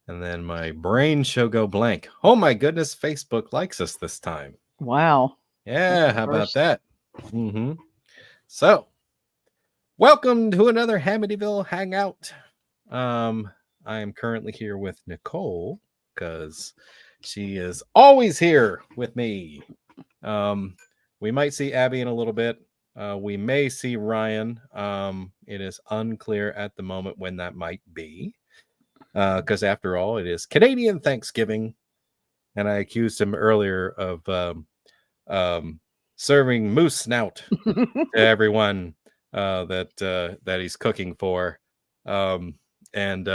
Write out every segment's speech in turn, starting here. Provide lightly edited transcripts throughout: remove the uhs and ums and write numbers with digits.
And then my brain shall go blank. Oh my goodness, Facebook likes us this time. Wow. Yeah, how about that? So, welcome to another Hamityville Hangout. I am currently here with Nicole because she is always here with me. We might see Abby in a little bit. We may see Ryan. It is unclear at the moment when that might be. Because after all, it is Canadian Thanksgiving. And I accused him earlier of serving moose snout to everyone that he's cooking for. And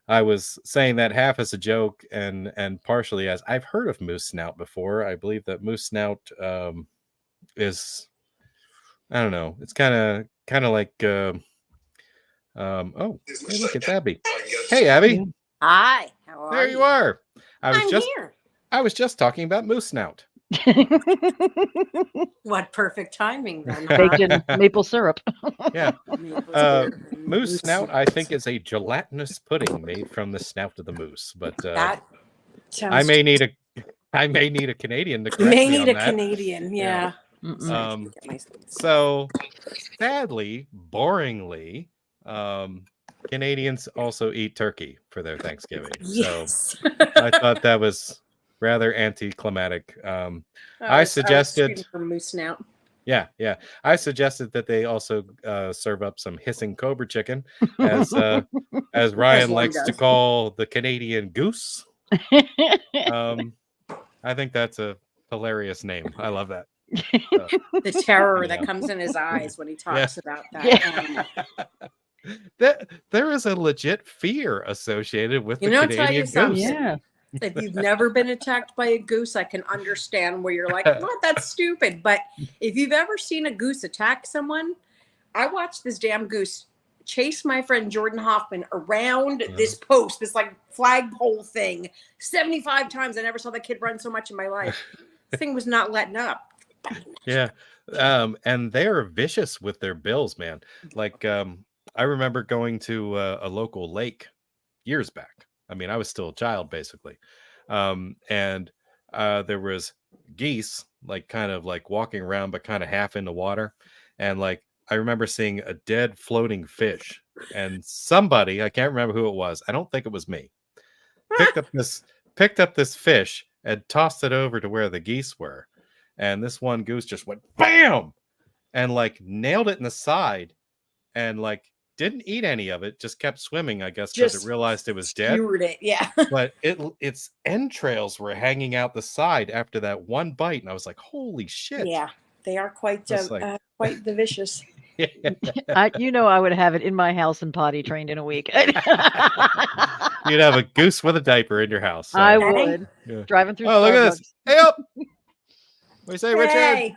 I was saying that half as a joke and partially as I've heard of moose snout before. I believe that moose snout is, I don't know, it's kind of like oh, hey, look, it's Abby. Hey, Abby. Hi, how are There you are. I'm here. I was just talking about moose snout. What perfect timing then. Baked in maple syrup. Yeah. Moose snout, I think, is a gelatinous pudding made from the snout of the moose. But that I may need a Canadian to correct You may me need on a that. Canadian, yeah. So sadly, boringly, Canadians also eat turkey for their Thanksgiving. Yes. So I thought that was rather anticlimactic. I suggested for moose snout. Yeah. I suggested that they also serve up some hissing cobra chicken, as Ryan likes to call the Canadian goose. I think that's a hilarious name. I love that. The terror that comes in his eyes when he talks about that. There is a legit fear associated with the Canadian goose. Yeah. If you've never been attacked by a goose, I can understand where you're like, what? That's stupid. But if you've ever seen a goose attack someone, I watched this damn goose chase my friend Jordan Hoffman around this post, this like flagpole thing, 75 times. I never saw that kid run so much in my life. This thing was not letting up. Yeah. And they're vicious with their bills, man. Like, I remember going to a local lake years back. I mean, I was still a child, basically. And there was geese, like kind of like walking around, but kind of half in the water. And like, I remember seeing a dead floating fish, and somebody, I can't remember who it was, I don't think it was me, picked up this fish and tossed it over to where the geese were. And this one goose just went bam and like nailed it in the side and like didn't eat any of it, just kept swimming, I guess, because it realized it was dead. It, yeah. But its entrails were hanging out the side after that one bite, and I was like, "Holy shit!" Yeah, they are quite quite the vicious. I would have it in my house and potty trained in a week. You'd have a goose with a diaper in your house. So. I would. Yeah. Driving through. Oh, look at this! Hey up! What do you say, Richard? Hey.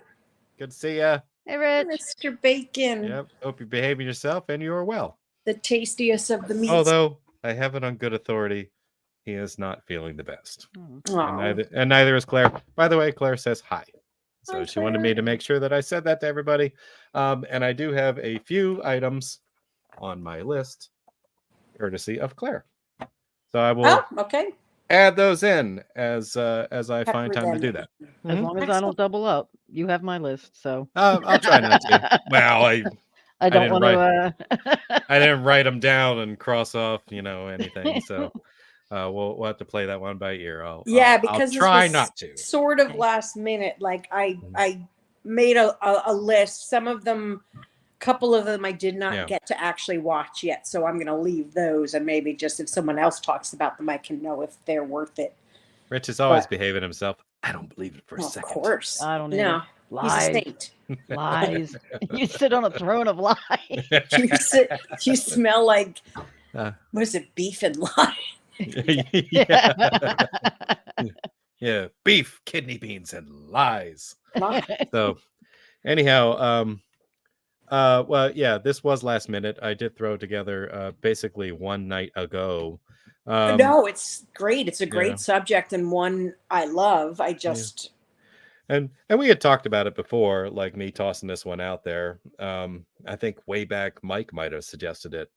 Good to see ya. Hey, Rich. Mr. Bacon. Yep. Hope you're behaving yourself and you are well. The tastiest of the meats. Although I have it on good authority, he is not feeling the best. And neither is Claire. By the way, Claire says hi. So she wanted me to make sure that I said that to everybody. And I do have a few items on my list, courtesy of Claire. So I will add those in as I find time to do that. As long as I don't double up. You have my list, so I'll try not to. Well, I don't want to. I didn't write them down and cross off, anything. So we'll have to play that one by ear. Because I'll try not to. Sort of last minute. Like I made a list. Some of them, a couple of them, I did not get to actually watch yet. So I'm going to leave those, and maybe just if someone else talks about them, I can know if they're worth it. Rich is always behaving himself. I don't believe it for a second. Of course. I don't know. No. Lies. He's a saint. Lies. You sit on a throne of lies. You smell like, what is it, beef and lies? Yeah. Beef, kidney beans, and lies. So anyhow, this was last minute. I did throw together basically one night ago. No, it's great. It's a great subject and one I love. I just and we had talked about it before, like me tossing this one out there. I think way back Mike might have suggested it.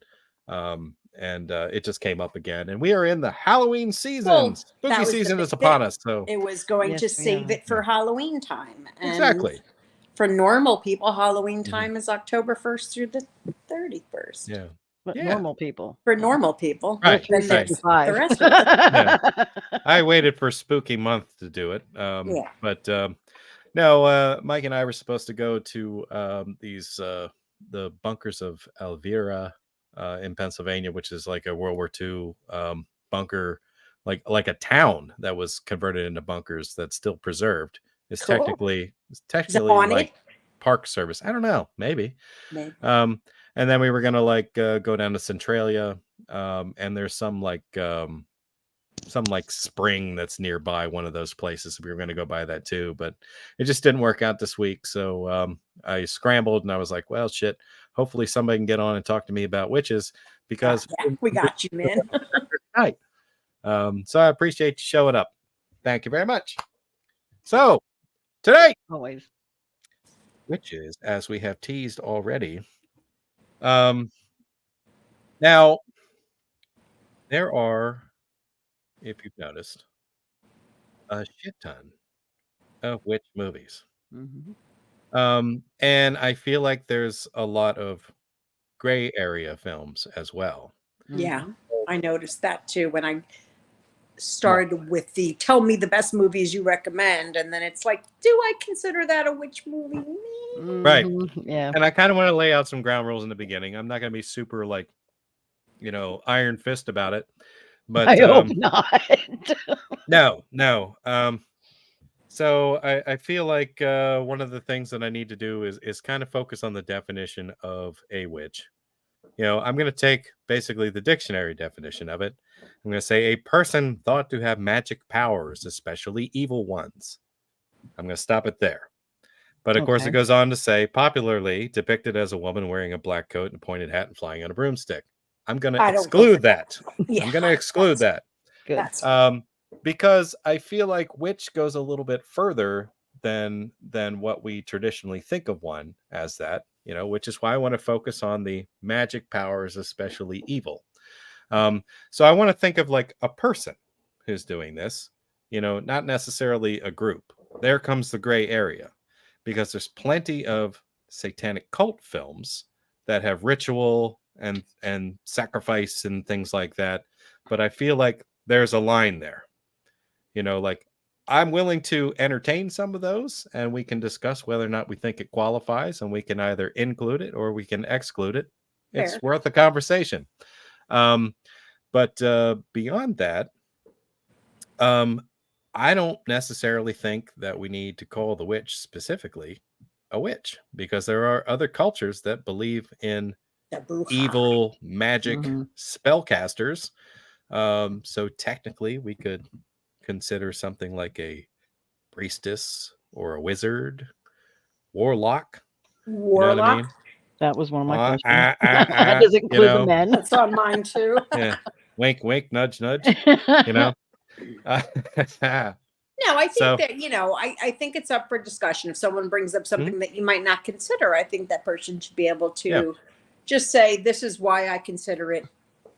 And it just came up again. And we are in the Halloween season. Well, that Spooky was the season big is upon thing. us. So It was going Yes, to we save are. it for Halloween time. And exactly. for normal people, Halloween Mhm. time is October 1st through the 31st. Yeah. But Yeah. normal people. For normal people. Right. Then there's 365. the rest of us. I waited for spooky month to do it. Yeah. But no, Mike and I were supposed to go to the bunkers of Elvira in Pennsylvania, which is like a World War II bunker, like a town that was converted into bunkers that's still preserved. It's Cool. technically haunted? like Park Service. I don't know, maybe. Maybe. And then we were gonna go down to Centralia, and there's some spring that's nearby one of those places. We were going to go by that too, but it just didn't work out this week. So I scrambled and I was like, well, shit, hopefully somebody can get on and talk to me about witches because Yeah, we got you, man. tonight. So I appreciate you showing up. Thank you very much. So today, Always. witches, as we have teased already. Now there are, if you've noticed, a shit ton of witch movies. Mm-hmm. And I feel like there's a lot of gray area films as well. Yeah, I noticed that too when I started with the tell me the best movies you recommend, and then it's like, do I consider that a witch movie? Right. Yeah. And I kind of want to lay out some ground rules in the beginning. I'm not going to be super iron fist about it, but I hope not. no. So I feel like one of the things that I need to do is kind of focus on the definition of a witch. I'm going to take basically the dictionary definition of it. I'm going to say a person thought to have magic powers, especially evil ones. I'm going to stop it there. But of course, it goes on to say popularly depicted as a woman wearing a black coat and a pointed hat and flying on a broomstick. I'm going to exclude that. Yeah, I'm going to exclude that. Good. That's Because I feel like witch goes a little bit further than what we traditionally think of one as that, which is why I want to focus on the magic powers, especially evil. So I want to think of like a person who's doing this, not necessarily a group. There comes the gray area, because there's plenty of satanic cult films that have ritual and sacrifice and things like that. But I feel like there's a line there. Like I'm willing to entertain some of those, and we can discuss whether or not we think it qualifies, and we can either include it or we can exclude it. It's fair. worth a conversation. But beyond that, I don't necessarily think that we need to call the witch specifically a witch, because there are other cultures that believe in evil magic spellcasters. So technically we could consider something like a priestess or a wizard, warlock. You know what I mean? That was one of my questions. Does it include the men? That's on mine too. Yeah. Wink, wink, nudge, nudge. No, I think that, I think it's up for discussion. If someone brings up something that you might not consider, I think that person should be able to just say, this is why I consider it,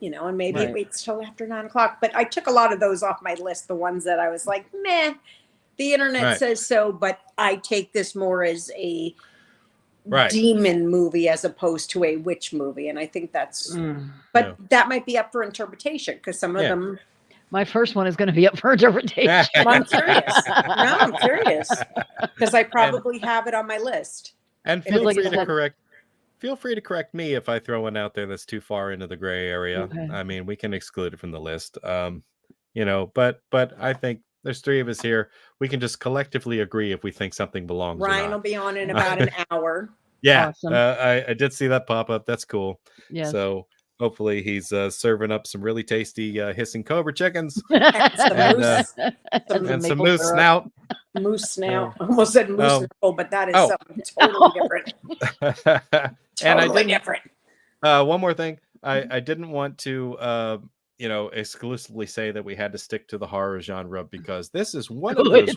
and maybe it waits till after 9:00. But I took a lot of those off my list, the ones that I was like, meh, the internet says so, but I take this more as a demon movie as opposed to a witch movie. And I think that's, but that might be up for interpretation, because some of them. My first one is going to be up for interpretation. I'm curious. No, I'm curious, because I probably have it on my list. And feel free to correct me if I throw one out there that's too far into the gray area. Okay. I mean, we can exclude it from the list. But I think there's three of us here. We can just collectively agree if we think something belongs. Ryan will be on in about an hour. Yeah, awesome. I did see that pop up. That's cool. Yes. So hopefully he's serving up some really tasty hissing cobra chickens and some moose snout. Moose snout. I almost said moose knuckle, but that is something totally different. Totally different. One more thing. I didn't want to exclusively say that we had to stick to the horror genre, because this is one of those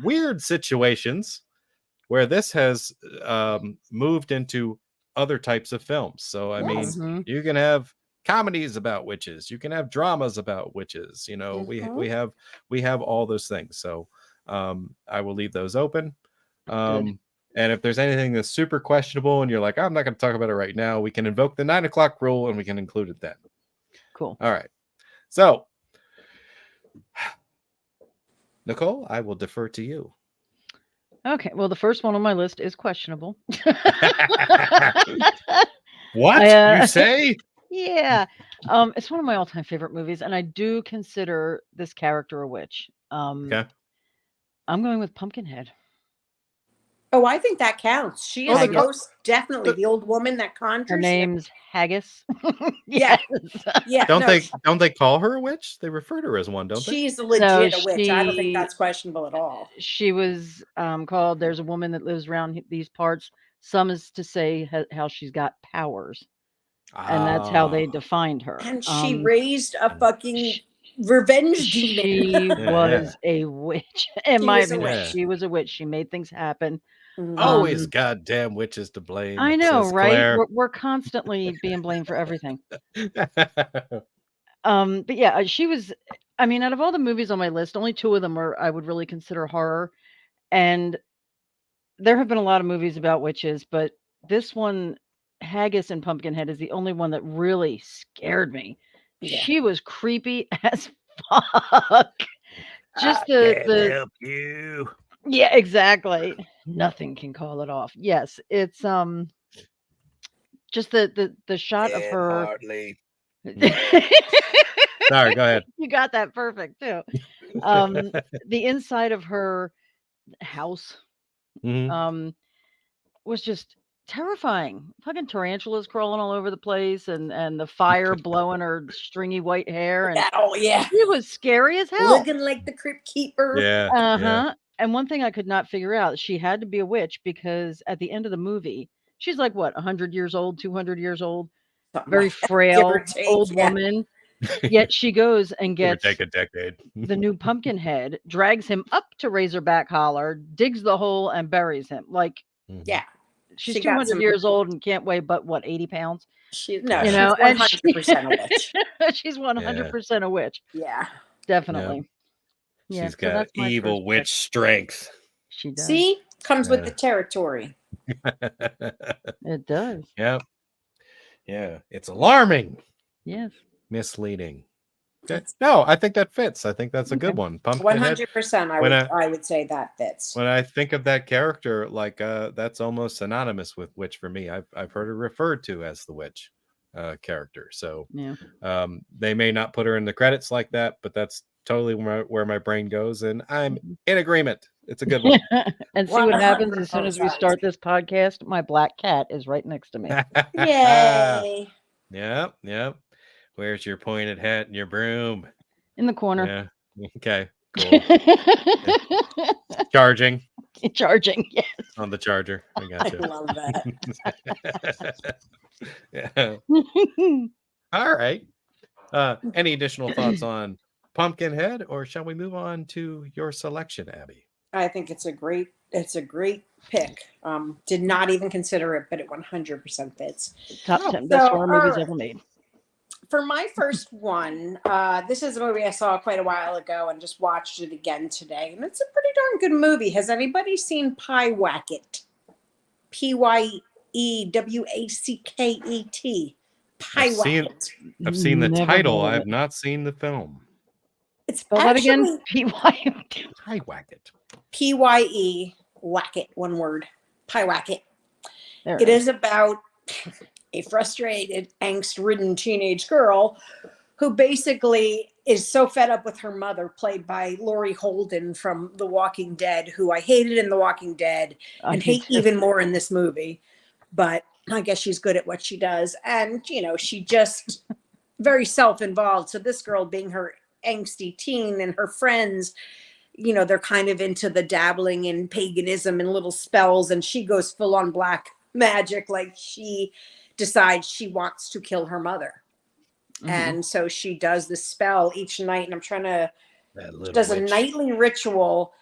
weird situations where this has moved into other types of films. So I mean, you can have comedies about witches. You can have dramas about witches. You know, we have all those things. So I will leave those open. And if there's anything that's super questionable and you're like, I'm not going to talk about it right now, we can invoke the 9 o'clock rule and we can include it then. Cool. All right. So, Nicole, I will defer to you. Okay. Well, the first one on my list is questionable. What you say? Yeah. It's one of my all-time favorite movies, and I do consider this character a witch. Okay. I'm going with Pumpkinhead. Oh, I think that counts. She is Haggis. most definitely the old woman that conjures. Her name's Haggis. Yeah. Yeah. Don't they call her a witch? They refer to her as one, don't they? She's legit a witch. I don't think that's questionable at all. She was called. There's a woman that lives around these parts. Some is to say how she's got powers, and that's how they defined her. And she raised a fucking revenge demon. She was a witch. In my opinion, she was a witch. She made things happen. Always goddamn witches to blame. I know, right? We're constantly being blamed for everything. But yeah, she was. I mean, out of all the movies on my list, only 2 of them I would really consider horror. And there have been a lot of movies about witches, but this one, Haggis and Pumpkinhead, is the only one that really scared me. Yeah. She was creepy as fuck. Just the help you. Yeah, exactly. Nothing can call it off. Yes, it's just the shot of her. Hardly. Sorry, go ahead. You got that perfect too. The inside of her house was just terrifying. Fucking tarantulas crawling all over the place, and the fire blowing her stringy white hair. And oh yeah, it was scary as hell. Looking like the Crypt Keeper. Yeah. Yeah. And one thing I could not figure out, she had to be a witch because at the end of the movie, she's like, what, 100 years old, 200 years old, very frail old woman. Yet she goes and gets take a decade. the new Pumpkinhead, drags him up to Razorback Holler, digs the hole and buries him. Like, yeah, she's 200 years old and can't weigh but what, 80 pounds? She's 100% a witch. She's 100% a witch. Yeah, definitely. Yeah, she's got evil witch strength. She does. See, comes with the territory. It does. Yep. Yeah, it's alarming. Yes. Misleading. Okay. No, I think that fits. I think that's a good one. Pumpkinhead. 100%. I would say that fits. When I think of that character, like that's almost synonymous with witch for me. I've heard her referred to as the witch character. So they may not put her in the credits like that, but that's totally where my brain goes, and I'm in agreement. It's a good one. And see what happens as soon as we start this podcast. My black cat is right next to me. Yay! Yep. Where's your pointed hat and your broom? In the corner. Yeah. Okay. Cool. Charging. Yes. On the charger. I got you. I love that. Yeah. All right. Any additional thoughts on Pumpkinhead, or shall we move on to your selection, Abby? I think it's a great pick. Did not even consider it, but it 100% fits. Top 10 best horror movies ever made. For my first one, this is a movie I saw quite a while ago and just watched it again today, and it's a pretty darn good movie. Has anybody seen Pyewacket? Pyewacket. Pyewacket. I've seen the title. I have not seen the film. It's spell that again. Pyewacket. Pyewacket. One word. Pyewacket. It is about a frustrated, angst-ridden teenage girl who basically is so fed up with her mother, played by Laurie Holden from The Walking Dead, who I hated in The Walking Dead and hate even more in this movie. But I guess she's good at what she does. And, she just very self-involved. So this girl being her angsty teen, and her friends, they're kind of into the dabbling in paganism and little spells. And she goes full on black magic. Like, she decides she wants to kill her mother. And so she does this spell each night, and does a nightly ritual,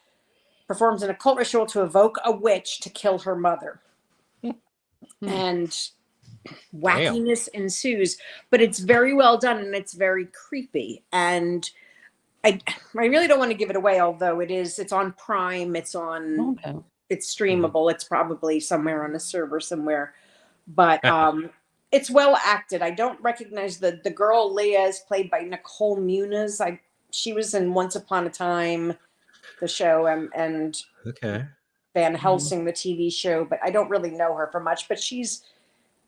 performs an occult ritual to evoke a witch to kill her mother. And wackiness ensues, but it's very well done and it's very creepy. And I really don't want to give it away, although it's on Prime, it's Okay. streamable, it's probably somewhere on a server somewhere, but it's well acted. I don't recognize the girl. Leah is played by Nicole Muniz. She was in Once Upon a Time, the show, and Okay. Van Helsing, the TV show, but I don't really know her for much. But she's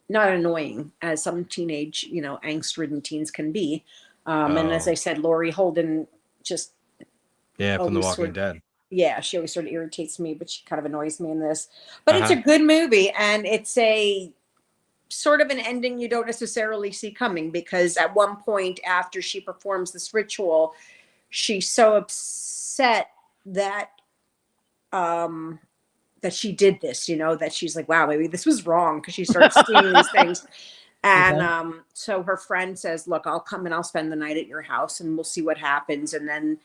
not annoying as some teenage, angst-ridden teens can be. And as I said, Laurie Holden just from The always Walking Dead. Yeah, she always sort of irritates me, but she kind of annoys me in this. But it's a good movie, and it's a sort of an ending you don't necessarily see coming, because at one point after she performs this ritual, she's so upset that that she did this, that she's like, wow, maybe this was wrong, because she starts seeing these things. And so her friend says, look, I'll come and I'll spend the night at your house and we'll see what happens. And then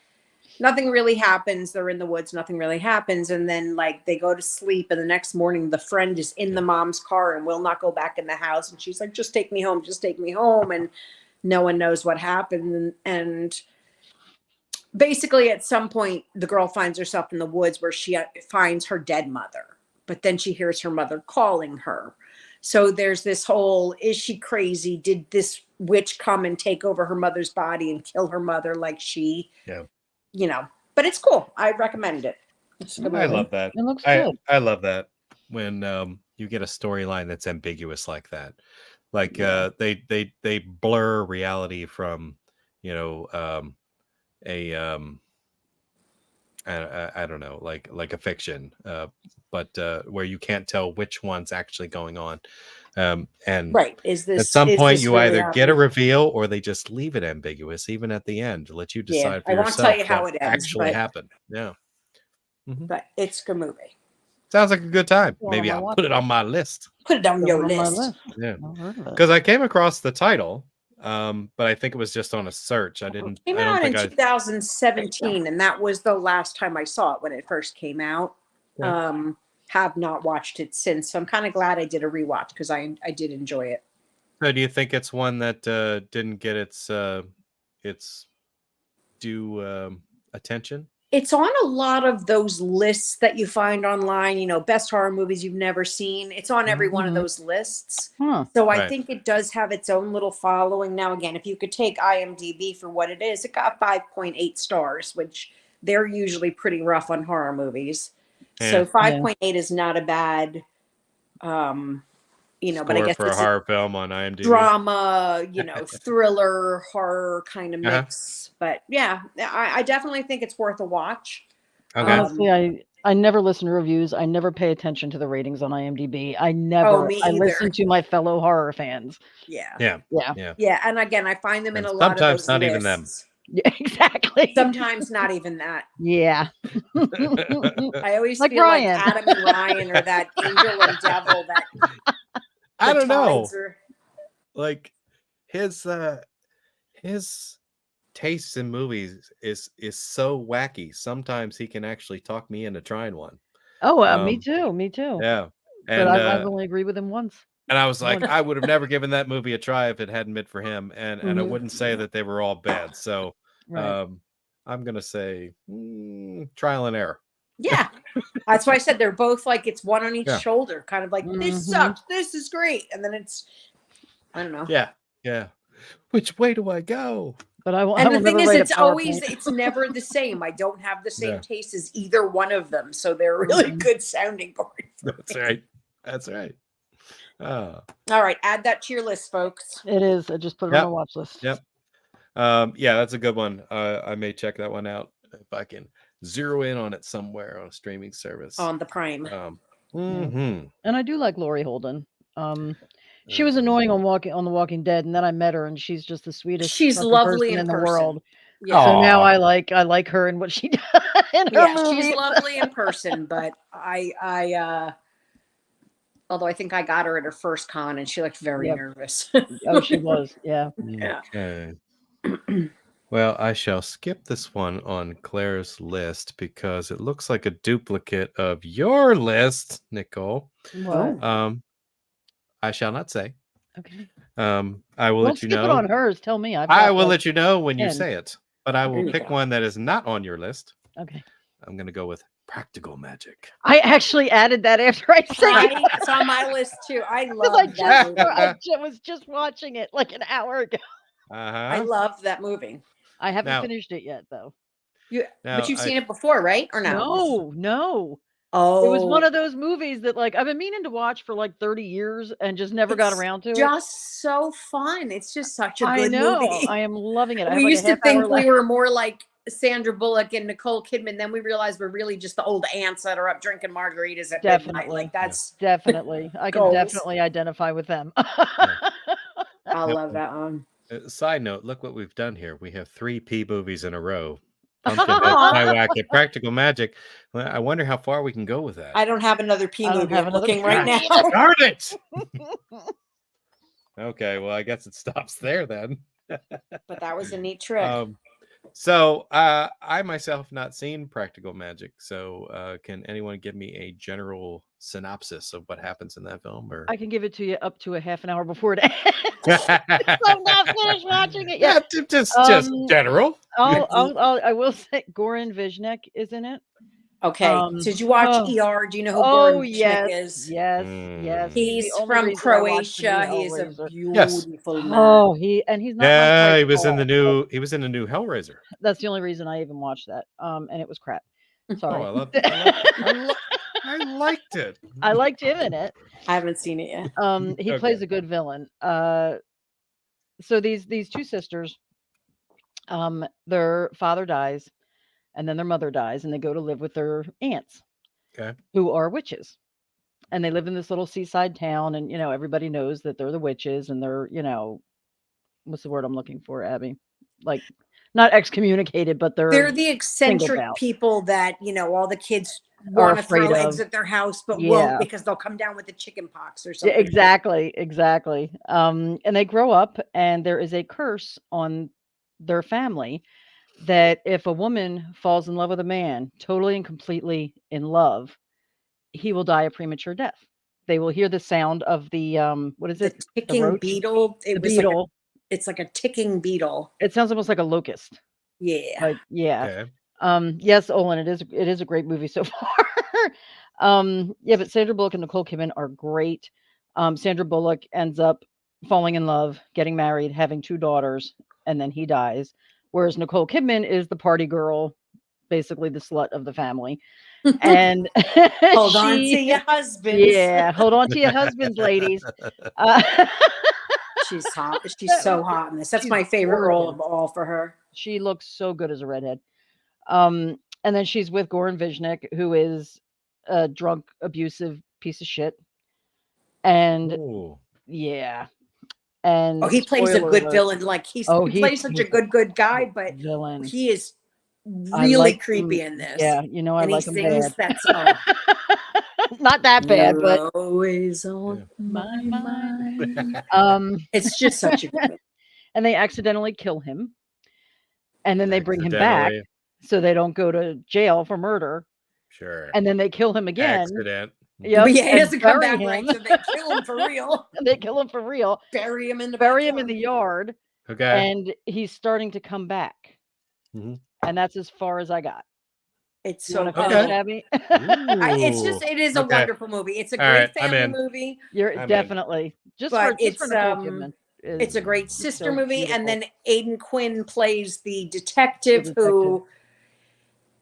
nothing really happens. They're in the woods, nothing really happens. And then they go to sleep, and the next morning the friend is in the mom's car and will not go back in the house. And she's like, just take me home, just take me home. And no one knows what happened. And basically at some point the girl finds herself in the woods where she finds her dead mother, but then she hears her mother calling her. So there's this whole, is she crazy? Did this witch come and take over her mother's body and kill her mother like she, but it's cool. I recommend it. I love that. It looks good. I love that when you get a storyline that's ambiguous like that. They blur reality from, I don't know, like a fiction, but where you can't tell which one's actually going on. And is this at some point you really either happening? get a reveal or they just leave it ambiguous, even at the end, to let you decide for I won't yourself tell you how what it ends, actually happened. Yeah. But it's a good movie. Sounds like a good time. Well, Maybe I'm I'll gonna put it on my list. Put it on Put your it on my list. Yeah. I've heard of it. Because I came across the title, but I think it was just on a search. It came out in 2017, and that was the last time I saw it when it first came out. Yeah. Have not watched it since, so I'm kind of glad I did a rewatch, because I did enjoy it. So do you think it's one that didn't get its due attention? It's on a lot of those lists that you find online, best horror movies you've never seen. It's on every one of those lists. So I think it does have its own little following. Now, again, if you could take IMDb for what it is, it got 5.8 stars, which they're usually pretty rough on horror movies. Yeah. So 5.8 is not a bad, Score but I guess for a horror film on IMDb. Drama, thriller, horror kind of mix. But yeah, I definitely think it's worth a watch. Okay. Honestly, I never listen to reviews. I never pay attention to the ratings on IMDb. I never. me I either. listen to my fellow horror fans. Yeah. Yeah. And again, I find them in And a lot of sometimes those not lists. even them. Yeah, exactly. Sometimes not even that. Yeah. I always Like feel Ryan. like Adam and Ryan, or that Angel and Devil. That I don't know. tides are- Like his tastes in movies is so wacky. Sometimes he can actually talk me into trying one. Oh, me too. Me too. Yeah. But And I've only agreed with him once. and I was like, I would have never given that movie a try if it hadn't been for him. And I wouldn't say that they were all bad. So I'm gonna say trial and error. Yeah. That's why I said they're both like, it's one on each Yeah. shoulder, kind of like, this sucks, this is great. And then it's, I don't know. Yeah. Which way do I go? But I And the thing is, rate a it's always, PowerPoint. it's never the same. I don't have the same taste as either one of them. So they're really good sounding boards. That's right. Oh. All right. Add that to your list, folks. It is. I just put it on a watch list. Yep. Yeah, that's a good one. I may check that one out if I can zero in on it somewhere on a streaming service. On the Prime. And I do like Laurie Holden. She was annoying on The Walking Dead, and then I met her, and she's just the sweetest. She's fucking lovely person in the person. world. Yeah. So now I like her and what she does in her movies. She's lovely in person, but I although I think I got her at her first con and she looked very nervous. Oh, she was. Yeah. Okay. Well, I shall skip this one on Claire's list because it looks like a duplicate of your list, Nicole. What? I shall not say. Okay. I will Don't let you skip it know. on hers. Tell me. I got, will like, let you know when you 10. say it, but I There will you pick go. one that is not on your list. Okay. I'm going to go with practical magic. I actually added that after I said it. It's on my list too. I Because love that movie. was just watching it like an hour ago. I Uh-huh. love that movie. I haven't Now, finished it yet, though. But you've I seen it before, right? Or no? No. Oh, It was one of those movies that, like, I've been meaning to watch for like 30 years and just never got it's around to it. just so fun. It's just such a I good know. movie. I am loving it. I We have like used a to half hour think we left. were more like Sandra Bullock and Nicole Kidman. Then we realized we're really just the old aunts that are up drinking margaritas at midnight. Definitely. Like that's Definitely. I can goals. definitely identify with them. I love that one. Side note, look what we've done here. We have 3 P movies in a row. Pumpkinhead, Pie and Practical Magic. Well, I wonder how far we can go with that. I don't have another P I don't movie. have I'm another looking P right movie now. Darn it! Okay, well, I guess it stops there then. But that was a neat trick. So I myself have not seen Practical Magic. So can anyone give me a general synopsis of what happens in that film? Or I can give it to you up to a half an hour before it ends. I'm not finished watching it yet. Yeah, just general. I will say Goran Viznek is in it. Okay. Did you watch ER? Do you know who Goran yes, Viznek is? yes. He's The only from reason I watched the new Croatia. He is a Hellraiser. beautiful man. Oh, he's not my Yeah, type he at was in all, the new. He was in the new Hellraiser. That's the only reason I even watched that. And it was crap. Sorry. Oh, I loved it. I liked it. I liked him in it. I haven't seen it yet. He plays a good villain. So these two sisters, their father dies, and then their mother dies, and they go to live with their aunts, who are witches. And they live in this little seaside town, and everybody knows that they're the witches, and they're what's the word I'm looking for, Abby? Like, not excommunicated, but they're the eccentric out. people that all the kids want to throw eggs at their house, but won't because they'll come down with the chicken pox or something. Exactly. And they grow up, and there is a curse on their family that if a woman falls in love with a man, totally and completely in love, he will die a premature death. They will hear the sound of the what is it? The ticking beetle. The beetle. It's like a ticking beetle. It sounds almost like a locust. Yeah. Like, yeah. Okay. Yes, Olin, it is a great movie so far. Yeah, but Sandra Bullock and Nicole Kidman are great. Sandra Bullock ends up falling in love, getting married, having 2 daughters, and then he dies. Whereas Nicole Kidman is the party girl, basically the slut of the family. And hold on to your husbands. Yeah, hold on to your husbands, ladies. She's hot. She's so hot in this. That's my favorite role of all for her. She looks so good as a redhead. And then she's with Goran Viznek, who is a drunk, abusive piece of shit. And yeah. And he plays a good villain. Like he plays such a good guy, but villain. He is really creepy in this. Yeah, I like him bad. That's not that bad, but always on my mind. It's just such a good movie. And they accidentally kill him, and then they bring him back so they don't go to jail for murder. Sure. And then they kill him again. Accident. Yep, he doesn't come back right, so they kill him for real. They kill him for real. Bury him in the yard. Okay. And he's starting to come back. Mm-hmm. And that's as far as I got. It's so Abby? It is a wonderful movie. It's a great family movie. I'm definitely just for Nicole Kidman. It's a great sister movie, beautiful. And then Aidan Quinn plays the detective who.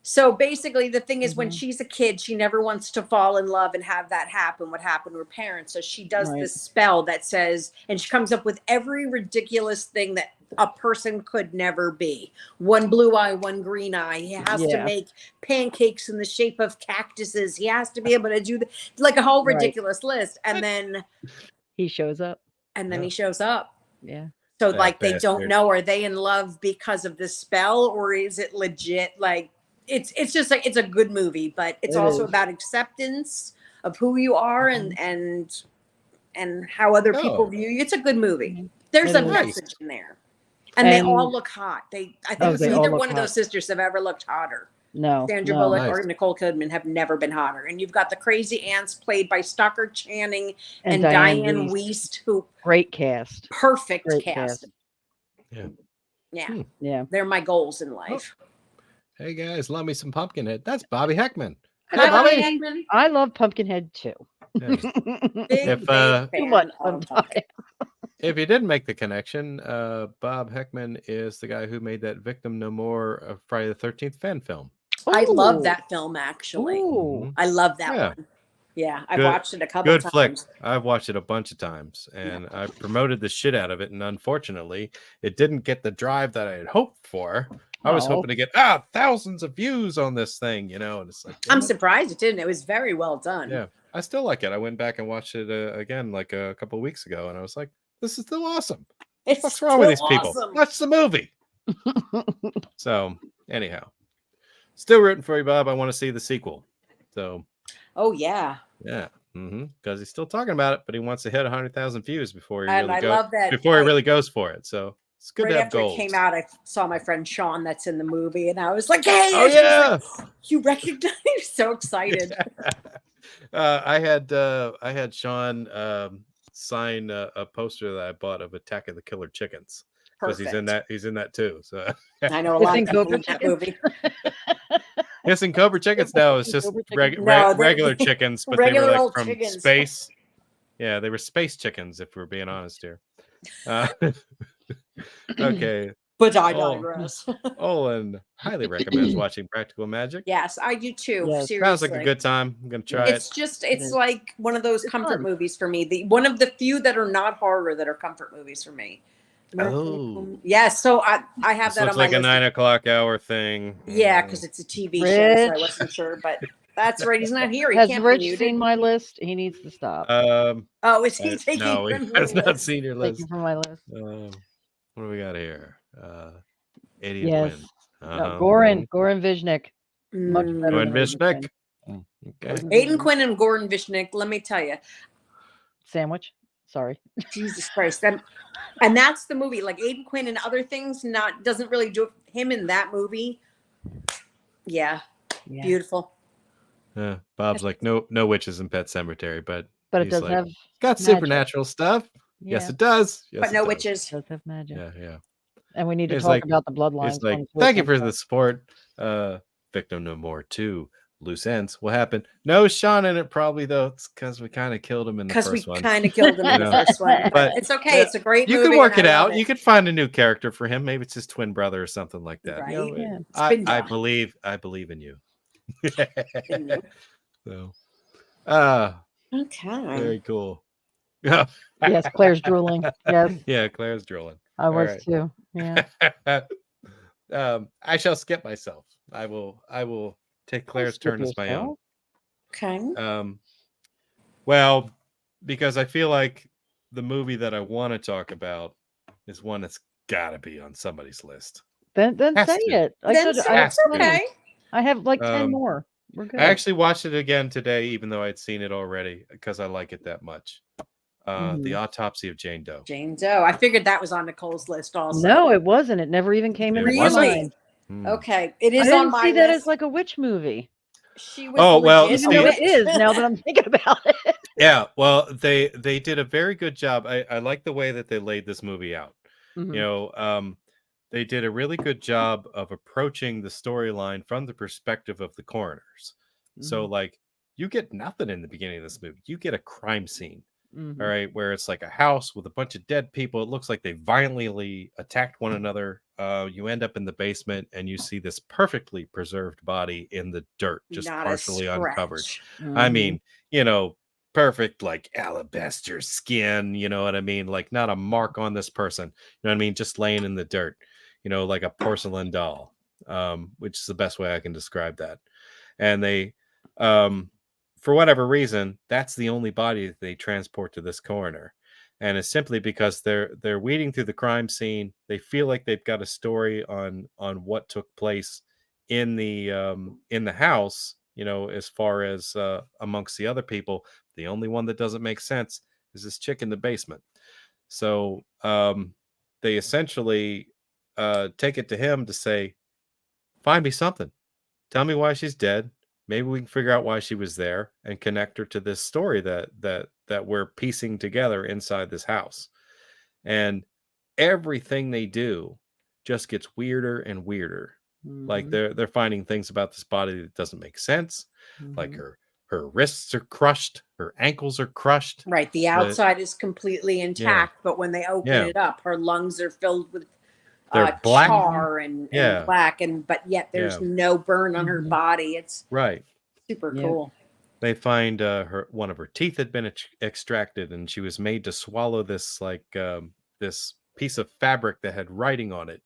So basically, the thing is, when she's a kid, she never wants to fall in love and have that happen. What happened to her parents? So she does this spell that says, and she comes up with every ridiculous thing that a person could never be. One blue eye, one green eye. He has to make pancakes in the shape of cactuses. He has to be able to do like a whole ridiculous list. And then he shows up. Yeah. So like they don't know, are they in love because of the spell, or is it legit? Like it's just like, it's a good movie, but it's also about acceptance of who you are and how other people view you. It's a good movie. There's a message in there. And they all look hot. I think neither one of those sisters have ever looked hotter. No, Sandra no. Bullock Nice. or Nicole Kidman have never been hotter. And you've got the crazy aunts played by Stockard Channing and Diane Wiest, who Great cast. perfect Great cast. cast. Yeah. Yeah. Yeah. They're my goals in life. Hey guys, love me some Pumpkinhead. That's Bobby Heckman. And Hey, Hi, Bobby. Heckman. I love Pumpkinhead too. Yeah. Big, If, big fan Too much of sometimes. If you didn't make the connection, Bob Heckman is the guy who made that Victim No More Friday the 13th fan film. I love Ooh. that film, actually. Ooh. I love that Yeah. one. Yeah, I've Good- watched it a couple Good flick. times. I've watched it a bunch of times, and I promoted the shit out of it. And unfortunately, it didn't get the drive that I had hoped for. I was Oh. hoping to get thousands of views on this thing, you know. And it's like, I'm damn it. surprised it didn't. It was very well done. Yeah, I still like it. I went back and watched it again like a couple of weeks ago, and I was like, this is still awesome. It's What's wrong with these still people? awesome. Watch the movie. So, anyhow, still rooting for you, Bob. I want to see the sequel. So, Oh yeah, yeah, because he's still talking about it, but he wants to hit 100,000 views before he and really I goes. love that. Before he really goes for it. So it's good right to have after goals. it came out, I saw my friend Sean that's in the movie, and I was like, "Hey!" Oh and she was yeah. like, you recognize? So excited. I had Sean sign a poster that I bought of Attack of the Killer Chickens because he's in that. He's in that too. So I know a lot of Isn't people Cobra in that Chicken? movie. Hissing Cobra Chickens now is just Cobra Chicken? No, they're- regular chickens, but regular they were like old from chickens. space. Yeah, they were space chickens, if we're being honest here. Okay. But I Oh. digress. Olin highly recommends watching Practical Magic. Yes, I do too. Yes. Seriously. Sounds like a good time. I'm gonna try It's it. just, It it's is. like one of those It's comfort fun. movies for me. One of the few that are not horror that are comfort movies for me. Oh. Yes, so I have This that looks on my like a list. 9 o'clock hour thing. Yeah, because it's a TV show, so I Rich. wasn't sure, but that's right. He's not here. He Has can't Rich be muted. seen my list? He needs to stop. Oh, is he taking no, from he your has not list? seen your list. Taken from my list. What do we got here? Idiot Yes. Win. No, Goran Vishnik. Much better Goran than Aidan Vishnik. Quinn. Okay. Aiden Quinn and Gordon Vishnik, let me tell you, Sandwich. Sorry. Jesus Christ. And that's the movie. Like Aiden Quinn and other things doesn't really do him in that movie. Yeah. Yeah. Beautiful. Bob's like, no witches in Pet Cemetery, but But it he's does like, have got magic. supernatural stuff. Yes, Yeah. it does. Yes, But it no does. witches. It does have magic. Yeah. And we need to He's talk like- about the bloodlines. He's like, on thank you Twitch for the support. Victim No More 2. Loose ends. What happened? No Sean in it, probably, though. It's because we kind of killed him in the Because we first one. kind of killed him in the Yeah. first one. But But- it's okay. It's a great You movie. can work and it I love out. You could find a new character for him. Maybe it's his twin brother or something like that. Right? You know, Yeah. It's been I done. believe in you. Been done. So, Okay. very cool. Yeah, Yes, Claire's drooling. Yes, yeah, Claire's drooling. I was right. too. Yeah. I shall skip myself. I will take Claire's Skip turn as my own. yourself. Okay. Well, because I feel like the movie that I want to talk about is one that's got to be on somebody's list. Then Has say to. it. Then said so I have it's 20. okay. I have like 10 Um, more. We're good. I actually watched it again today, even though I'd seen it already, because I like it that much. The Autopsy of Jane Doe. Jane Doe. I figured that was on Nicole's list also. No, it wasn't. It never even came It into my wasn't? mind. Okay. It I is didn't on my see that list. as like a witch movie. She was Oh, well, legit Even a though see- it is witch. now that I'm thinking about it. Yeah, well, they did a very good job. I like the way that they laid this movie out. Mhm. You know, they did a really good job of approaching the storyline from the perspective of the coroners. So, like, you get nothing in the beginning of this movie. You get a crime scene, Mhm. all right, where it's like a house with a bunch of dead people. It looks like they violently attacked one another. You end up in the basement and you see this perfectly preserved body in the dirt, just Not a partially uncovered. scratch. I Mhm. mean, you know, perfect, like alabaster skin, you know what I mean? Like not a mark on this person, you know what I mean? Just laying in the dirt, you know, like a porcelain doll, which is the best way I can describe that. And they, for whatever reason, that's the only body that they transport to this coroner. And it's simply because they're weeding through the crime scene. They feel like they've got a story on what took place in the house, you know, as far as amongst the other people. The only one that doesn't make sense is this chick in the basement. So they essentially take it to him to say, find me something. Tell me why she's dead. Maybe we can figure out why she was there and connect her to this story that we're piecing together inside this house. And everything they do just gets weirder and weirder. Like they're finding things about this body that doesn't make sense. Like her wrists are crushed, her ankles are crushed. Right. The outside is completely intact, but when they open it up, her lungs are filled with they're black. char and black, but yet there's no burn on her body. It's right. Super cool. They find one of her teeth had been extracted, and she was made to swallow this this piece of fabric that had writing on it,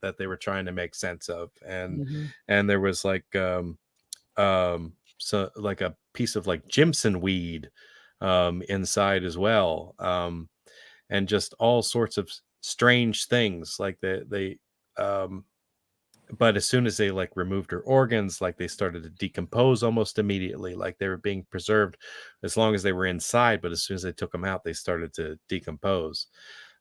that they were trying to make sense of, and there was like so like a piece of like Jimson weed inside as well, and just all sorts of strange things. Like they but as soon as they like removed her organs, like they started to decompose almost immediately. Like they were being preserved as long as they were inside, but as soon as they took them out, they started to decompose.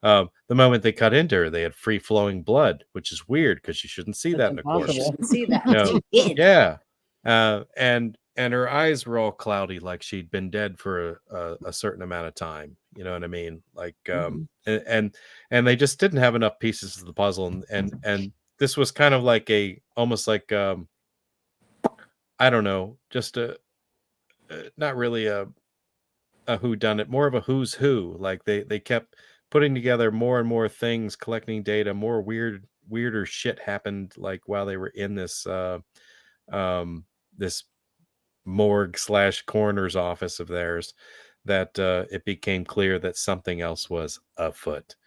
The moment they cut into her, they had free flowing blood, which is weird because you shouldn't see that in a corpse. You shouldn't see that. Yeah. And her eyes were all cloudy, like she'd been dead for a certain amount of time. You know what I mean? Like, and they just didn't have enough pieces of the puzzle. And this was kind of like almost like, I don't know, just not really a whodunit, more of a who's who. Like they kept putting together more and more things, collecting data, more weirder shit happened like while they were in this this morgue / coroner's office of theirs, that it became clear that something else was afoot.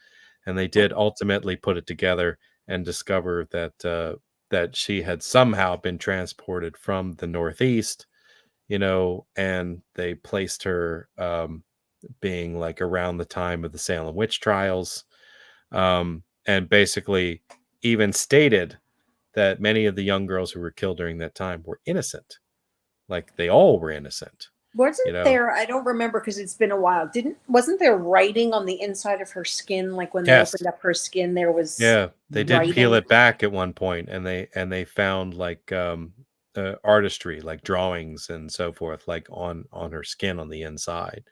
And they did ultimately put it together and discover that she had somehow been transported from the Northeast, and they placed her being like around the time of the Salem witch trials, and basically even stated that many of the young girls who were killed during that time were innocent. Like they all were innocent. Wasn't there? I don't remember because it's been a while. Wasn't there writing on the inside of her skin? Like when they opened up her skin, there was. Yeah, they did peel it back at one point, and they found like artistry, like drawings and so forth, like on her skin on the inside.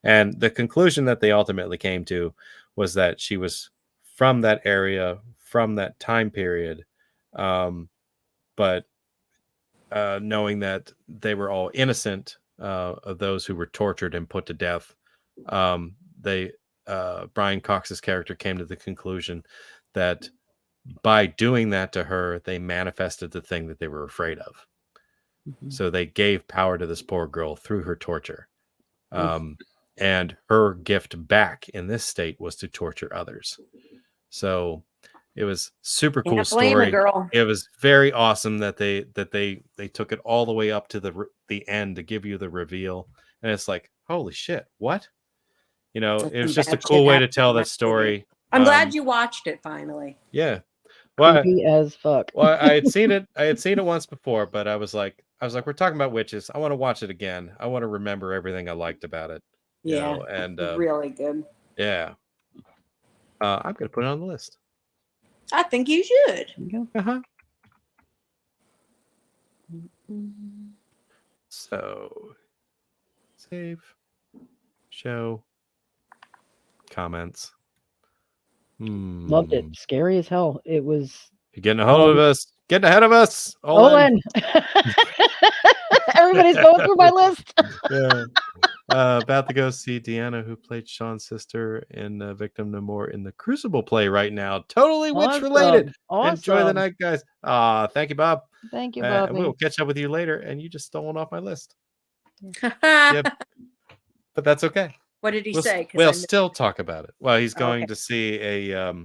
And the conclusion that they ultimately came to was that she was from that area, from that time period, but knowing that they were all innocent of those who were tortured and put to death, Brian Cox's character came to the conclusion that by doing that to her, they manifested the thing that they were afraid of. So they gave power to this poor girl through her torture. And her gift back in this state was to torture others. So it was super cool story. It was very awesome that they took it all the way up to the end to give you the reveal. And it's like, holy shit, what? It was just a cool way to tell that story. I'm glad you watched it finally. Yeah. Well, creepy as fuck. Well, I had seen it once before, but I was like, we're talking about witches. I want to watch it again. I want to remember everything I liked about it. Yeah. And really good. Yeah. I'm gonna put it on the list. I think you should. So, save, show, comments. Loved it. Scary as hell. It was. You're getting a hold of us. Getting ahead of us. Owen. Everybody's going through my list. Yeah. About to go see Deanna, who played Sean's sister in Victim No More in the Crucible play right now. Totally witch related. Awesome. Enjoy the night, guys. Thank you, Bob. Thank you, Bob. And we'll catch up with you later. And you just stole one off my list. Yep. But that's okay. What did he say? We'll still talk about it. Well, he's going to see a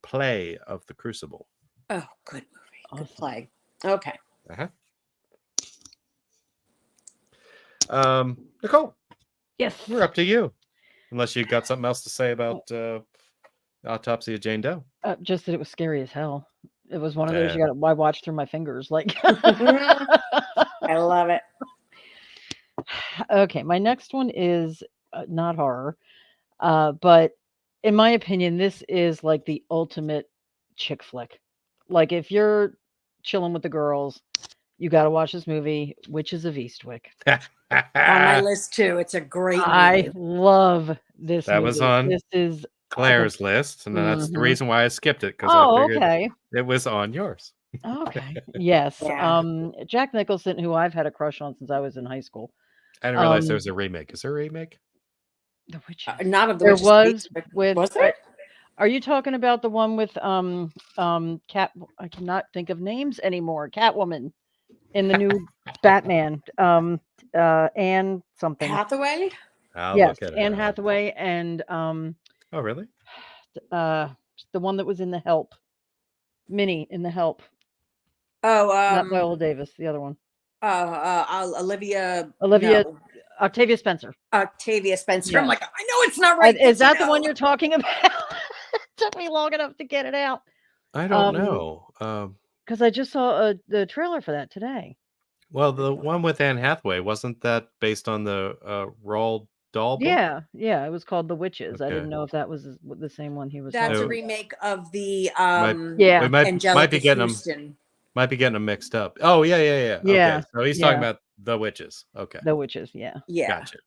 play of the Crucible. Oh, good movie. Awesome. Good play. Okay. Nicole. Yes. We're up to you. Unless you got something else to say about Autopsy of Jane Doe. Just that it was scary as hell. It was one of those I watched through my fingers. Like I love it. Okay, my next one is not horror, but in my opinion, this is like the ultimate chick flick. Like if you're chilling with the girls, you got to watch this movie, Witches of Eastwick. On my list too. It's a great I movie. love this That movie. was on This is Claire's list, and that's the Mhm. reason why I skipped it, because I Oh, figured okay. it was on yours. Okay. Yes. Yeah. Jack Nicholson, who I've had a crush on since I was in high school. I didn't realize there Um, was a remake. Is there a remake? The Witches. Not of the There Witches of was Eastwick. with. Was there? Are you talking about the one with Cat? I cannot think of names anymore. Catwoman in the new Batman. Anne something. Hathaway? I'll Yes, look at it. Anne up. Hathaway and Oh, really? the one that was in The Help. Minnie in The Help. Oh, Not Viola Davis. The other one. Olivia. Olivia. No, Octavia Spencer. Octavia Spencer. Yes. I'm like, I know it's not right. Is but that the no. one you're talking about? It took me long enough to get it out. I don't know. Because I just saw the trailer for that today. Well, the one with Anne Hathaway, wasn't that based on the Roald Dahl book? Yeah, it was called The Witches. I Okay. didn't know if that was the same one he was That's talking a No. remake of the Yeah. We might Angelica be getting them. Houston. Might be getting them mixed up. Oh, yeah. Yeah, Okay, so he's yeah. talking about The Witches. Okay, The Witches, yeah. Yeah. gotcha.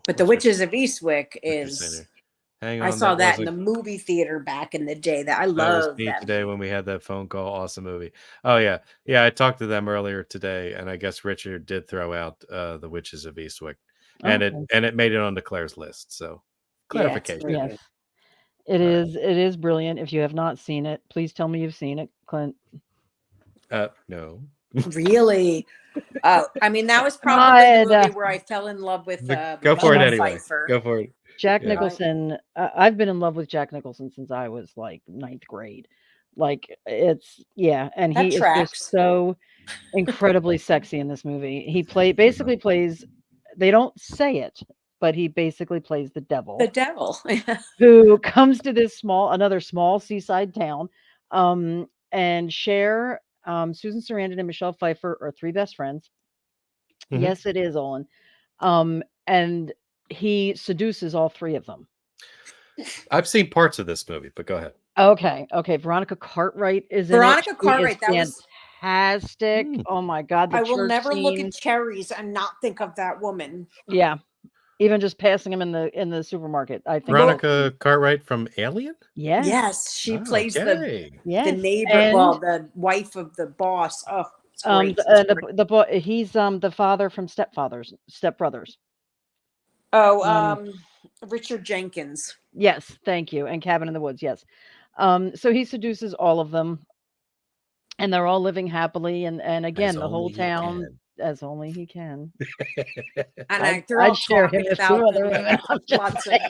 But the Witches of Eastwick is. is. Hang on, I saw that in wasn't- the movie theater back in the day. That I That was love me that. today when we had that phone call. Awesome movie. Oh yeah. I talked to them earlier today, and I guess Richard did throw out The Witches of Eastwick, and Okay. it made it onto Claire's list. So Yeah, it's clarification. great. Yes. It is brilliant. If you have not seen it, please tell me you've seen it, Clint. No. Really? I mean, that was probably the God. movie where I fell in love with Go for it Michelle anyway. Pfeiffer. Go for it. Jack Yeah. Nicholson. I've been in love with Jack Nicholson since I was like 9th grade. Like and That he is tracks. just so incredibly sexy in this movie. He basically plays. They don't say it, but he basically plays the devil. The devil. Who comes to this another small seaside town, and Cher, Susan Sarandon, and Michelle Pfeiffer are 3 best friends. Mhm. Yes, it is, Olin. And he seduces all 3 of them. I've seen parts of this movie, but go ahead. Okay. Veronica Cartwright is Veronica in it. Cartwright, that was fantastic. Oh my God, the I will church never look scene. at cherries and not think of that woman. Yeah, even just passing him in the supermarket. I think Veronica Cartwright from Alien? Yes. Yes, she plays Okay. Yes. the neighbor, And, well, the wife of the boss. Oh, it's great. the boy, he's the father from Step Brothers. Richard Jenkins. Yes, thank you. And Cabin in the Woods, yes. So he seduces all of them, and they're all living happily. And again, As the whole only he town, can. as only he can. And they're all I'd share him talking with 2 about other women. I'm just lots of saying.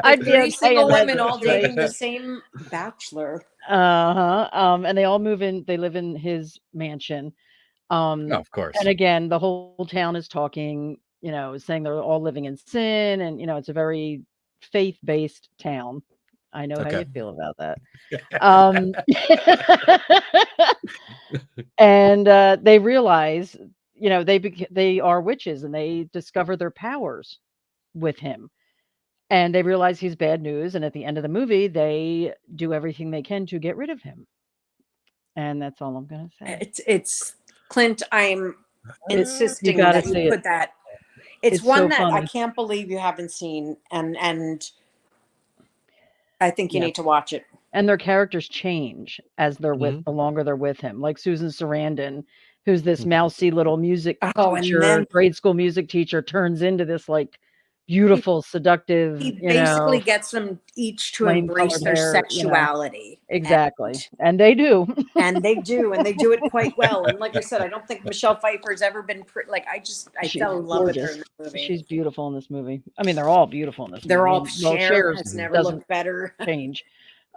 I'd I'd be be 3 okay single in that women all situation. dating the same bachelor. And they all they live in his mansion. Of course. And again, the whole town is talking, saying they're all living in sin, and it's a very faith-based town. I know how Okay. you feel about that. And they realize, they are witches, and they discover their powers with him. And they realize he's bad news, and at the end of the movie, they do everything they can to get rid of him. And that's all I'm gonna say. It's Clint. I'm insisting gotta that you see it. put that. It's one so that I funny. can't believe you haven't seen, and I think you Yes. need to watch it. And their characters change as they're the longer they're with him. Like Susan Sarandon, who's this mousy little music teacher, and then grade school music teacher, turns into this like beautiful, seductive. he basically gets them each to embrace flame-colored their hair, sexuality. Exactly, and they do. And they do it quite well. And like I said, I don't think Michelle Pfeiffer has ever been I She's fell in love with her gorgeous. in the movie. She's beautiful in this movie. I mean, they're all beautiful in this They're movie. all Well, Cher Cher's has never doesn't looked better. change.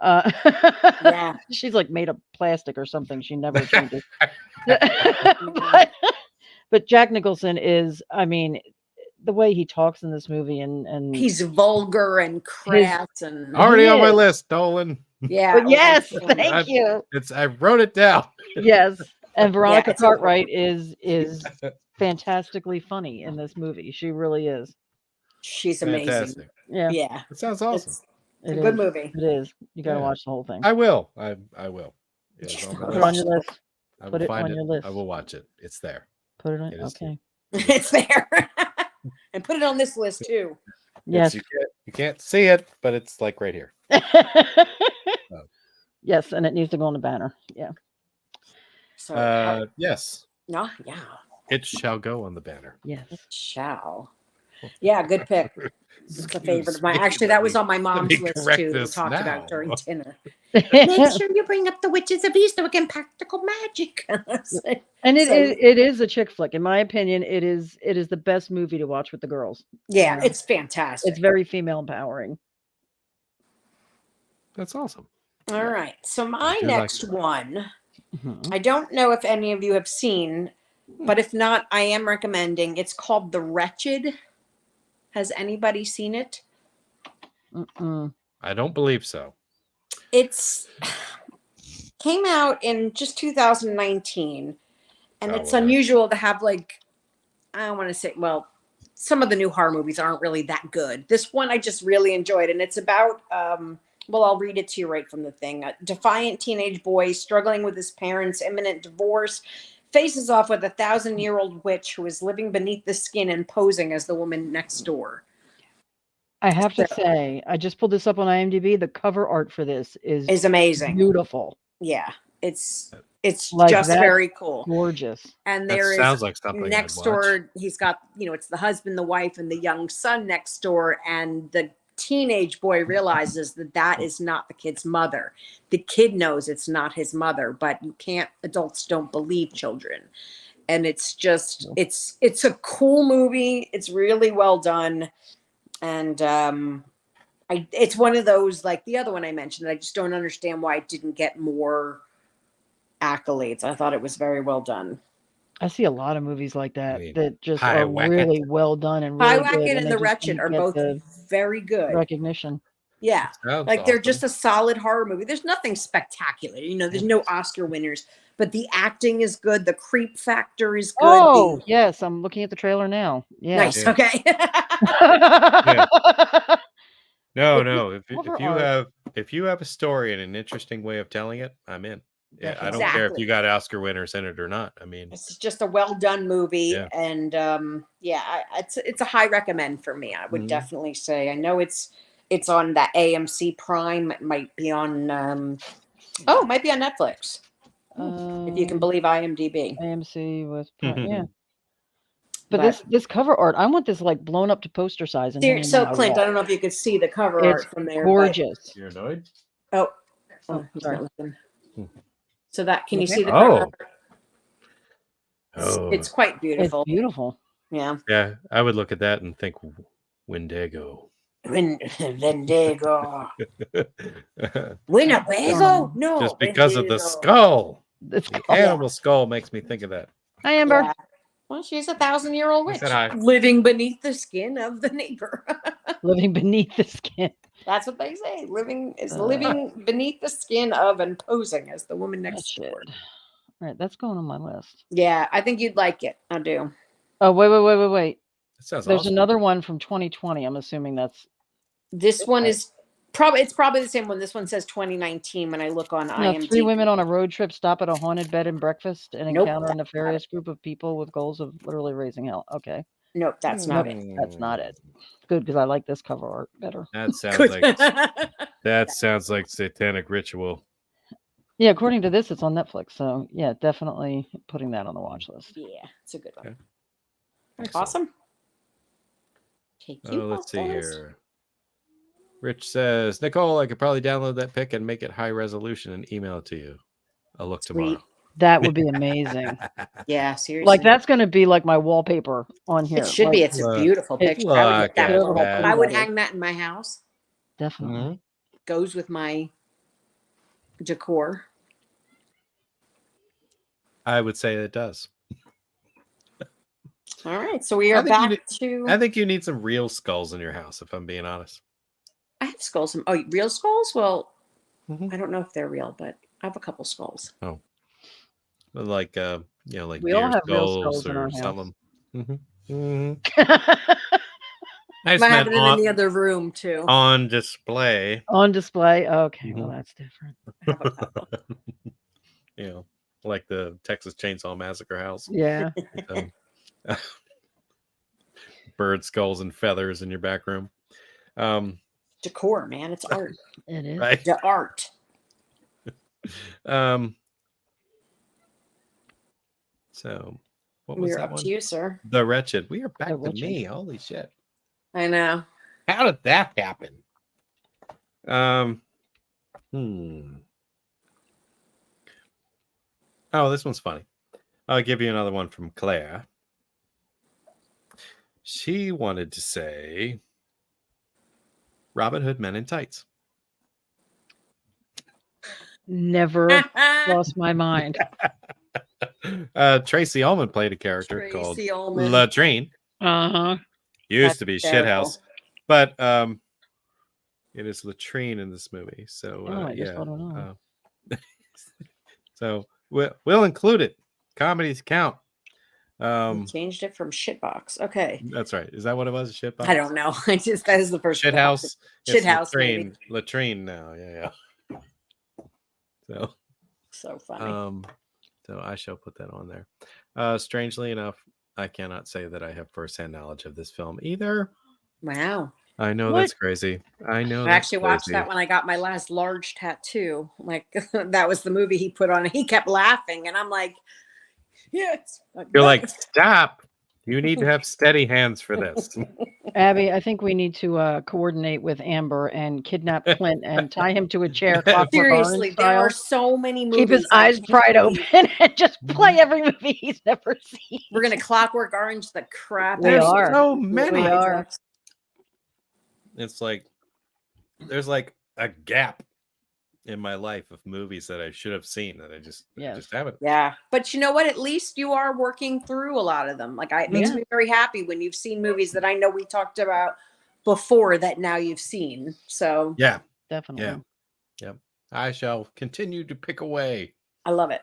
Yeah. She's like made of plastic or something. She never changes. But Jack Nicholson is, I mean, the way he talks in this movie, and He's vulgar and crass and Already on my is. list, Dolan. yeah. But yes, well, thank you. I wrote it down. Yes, and Veronica it's Cartwright is fantastically funny in this movie. She really is. she's amazing. Fantastic. Yeah, Yeah. It sounds awesome. It's a good movie. It is. You got to Yeah. watch the whole thing. I will. I will. It's on my Put it on list. your list. I will Put it find on it. your list. I will watch it. It's there. Put it on. It is Okay. It's there. And put it on this list too. Yes. You can't see it, but it's like right here. Yes, and it needs to go on the banner. Yeah. So Yes, no, yeah. it shall go on the banner. Yes. It shall. Yeah, good pick. It's a favorite of mine. Excuse Actually, me, that was let on my me mom's list correct too. We this talked now. about during dinner. Make sure you bring up the Witches of East so we can practical magic. And So- it is a chick flick. In my opinion, it is the best movie to watch with the girls. yeah, Yeah. it's fantastic. It's very female empowering. That's awesome. All right. So my do like next that. one, Mhm. I don't know if any of you have seen, but if not, I am recommending. It's called The Wretched. Has anybody seen it? Mm-mm. I don't believe so. It's came out in just 2019, and Oh, it's well, unusual to have like, I don't want to say, well, some of the new horror movies aren't really that good. This one I just really enjoyed, and it's about well, I'll read it to you right from the thing. A defiant teenage boy struggling with his parents' imminent divorce faces off with a 1,000-year-old witch who is living beneath the skin and posing as the woman next door. I have to So- say, I just pulled this up on IMDb. The cover art for this is Is amazing. beautiful, Yeah, it's Like just that- very cool. gorgeous. And that there is sounds like something next I'd watch. door, he's got, it's the husband, the wife, and the young son next door. And the teenage boy realizes that that is not the kid's mother. The kid knows it's not his mother, but adults don't believe children. And it's just, it's a cool movie. It's really well done. And it's one of those, like the other one I mentioned, I just don't understand why it didn't get more accolades. I thought it was very well done. I see a lot of movies like that mean, that just High are Whack-It. really well done and High really good, Whack-It and and they The just Wretched don't are get both the very good. recognition. Yeah. Sounds Like they're awesome. just a solid horror movie. There's nothing spectacular. There's no Oscar winners, but the acting is good. The creep factor is good. Oh, yes, I'm looking at the trailer now. Yeah. Nice. Yeah. Okay. No, But no. this If cover you art- have a story and an interesting way of telling it, I'm in. Yeah, I don't care if Exactly. you got Oscar winners in it or not. I mean, It's just a well done movie, Yeah. and it's a high recommend for me. I would Mhm. definitely say. I know it's on that AMC Prime. It might be on. It might be on Netflix if you can believe IMDb. AMC with Mm-hmm. yeah. But this cover art, I want this like blown up to poster size and hanging So on my Clint, wall. I don't know if you could see the cover It's art from there. gorgeous. You're annoyed? But, Oh, he's sorry. not looking. Hmm. So that can you Okay. see the cover? Oh. Oh, It's quite It's beautiful. beautiful. Yeah. yeah. I would look at that and think Wendigo. Wendigo. Winnebago? No. Just because of the Wendigo. skull. It's The called. animal skull makes me think of that. Hi, Amber. Yeah. Well, she's a 1,000-year-old He witch said hi. living beneath the skin of the neighbor. Living beneath the skin. That's what they say. Living Uh, beneath the skin of and posing as the woman That next door. shit. All right, that's going on my list. Yeah, I think you'd like it. I do. Oh, wait. That sounds There's awesome. another one from 2020. I'm assuming that's This one is probably the same one. This one says 2019 when I look on IMDb. 3 women on a road trip stop at a haunted bed and breakfast and Nope, encounter a that's not nefarious group of people with goals of literally raising hell. Okay, Nope, that's not it. That's not it. Good, because I like this cover art better. That sounds Good. like satanic ritual. Yeah, according to this, it's on Netflix. So yeah, definitely putting that on the watch list. Yeah, it's a good one. Okay. Excellent. Awesome. Take you. Oh, let's see boys. here. Rich says, Nicole, I could probably download that pic and make it high resolution and email it to you. I'll look Sweet. tomorrow. That would be amazing. Yeah, seriously. Like that's going to be like my wallpaper on here. It should be. It's a Look- beautiful picture. I would, look look that at one. that. I would hang that in my house. Definitely. Mhm. Goes with my decor. I would say it does. All right, so we are I think you back to. I think you need some real skulls in your house, if I'm being honest. I have skulls. Real skulls? Well, Mhm. I don't know if they're real, but I have a couple skulls. Like like We all deer have real skulls skulls in our or house. something. I I just have meant it in the other room too. on display. On display. Okay, well Mhm. that's different. I have a couple. like the Texas Chainsaw Massacre house. Yeah. Um, bird skulls and feathers in your back room. Decor, man. It's art. It is. Right. The art. So what was We're that up one? to you, sir. The Wretched. We are back The to Wretched. me. Holy shit. I know. How did that happen? Hmm. Oh, this one's funny. I'll give you another one from Claire. She wanted to say Robin Hood Men in Tights. Never lost my mind. Tracy Ullman played a character called Tracy Ullman. Latrine. Uh-huh. Used That's to be hysterical. Shithouse, but it is Latrine in this movie. So Oh, I just yeah. thought it on. So we'll include it. Comedies count. We changed it from shitbox. Okay. That's right. Is that what it was? A shitbox? I don't know. That is the first Shithouse. Shithouse, maybe. Latrine now. Yeah. So So funny. so I shall put that on there. Strangely enough, I cannot say that I have firsthand knowledge of this film either. Wow. I know What? that's crazy. I know. I actually watched that when I got my last large tattoo. Like that was the movie he put on. He kept laughing, and I'm like, "Yes." You're like, stop! You need to have steady hands for this. Abby, I think we need to coordinate with Amber and kidnap Clint and tie him to a chair, Clockwork Seriously, Orange there style. are so many movies. Keep his I eyes can't pried believe. open and just play every movie he's never seen. We're gonna Clockwork Orange the crap. We out of are. so it. many. We are. It's like there's like a gap in my life of movies that I should have seen that I just haven't. Yeah, but you know what? At least you are working through a lot of them. Like it makes Yeah. me very happy when you've seen movies that I know we talked about before that now you've seen. So Yeah, Definitely. yeah. I shall continue to pick away I love it.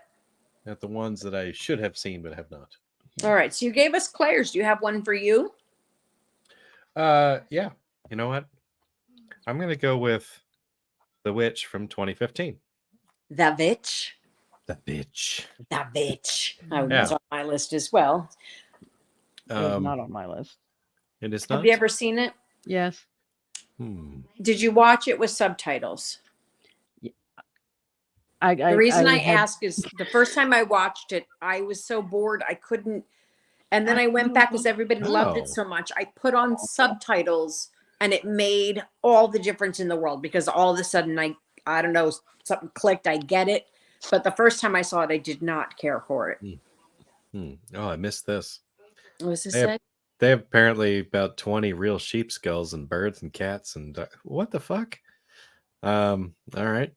at the ones that I should have seen but have not. All right, so you gave us Claire's. Do you have one for you? Yeah. You know what? I'm gonna go with The Witch from 2015. The Witch. The Bitch. The Witch. Oh, Yeah. that's on my list as well. It was not on my list. It is not. Have you ever seen it? Yes. Did you watch it with subtitles? The reason I ask is the first time I watched it, I was so bored I couldn't. And then I went back because everybody loved it so much. I put on subtitles and it made all the difference in the world because all of a sudden I don't know, something clicked. I get it. But the first time I saw it, I did not care for it. Oh, I missed this. What was this They have- say? They have apparently about 20 real sheep skulls and birds and cats and what the fuck? All right.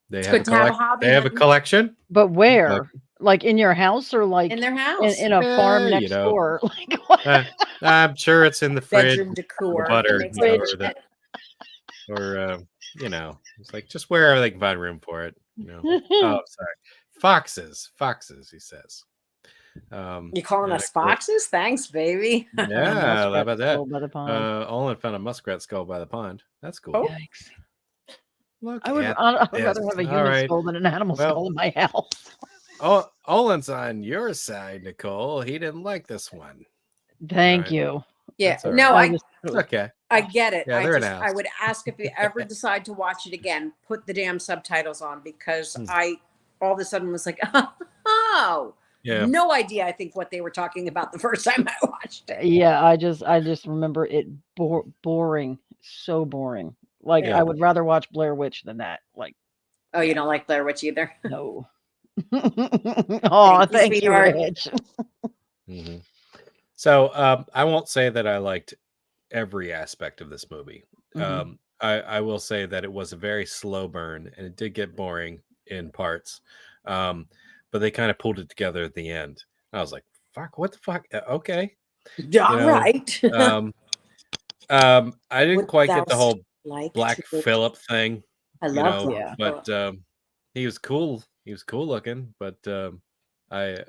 They have, good to have a hobby, they have a honey. collection. But where? Like in your house or like In their house. in a farm you next know. door? Like what? I'm sure it's in the fridge. Bedroom decor. The butter, Makes you know, it- or it's like just wherever they can find room for it. You know. Oh, sorry. Foxes, he says. You calling us foxes? Thanks, baby. Yeah, how about that? By the pond. Olin found a muskrat skull by the pond. That's cool. Oh. Yikes. Look I would at rather this. have a All human right. skull than an animal Well, skull in my house. Oh, Olin's on your side, Nicole. He didn't like this one. Thank Right. you. Yeah. That's all No, right. I It's okay. I get it. Yeah, I they're in just a I house. would ask if you ever decide to watch it again, put the damn subtitles on because I all of a sudden was like, oh, Yeah. no idea. I think what they were talking about the first time I watched it. Yeah, I just remember it boring, so boring. Like Yeah. I would rather watch Blair Witch than that. Like Oh, you don't like Blair Witch either? no. Oh, Thank you, thank you, sweetheart. Rich. Mhm. So I won't say that I liked every aspect of this movie. Mhm. I will say that it was a very slow burn and it did get boring in parts. But they kind of pulled it together at the end. I was like, fuck, what the fuck? Okay. All right. I didn't Would quite thou the whole like Black to- Phillip thing. I you love know, that. but he was cool. He was cool looking, but I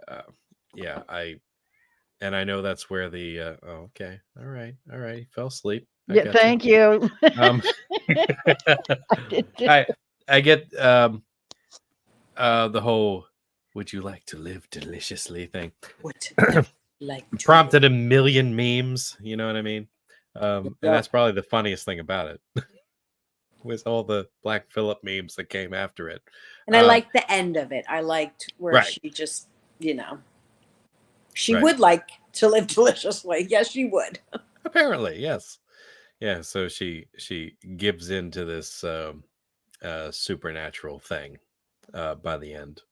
know that's where the okay, all right, he fell asleep. I Yeah, gotcha. thank you. Um, I did too. I get the whole "Would you like to live deliciously?" thing What? Like prompted a million memes. You know what I mean? And Yeah. that's probably the funniest thing about it, was all the Black Phillip memes that came after it. And I liked the end of it. I liked where Right. she just, she Right. would like to live deliciously. Yes, she would. Apparently, yes. Yeah, so she gives into this supernatural thing by the end,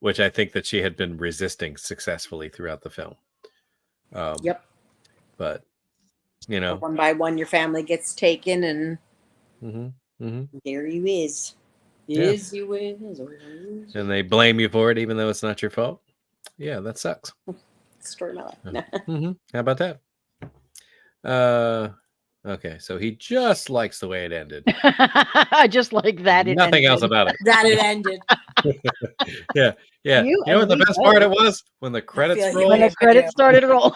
which I think that she had been resisting successfully throughout the film. Yep. But One by one, your family gets taken, and there you is. Is you is. And they blame you for it, even though it's not your fault. Yeah, that sucks. Story of my life. How about that? Okay, so he just likes the way it ended. I just like that. Nothing else about it. That it ended. Yeah. You know what the and best me part it both. was? When the credits feel you rolled. When the credits started rolling.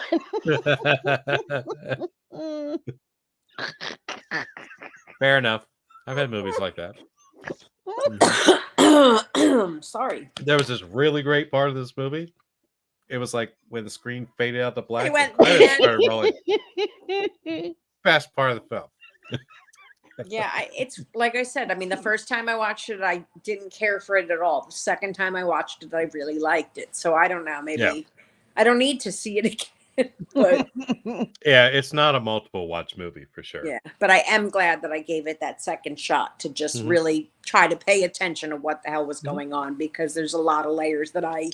Fair enough. I've had movies like that. Sorry. There was this really great part of this movie. It was like when the screen faded out to black, It went the credits started rolling. Best part of the film. Yeah, it's like I said. I mean, the first time I watched it, I didn't care for it at all. The second time I watched it, I really liked it. So I don't know. Maybe I don't need to see it again. But yeah, it's not a multiple watch movie for sure. yeah, but I am glad that I gave it that second shot to just really try to pay attention to what the hell was going on, because there's a lot of layers that I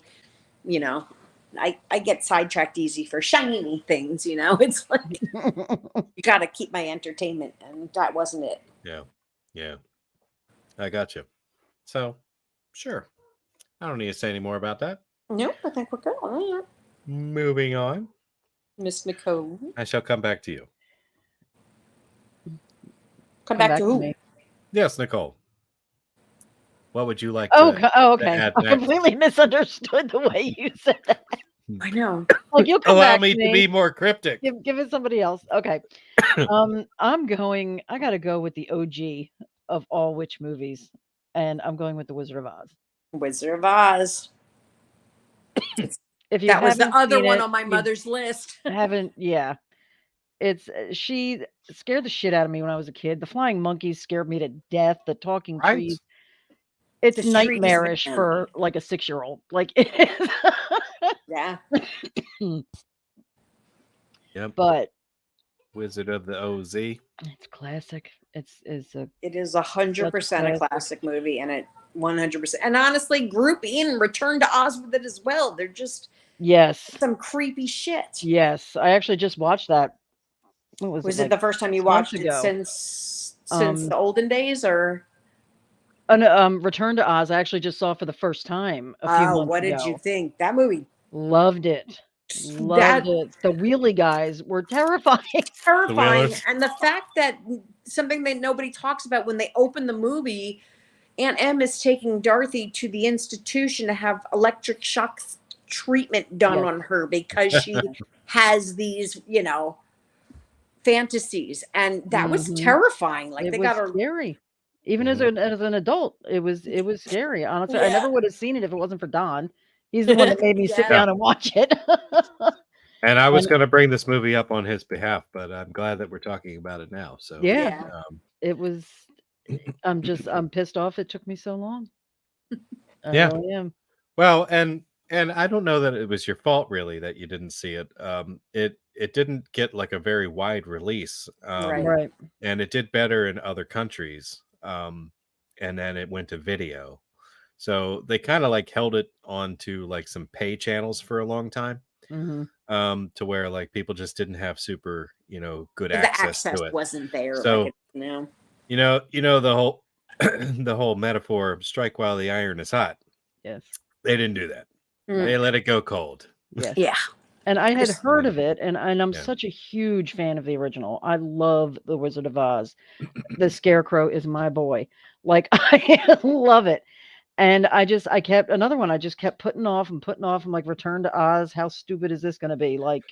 get sidetracked easy for shiny things. It's like you got to keep my entertainment, and that wasn't it. Yeah, I got you. So, sure, I don't need to say any more about that. Nope, I think we're good. All right. Moving on, Miss Nicole. I shall come back to you. Come back to who? me. Yes, Nicole. What would you like? Okay. add I next? completely misunderstood the way you said that. I know. Like, you'll come Allow back me to to be more cryptic. Give it somebody else. Okay. I gotta go with the OG of all witch movies, and I'm going with the Wizard of Oz. Wizard of Oz. If you That was the haven't other seen one it, on my you mother's list. yeah. It's she scared the shit out of me when I was a kid. The flying monkeys scared me to death. The talking trees. It's The nightmarish trees, man. for like a 6-year-old. Like it is. Yeah. Yep. But Wizard of the OZ. it's classic. It is 100% a classic movie, and it 100%. And honestly, group in Return to Oz with it as well. They're just some creepy shit. Yes, I actually just watched that. What was it the first time you watched it since the olden days, or? Return to Oz. I actually just saw for the first time a few months ago. What did you think? That movie. Loved it. Loved it. The wheelie guys were terrifying. Terrifying. And the fact that something that nobody talks about, when they open the movie, Aunt Em is taking Dorothy to the institution to have electric shock treatment done on her because she has these, fantasies. And that was terrifying. Like, they got her scary. Even as an adult, it was scary. Honestly, I never would have seen it if it wasn't for Don. He's the one that made me sit down and watch it. And I was going to bring this movie up on his behalf, but I'm glad that we're talking about it now. So it was. I'm pissed off. It took me so long. I really am. Well, and I don't know that it was your fault really that you didn't see it. It didn't get like a very wide release. Right. And it did better in other countries. And then it went to video. So they kind of like held it onto like some pay channels for a long time. To where like people just didn't have super, good access to it. Wasn't there. So, the whole the whole metaphor of strike while the iron is hot. Yes. They didn't do that. They let it go cold. Yes. Yeah. And I had heard of it, and I'm such a huge fan of the original. I love The Wizard of Oz. The Scarecrow is my boy. Like, I love it. And I just kept putting off. I'm like, Return to Oz. How stupid is this going to be? Like,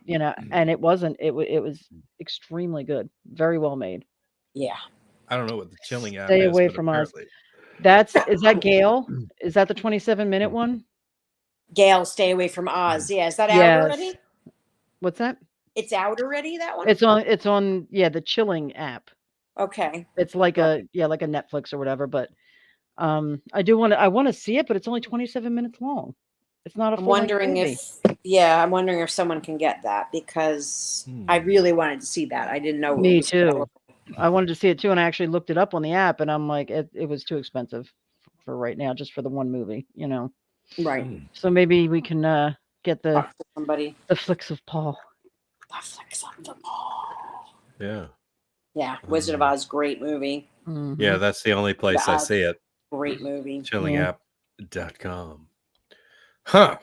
and it wasn't. It was extremely good. Very well made. Yeah. I don't know what the chilling out Stay is. away from Oz. Is that Gail? Is that the 27-minute one? Gail, Stay Away from Oz. Yeah, is that out Yes. already? What's that? It's out already, that one? It's on the Chilling app. Okay. It's like a Netflix or whatever, but I want to see it, but it's only 27 minutes long. It's not a I'm full wondering movie. I'm wondering if someone can get that because I really wanted to see that. I didn't know. Me it was too. available. I wanted to see it too, and I actually looked it up on the app, and I'm like, it was too expensive for right now, just for the one movie, Right. So maybe we can get the Talk to somebody. Flicks of Paul. The Flicks of the Paul. Yeah. Yeah. Wizard of Oz, great movie. Mhm. Yeah, that's the only place I see it. Great movie. Chillingapp.com. Huh.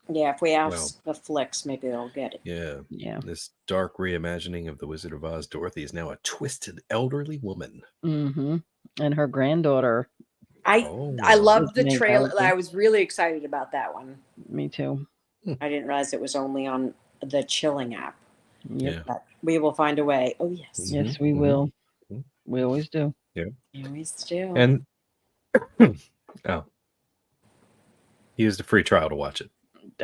Yeah, if we ask the Flicks, maybe they'll get it. Yeah. Yeah. This dark reimagining of the Wizard of Oz, Dorothy is now a twisted elderly woman. Mm-hmm. And her granddaughter. I loved the main trailer. character. I was really excited about that one. Me too. I didn't realize it was only on the Chilling app. Yep. Yeah. But we will find a way. Oh yes. Yes, we will. We always do. Yeah. We always do. And he used a free trial to watch it.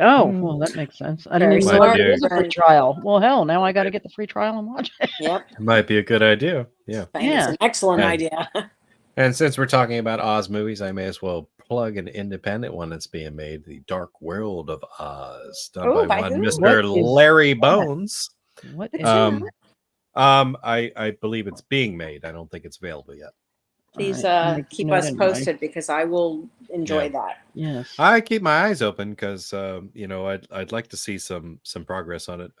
Oh, well, that makes sense. I didn't Very even know smart. there was a free trial. Well, hell, now I got to get the free trial and watch it. Yep. It might be a good idea. Yeah. It's an excellent idea. And since we're talking about Oz movies, I may as well plug an independent one that's being made, The Dark World of Oz, done by one who? Mr. Larry Bones. What is I believe it's being made. I don't think it's available yet. Please keep us posted because I will enjoy that. Yes. I keep my eyes open because I'd like to see some progress on it.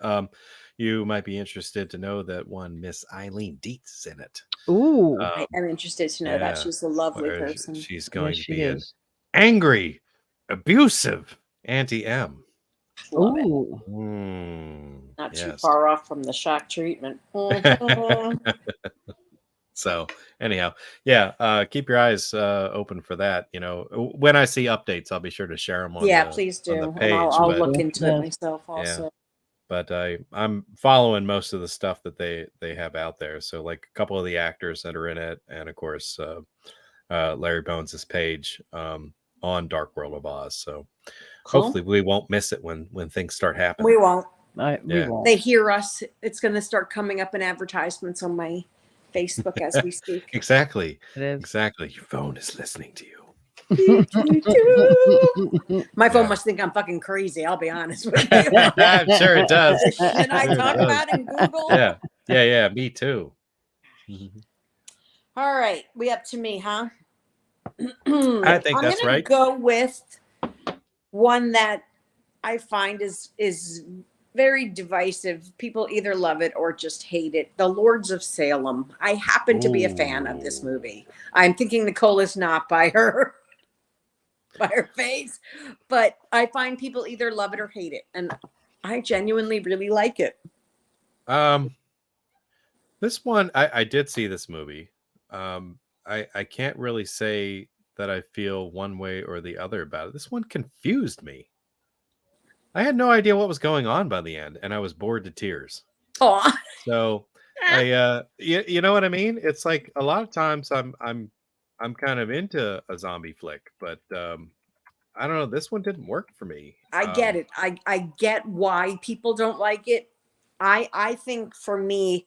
You might be interested to know that one Miss Eileen Dietz is in it. Ooh. I am interested to know that. She's a lovely person. She's going to be an angry, abusive Auntie M. Love Ooh. it. Not too far off from the shock treatment. So anyhow, keep your eyes open for that. When I see updates, I'll be sure to share them on please do. on the page, I'll look into it myself also. Yeah. But I'm following most of the stuff that they have out there. So like a couple of the actors that are in it, and of course Larry Bones' page on Dark World of Oz. So hopefully we won't miss it when things start happening. We won't. We won't. They hear us. It's going to start coming up in advertisements on my Facebook as we speak. Exactly. It is. Exactly. Your phone is listening to you. My phone must think I'm fucking crazy. I'll be honest with you. I'm sure it does. And I talk about in Google. Yeah. Me too. All right, we up to me, huh? I think that's right. Go with one that I find is very divisive. People either love it or just hate it. The Lords of Salem. I happen to be a fan of this movie. I'm thinking Nicole is not by her face, but I find people either love it or hate it, and I genuinely really like it. This one I did see this movie. I can't really say that I feel one way or the other about it. This one confused me. I had no idea what was going on by the end, and I was bored to tears. Oh, so you know what I mean? It's like a lot of times I'm kind of into a zombie flick, but I don't know. This one didn't work for me. I get it. I get why people don't like it. I think for me,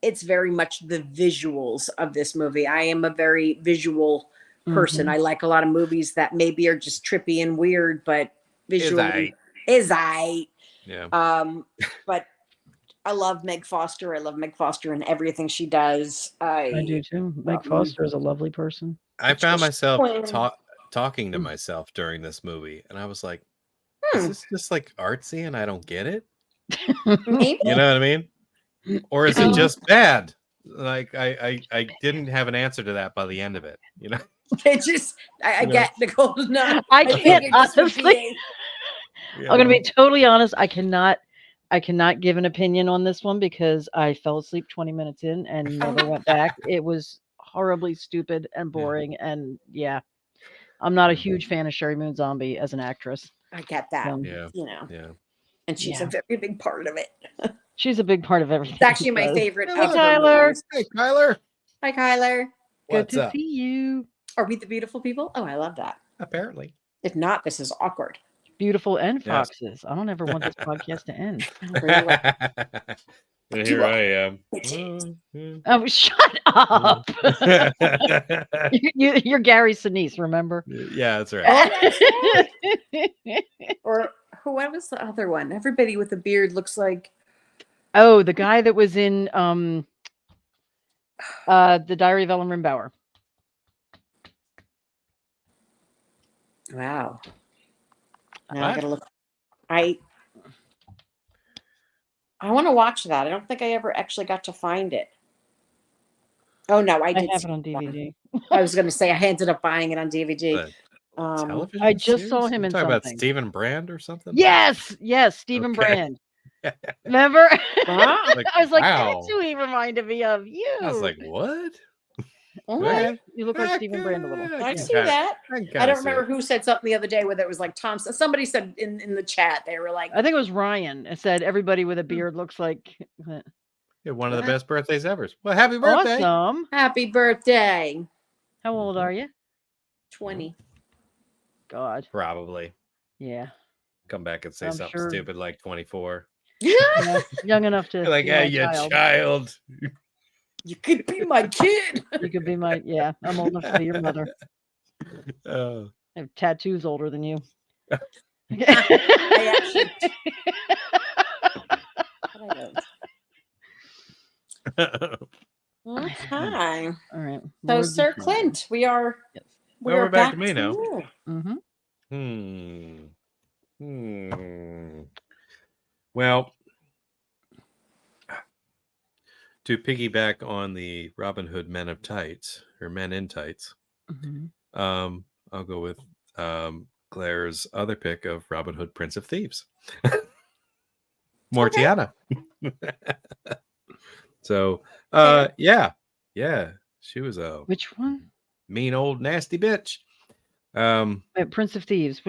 it's very much the visuals of this movie. I am a very visual person. I like a lot of movies that maybe are just trippy and weird, but visually is I. Yeah. But I love Meg Foster. I love Meg Foster and everything she does. I do too. Meg Foster is a lovely person. I found myself talking to myself during this movie, and I was like, is this just like artsy and I don't get it? Maybe. You know what I mean? Or is it just bad? Like I didn't have an answer to that by the end of it, you know? It just I get Nicole. No, I can't honestly. I'm gonna be totally honest. I cannot give an opinion on this one because I fell asleep 20 minutes in and never went back. It was horribly stupid and boring, and I'm not a huge fan of Sherry Moon Zombie as an actress. I get that. And she's a very big part of it. She's a big part of everything. It's actually my favorite. Hey, Tyler. Hey, Kyler. Hi, Kyler. Good What's to up? see you. Are we the beautiful people? Oh, I love that. Apparently. If not, this is awkward. Beautiful and Yes. foxes. I don't ever want this podcast to end. Really? And You here are I am. bitches. Oh, shut up. You're Gary Sinise, remember? Yeah, that's right. Oh, that's right. Or what was the other one? Everybody with a beard looks like Oh, the guy that was in the Diary of Ellen Rimbauer. wow. Now I What? gotta look. I want to watch that. I don't think I ever actually got to find it. Oh no, I did. have see it on one. DVD. I was going to say I ended up buying it on DVD. Television I just saw series? him You're in talking about something. Stephen Brand or something? Yes, Stephen Okay. Brand. Remember? Wow. Like, I was like, wow. that's who he reminded me of. You. I was like, what? Okay. You look like Stephen Brand a little. I see that. I I don't remember who said something the other day where it was like Tom. Somebody said in the chat, they were like, I think it was Ryan. It said everybody with a beard looks like. Yeah, one of the best birthdays ever. Well, happy birthday. Awesome. happy birthday. How old are you? 20. God. Probably. Yeah. Come back and say I'm something sure. stupid like 24. Yeah, young enough to. Like, be hey, my you child. child. You could be my kid. You could be my. Yeah, I'm old enough to be your mother. Oh. I have tattoos older than you. I actually. Okay. All right. So, Lord Sir be Clint, we are. Yes. We Well, are we're back to me you. now. Mm-hmm. Well, to piggyback on the Robin Hood Men of Tights or Men in Tights, Mm-hmm. I'll go with Claire's other pick of Robin Hood Prince of Thieves. Mortiana. So, yeah, she was a Which one? mean old nasty bitch. Prince of Thieves.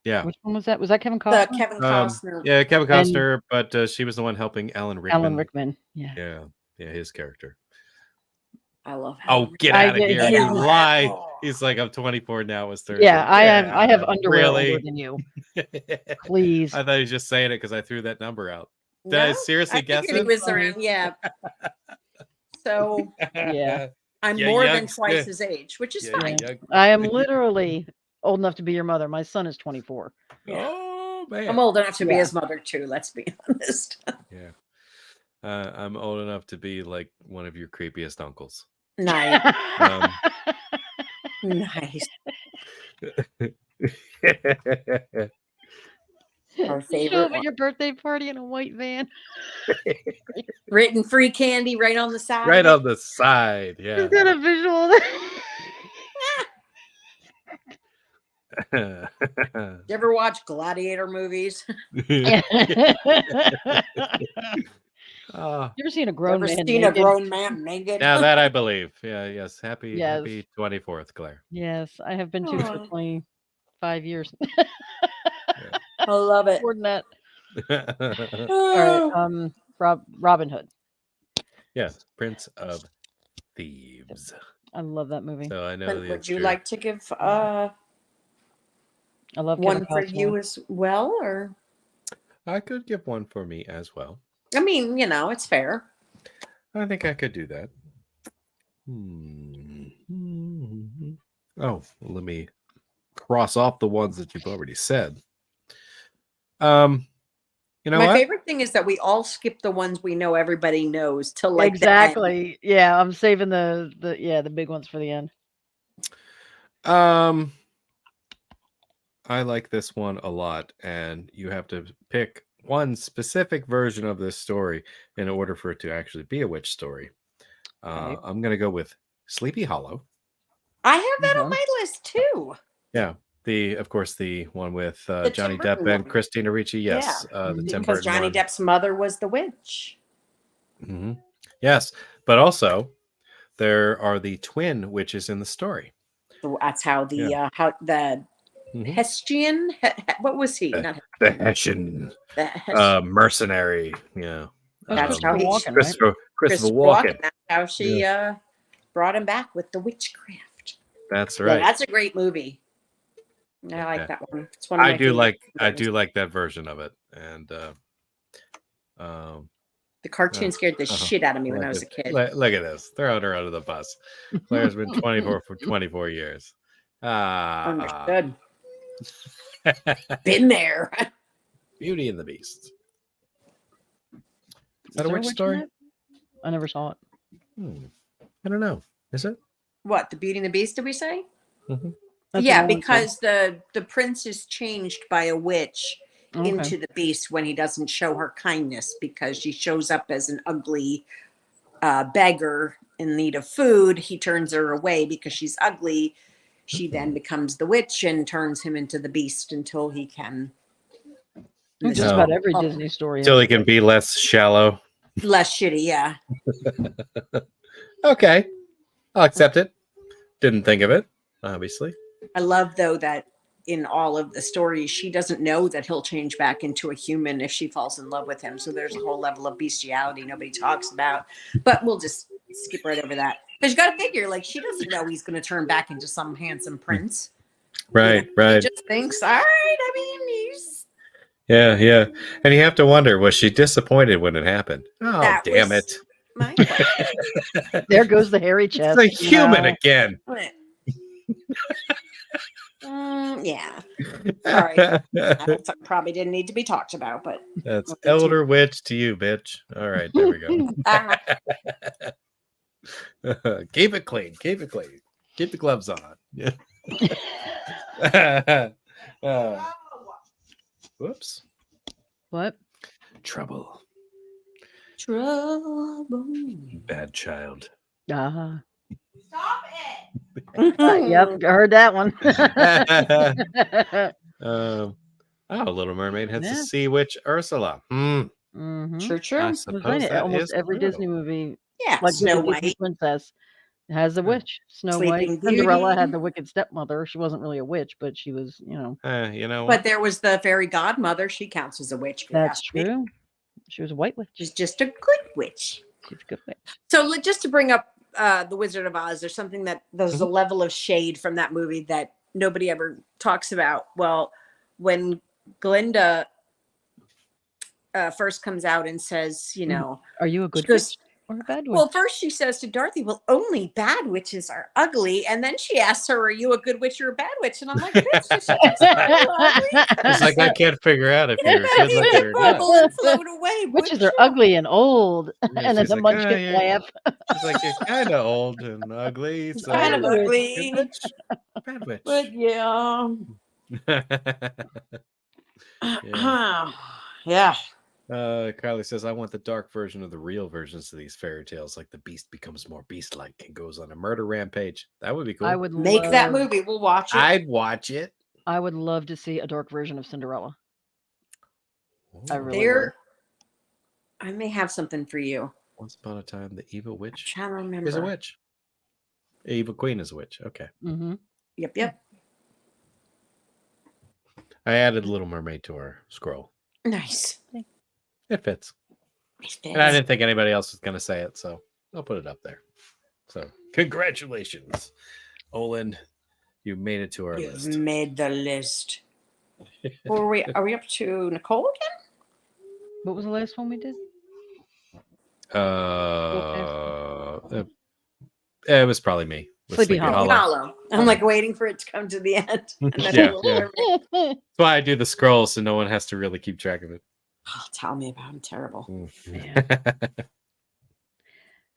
Yeah. Which one was that? Was that Kevin Costner? The Kevin Costner. Yeah, Kevin Costner, but she was the one helping Alan Rickman. Alan Rickman. Yeah. Yeah, his character. I love him. Oh, get out of here! I You know. lie. He's like, I'm 24 now. It's Thursday. Yeah, I have underwear really? older than you. Please. I thought he was just saying it because I threw that number out. Did No, I seriously guess figured it? He was around, yeah. So Yeah. I'm Yeah, more young than twice stick. his age, which is Yeah, fine. young- I am literally old enough to be your mother. My son is 24. Oh man, I'm old enough to be Yeah. his mother too. Let's be honest. Yeah, I'm old enough to be like one of your creepiest uncles. Nice, Um, nice. Our You show favorite up at one. your birthday party in a white van. Written free candy right on the side. right of on the side. Yeah. Is that a visual? it. You ever watch Gladiator movies? Oh, You ever seen a grown Ever man seen a naked? grown man naked? now that I believe. Yeah. Yes. Happy Yes. Happy 24th, Claire. Yes, I have been to for Aw. 25 years. I love it. More than that. Oh. All right. Robin Hood. Yes, Prince of Thieves. I love that movie. So I know. But that would it's you your- like to give I love one Kevin for Costner. you as well, or I could give one for me as well. I mean, it's fair. I think I could do that. Oh, let me cross off the ones that you've already said. You know My what? favorite thing is that we all skip the ones we know everybody knows till like the end. Exactly. Yeah, I'm saving the big ones for the end. I like this one a lot, and you have to pick one specific version of this story in order for it to actually be a witch story. Okay. I'm going to go with Sleepy Hollow. I have that on my list too. Yeah, of course, the one with Johnny Tim Depp Burton and one. Christina Ricci. Yes, the Tim Because Burton Johnny one. Depp's mother was the witch. Mm-hmm. Yes, but also there are the twin witches in the story. So that's how the Hestian. What was he? Not The Hessian the Hestian. mercenary. Yeah, That's how he. Walken, right? Christopher Christopher Walken. Walken. That's how she brought him back with the witchcraft. That's Yeah, right. that's a great movie. I like that one. It's one of my I do favorite like that version of it. And the cartoon scared the shit out of me when I was a kid. Look at this. Throwing her under the bus. Claire's been 24 for 24 years. Understood. Been there. Beauty and the Beast. Is that Is a there witch in story? that? I never saw it. I don't know. Is it? What, the Beauty and the Beast, did we say? Mm-hmm. That's Yeah, what Owen because the prince is changed by a witch said. into the beast when he doesn't show her kindness, because she shows up as an ugly beggar in need of food. He turns her away because she's ugly. She then becomes the witch and turns him into the beast until he can. Just Oh. about every Disney story. So he can be less shallow. Less shitty, yeah. Okay. I'll accept it. Didn't think of it, obviously. I love, though, that in all of the stories, she doesn't know that he'll change back into a human if she falls in love with him. So there's a whole level of bestiality nobody talks about. But we'll just skip right over that. Because you got to figure, like, she doesn't know he's going to turn back into some handsome prince. Right, She right. just thinks, all right, I mean, he's... Yeah. And you have to wonder, was she disappointed when it happened? Oh, That damn was it. my question. There goes the hairy chest. It's a human again. Yeah. Sorry. That probably didn't need to be talked about, but That's elder witch to you, bitch. All right, there we go. Keep it clean. Keep it clean. Keep the gloves on. Yeah. Whoops. What? Trouble. Bad child. Stop it. Yep, I heard that one. Little Mermaid has Yeah. a sea witch, Ursula. Mm-hmm. True. I I was suppose saying it, that almost is every true. Disney movie, Yeah, like Snow the Disney White. princess, has a witch. Snow Sleeping White. Cinderella Beauty. had the wicked stepmother. She wasn't really a witch, but she was, You know But what? there was the fairy godmother. She counts as a witch. if you that's ask me. true. She was a white witch. She's just a good witch. She's a good witch. So just to bring up the Wizard of Oz, there's something that there's a level of shade from that movie that nobody ever talks about. Well, when Glinda first comes out and says, Are you a she good goes, witch or a bad witch? well, first she says to Dorothy, well, only bad witches are ugly. And then she asks her, are you a good witch or a bad witch? And I'm like, bitch, did she just say I'm ugly? It's like I can't figure out if you're good You looking or would not. bubble and float away. Witches wouldn't are ugly and old. Yeah, And then she's the like, munchkin yeah. laugh. She's like, you're kind of old and ugly. So kind of Bad witch. ugly. Good witch, bad witch. But yeah. Yeah. Kylie says, I want the dark version of the real versions of these fairy tales, like the beast becomes more beast-like and goes on a murder rampage. That would be cool. I would Make that love- movie. We'll watch it. I'd watch it. I would love to see a dark version of Cinderella. I really There, I may have something for you. Once upon a time, the evil I'm witch trying to remember. is a witch. The evil queen is a witch. Okay. Mm-hmm. Yep. I added Little Mermaid to our scroll. Nice. It fits. It And I fits. didn't think anybody else was going to say it, so I'll put it up there. So, congratulations, Olin. You made it to our You've list. made the list. Are we up to Nicole again? What was the last one we did? It was probably me. with Sleepy Hollow. Hollow. I'm like waiting for it to come to the end. And then Yeah, we'll yeah. remember. That's why I do the scroll so no one has to really keep track of it. Oh, tell me about him. Terrible.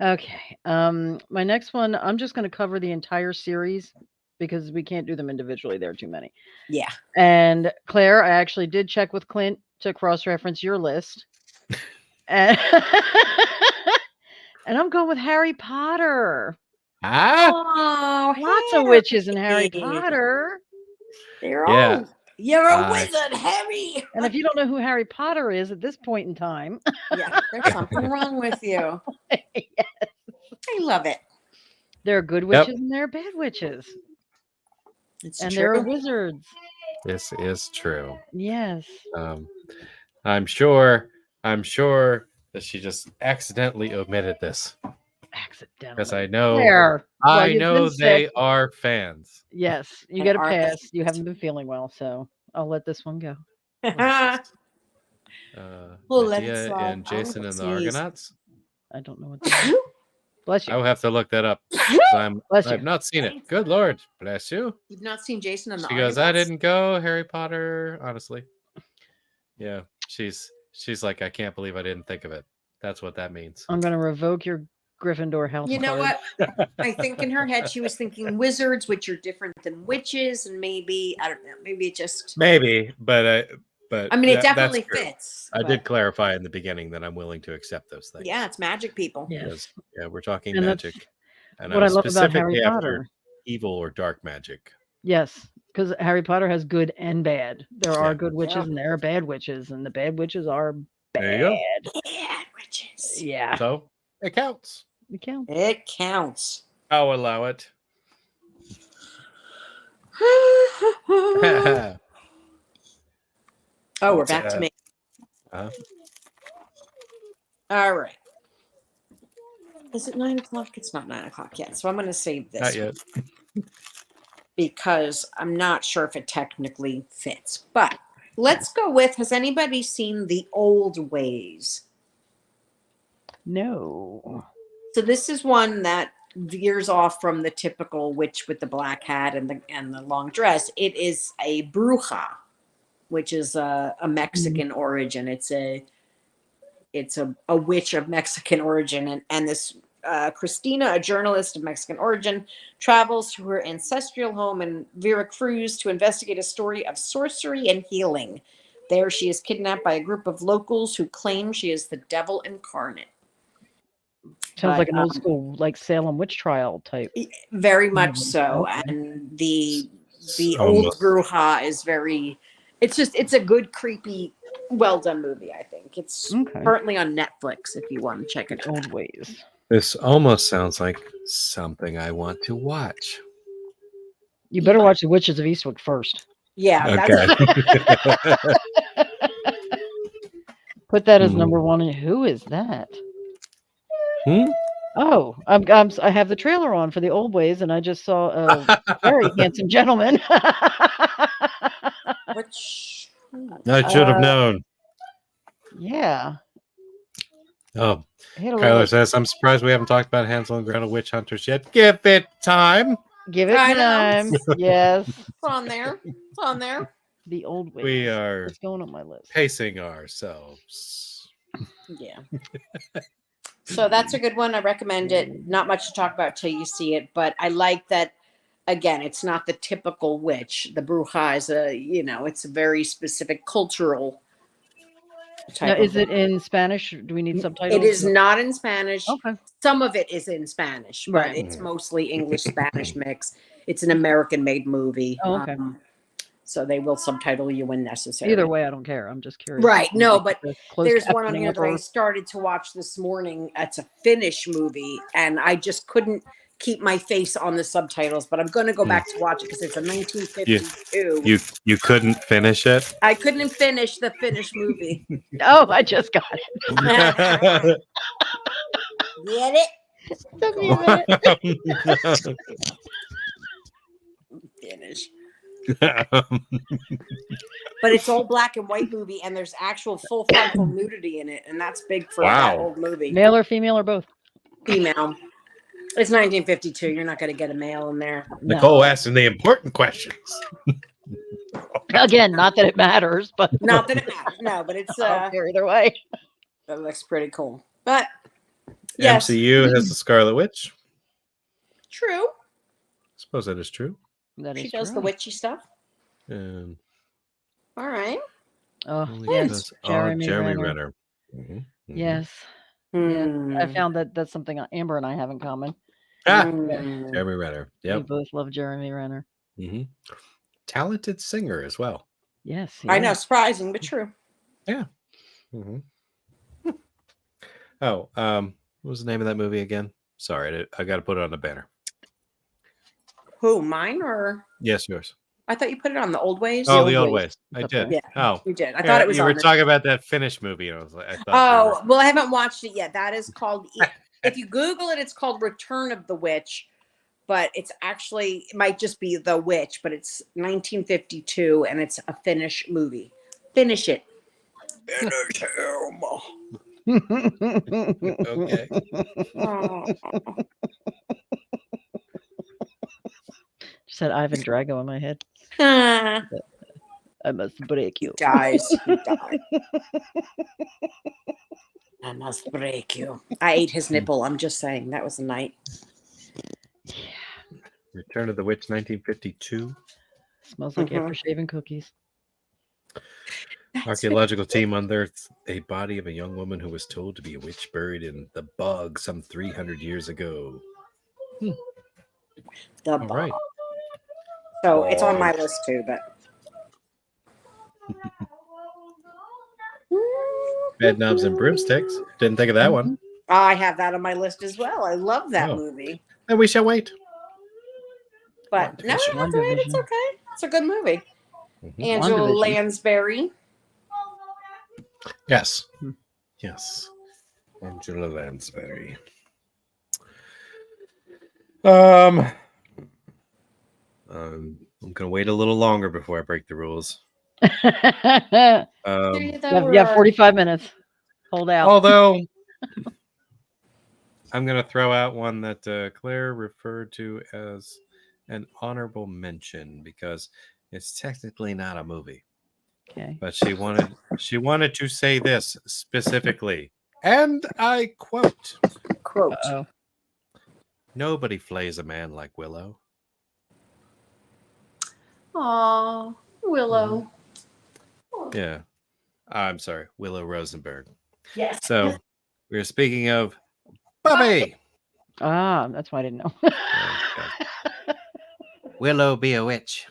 Okay. My next one, I'm just going to cover the entire series because we can't do them individually. There are too many. Yeah. And Claire, I actually did check with Clint to cross-reference your list. And, and I'm going with Harry Potter. Oh, Lots of witches in Harry Potter. They're Yeah. all. You're a wizard, Harry. And if you don't know who Harry Potter is at this point in time, Yeah, there's something wrong with you. yes, I love it. there are good witches and there are bad witches. It's And true. there are wizards. This is true. Yes. I'm sure that she just accidentally omitted this. accidentally. Because I know There. Well, I you've know been they sick. are fans. Yes, you And get a are they? pass. You haven't been feeling well, so I'll let this one go. What is this? We'll let it Medea slide. and Jason I'm and the gonna sneeze. Argonauts. I don't know what that is. Bless I you. will have to look that up because Bless I've you. not seen it. Good Lord, bless you. You've not seen Jason and the She goes, I Argonauts? didn't go, Harry Potter. Honestly, yeah, she's like, I can't believe I didn't think of it. That's what that means. I'm gonna revoke your Gryffindor house You know card. what? I think in her head she was thinking wizards, which are different than witches, and maybe I don't know. Maybe it just. Maybe, but I mean, it that's definitely true. fits. I but- did clarify in the beginning that I'm willing to accept those things. Yeah, it's magic people. Yes. Because, yeah, we're talking And that's magic. And what I was love about Harry specifically after Potter. evil or dark magic. Yes, because Harry Potter has good and bad. There are Yeah. good witches Yeah. and there are bad witches, and the bad witches are There you go. bad. Yeah, witches. Yeah, So it counts. it counts. It counts. I'll allow it. Oh, we're What's back to that? me. Uh-huh. All right. Is it 9 o'clock? It's not 9 o'clock yet. So I'm going to save this Not yet. because I'm not sure if it technically fits. But let's go with, has anybody seen The Old Ways? No. So this is one that veers off from the typical witch with the black hat and the long dress. It is a bruja, which is a Mexican origin. It's a witch of Mexican origin, and this Christina, a journalist of Mexican origin, travels to her ancestral home in Veracruz to investigate a story of sorcery and healing. There, she is kidnapped by a group of locals who claim she is the devil incarnate. Sounds But, like an old school, like Salem witch trial type. Very much so, Okay. and the So old much. bruja is very. It's a good, creepy, well done movie. I think it's Okay. currently on Netflix if you want to check it The out. old ways. This almost sounds like something I want to watch. You better watch The Witches of Eastwick first. Yeah, Okay. Put that as number one. And who is that? Hmm? Oh, I have the trailer on for The Old Ways, and I just saw a very handsome gentleman. which I should have known. Yeah. Oh, He had a Kyler little- says, I'm surprised we haven't talked about Hansel and Gretel Witch Hunters yet. Give it time. Give it I know. time. Yes. it's on there. It's on there. The Old Ways. We are It's going on my list. pacing ourselves. Yeah. So that's a good one. I recommend it. Not much to talk about till you see it, but I like that. Again, it's not the typical witch. The bruja is it's a very specific cultural Now, type. is it in Spanish? Do we need subtitles? It is not in Spanish. Okay. Some of it is in Spanish, but Right. it's mostly English-Spanish mix. It's an American-made movie. Oh, okay. So they will subtitle you when necessary. Either way, I don't care. I'm just curious. Right. No, but The closed there's one on captioning here of that I her- started to watch this morning. It's a Finnish movie, and I just couldn't keep my face on the subtitles. But I'm going to go back to watch it because it's a 1952. You couldn't finish it? I couldn't finish the Finnish movie. Oh, I just got it. Get it? Took me a minute. Finnish. But it's all black and white movie, and there's actual full frontal nudity in it, and that's big for that Wow. old movie. Male or female or both? Female. It's 1952. You're not going to get a male in there. No. Nicole asking the important questions. Again, not that it matters, but Not that it matters. No, but it's I don't care either way. that looks pretty cool. But yes, MCU has the Scarlet Witch. true. Suppose that is true. That She is does the true. witchy stuff. And All right. Oh, only yes, does- Jeremy Jeremy Renner. Renner. Mhm, mhm. Yes, Hmm. I found that's something Amber and I have in common. Ah, Hmm. Jeremy Renner. We Yep. both love Jeremy Renner. hmm Talented singer as well. Yes, he I know, is. surprising but true. hmm Oh, what was the name of that movie again? Sorry, I got to put it on the banner. Who, mine or Yes, yours. I thought you put it on the old ways. Oh, Old the old Ways. ways. I It's up did. there. Oh, You did. I yeah, thought it was you on were there. talking about that Finnish movie, and I was like, I thought. Oh, well, I haven't watched it yet. That is called if you Google it, it's called Return of the Witch, but it's actually, it might just be The Witch, but it's 1952 and it's a Finnish movie. Finish it. Finish him. Okay. Oh. Just had Ivan Drago in my head. Ah, I must break he you. dies. He died. I must break you. I ate his nipple. I'm just saying. That was the night. Return of the Witch, 1952. Smells like Mhm. after shaving cookies. Archaeological team unearths a body of a young woman who was told to be a witch buried in the bog some 300 years ago. The All bog. right. So it's on my Bog. list too, but Bed knobs and broomsticks. Didn't think of that one. I have that on my list as well. I love that Oh. movie. And we shall wait. But no, WandaVision. that's all right. It's okay. It's a good movie. Mhm. Angela WandaVision. Lansbury. Yes. Yes. Angela Lansbury. I'm gonna wait a little longer before I break the rules. Yeah, Yeah, 45 minutes. Hold out. Although I'm gonna throw out one that Claire referred to as an honorable mention because it's technically not a movie, Okay. but she wanted to say this specifically, and I quote: Quote. Uh-oh. "Nobody flays a man like Willow." Aw, Willow. Yeah, I'm sorry, Willow Rosenberg. Yes. So we were speaking of Buffy. Ah, that's why I didn't know. Okay. Willow be a witch.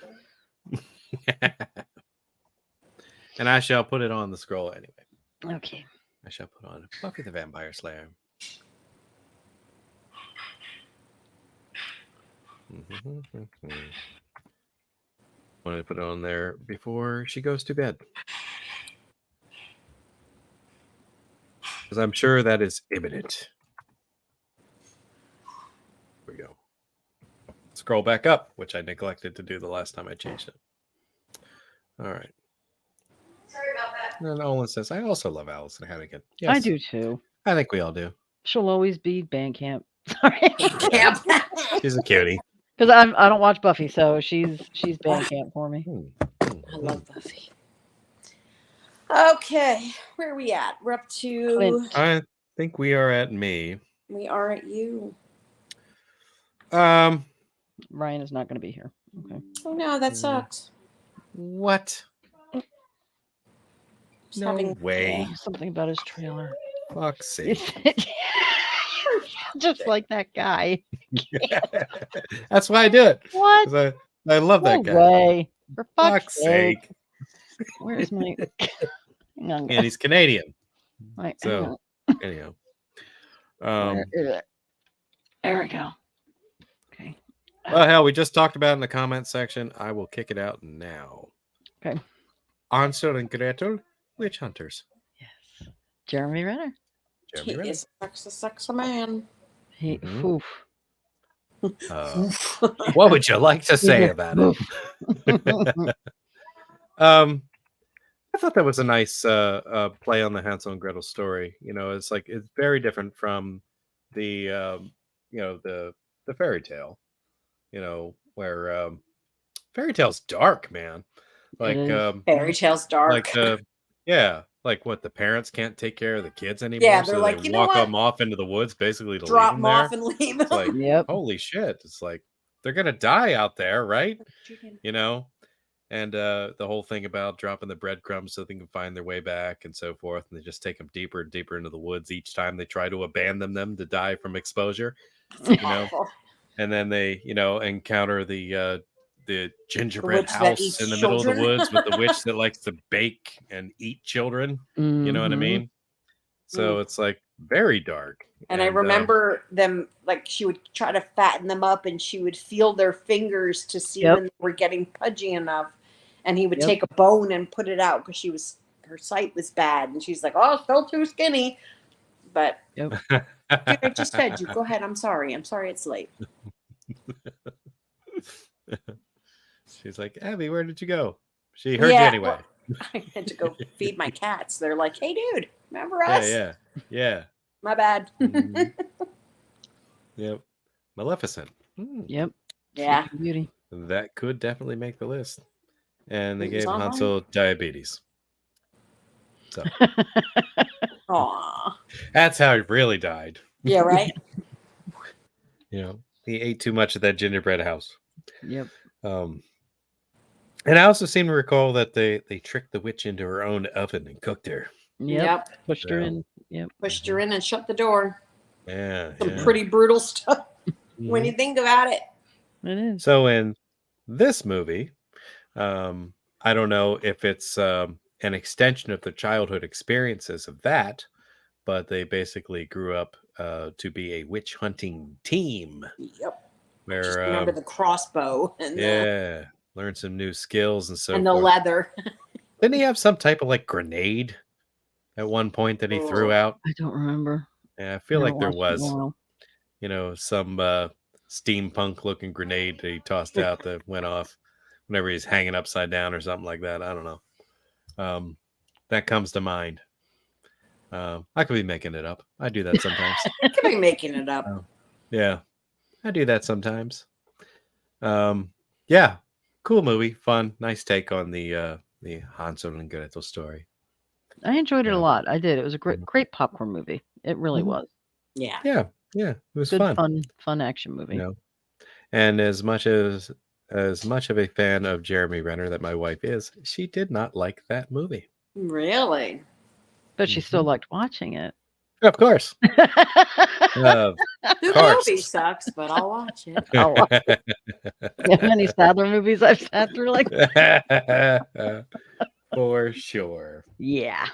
And I shall put it on the scroll anyway. Okay. I shall put on Buffy the Vampire Slayer. Wanted to put it on there before she goes to bed. Because I'm sure that is imminent. Here we go. Scroll back up, which I neglected to do the last time I changed it. All right. Sorry about that. And Olin says, I also love Allison Hannigan. Yes, I do too. I think we all do. She'll always be Bandcamp. Sorry. Camp. She's a cutie. Because I don't watch Buffy, so she's Bandcamp for me. I love Buffy. Okay, where are we at? We're up to. Clint. I think we are at me. We are at you. Um, Ryan is not going to be here. Okay. Oh no, that sucks. what? Just No having- way. Something about his trailer. Fuck's sake. Just like that guy. That's why I do it. What? 'Cause I love that No guy. way. For Fuck's sake. Where's my? Hang on. And he's Canadian. Wait, So, anyhow. hang on. There we go. Okay. Well, hell, we just talked about it in the comment section. I will kick it out now. Okay. Hansel and Gretel, witch hunters. Yes. Jeremy Renner. He Jeremy Renner. is a sexy man. He. Mhm. Oof. What would you like to say about it? I thought that was a nice play on the Hansel and Gretel story. You know, it's like it's very different from the the fairy tale. You know, where fairy tale's dark, man. Like It is. Fairy tale's dark. like like what the parents can't take care of the kids anymore. Yeah, they're so like, they you know walk what? them off into the woods basically to Drop leave them them off there. and leave It's them. like, Yep. holy shit! It's like they're gonna die out there, right? You know, and the whole thing about dropping the breadcrumbs so they can find their way back and so forth, and they just take them deeper and deeper into the woods each time they try to abandon them to die from exposure. You know, Awful. and then they encounter the gingerbread witch that house eats in the middle of the children. woods with the witch that likes to bake and eat children. You know what I Mhm. mean? So it's like very dark. And I remember them, like, she would try to fatten them up and she would feel their fingers to see Yep. when they were getting pudgy enough. And he would Yep. take a bone and put it out because her sight was bad. And she's like, oh, still too skinny. But Yep. Dude, I just fed you. Go ahead. I'm sorry. I'm sorry it's late. She's like, Abby, where did you go? She heard you Yeah, anyway. well, I had to go feed my cats. They're like, hey, dude, remember Yeah, us? yeah. My bad. Mhm. Yep. Maleficent. Yep. Yeah. Sleeping Beauty. That could definitely make the list. And they It was gave on mine. Hansel diabetes. So Aw. that's how he really died. Yeah, right? You know, he ate too much of that gingerbread house. Yep. And I also seem to recall that they tricked the witch into her own oven and cooked her. Yep. Pushed her Yeah. in. Yep. Pushed her in and shut the door. Yeah. Some pretty brutal stuff when Mhm. you think about it. It is. So in this movie, I don't know if it's an extension of their childhood experiences of that, but they basically grew up to be a witch hunting team. Yep. Where Just remember the crossbow and learn some new skills and so the forth. leather. Didn't he have some type of like grenade at one point that he threw out? I don't remember. Yeah, I feel like there Watched it in a was, while. you know, some steampunk looking grenade that he tossed out that went off whenever he's hanging upside down or something like that. I don't know. That comes to mind. I could be making it up. I do that sometimes. I could be making it up. Yeah, I do that sometimes. Yeah, cool movie, fun, nice take on the Hansel and Gretel story. I enjoyed it Yeah. a lot. I did. It was a great popcorn movie. It really Mhm. was. Yeah. Yeah, it was Good, fun. fun action movie. You know, and as much of a fan of Jeremy Renner that my wife is, she did not like that movie. Really? But she still liked watching it. Of course. The course. movie sucks, but I'll watch it. I'll watch it. Yeah, many Sadler movies I've sat through like For sure. yeah.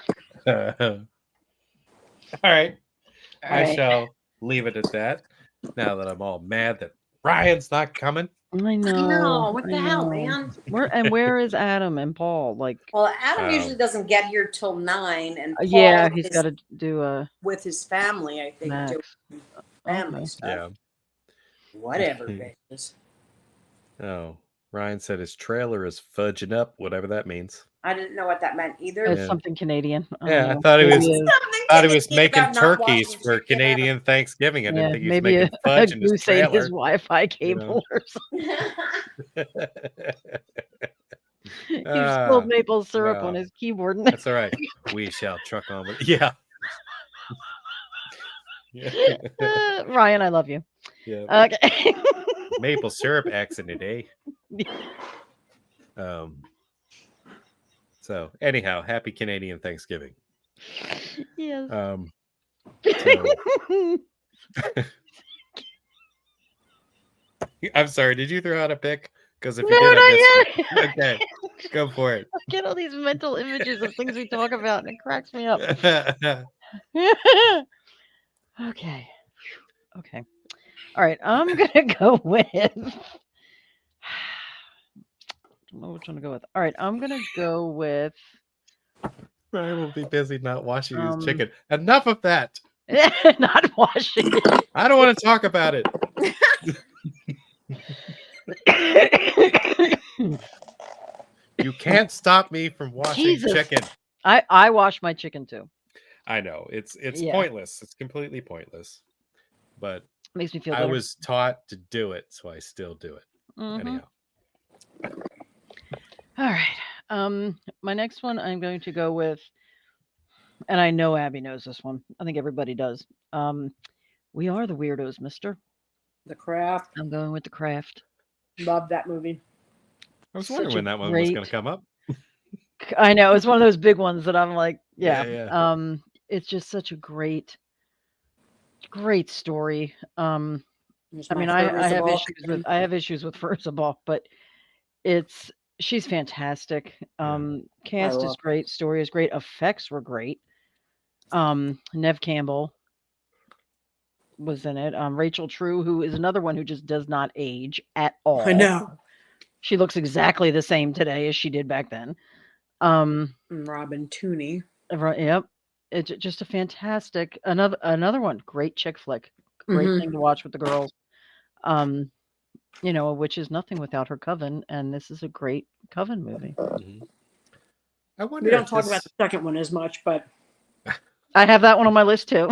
All right. I shall leave it at that. Now that I'm all mad that Ryan's not coming. I know. What the hell, man? Where is Adam and Paul? Like, well, Adam usually doesn't get here till 9, and Paul yeah, he's got to do a with his family. I think doing family stuff. Yeah. Whatever, bitches. Oh, Ryan said his trailer is fudging up, whatever that means. I didn't know what that meant either. It's something Canadian. Yeah, I thought he was making turkeys for Canadian Thanksgiving. I didn't think he was making fudge in his trailer. His Wi-Fi cable or something. He spilled maple syrup on his keyboard. That's all right. We shall truck on with Ryan, I love you. Yeah. Okay. Maple syrup accident, eh? So anyhow, happy Canadian Thanksgiving. Yes. I'm sorry, did you throw out a pick? Because if you did, I missed it. Okay, go for it. I get all these mental images of things we talk about, and it cracks me up. Okay. All right, I'm gonna go with. I don't know which one to go with. All right, I'm gonna go with. I will be busy not washing his chicken. Enough of that. Not washing it. I don't want to talk about it. You can't stop me from washing chicken. I wash my chicken too. I know it's pointless. It's completely pointless. But makes me feel better. I was taught to do it, so I still do it. Anyhow. All right. My next one I'm going to go with, and I know Abby knows this one. I think everybody does. We Are the Weirdos, Mister. The Craft. I'm going with The Craft. Love that movie. I was wondering when that one was going to come up. I know. It's one of those big ones that I'm like, yeah. It's just such a great story. I mean, I have issues with Furzabal, but she's fantastic. Cast is great, story is great, effects were great. Nev Campbell was in it. Rachel True, who is another one who just does not age at all. I know. She looks exactly the same today as she did back then. Robin Tooney. Yep. It's just a fantastic another one. Great chick flick. Great Mhm. thing to watch with the girls. A witch is nothing without her coven, and this is a great coven movie. Mhm. I We wonder don't if talk about this. the second one as much, but I have that one on my list too.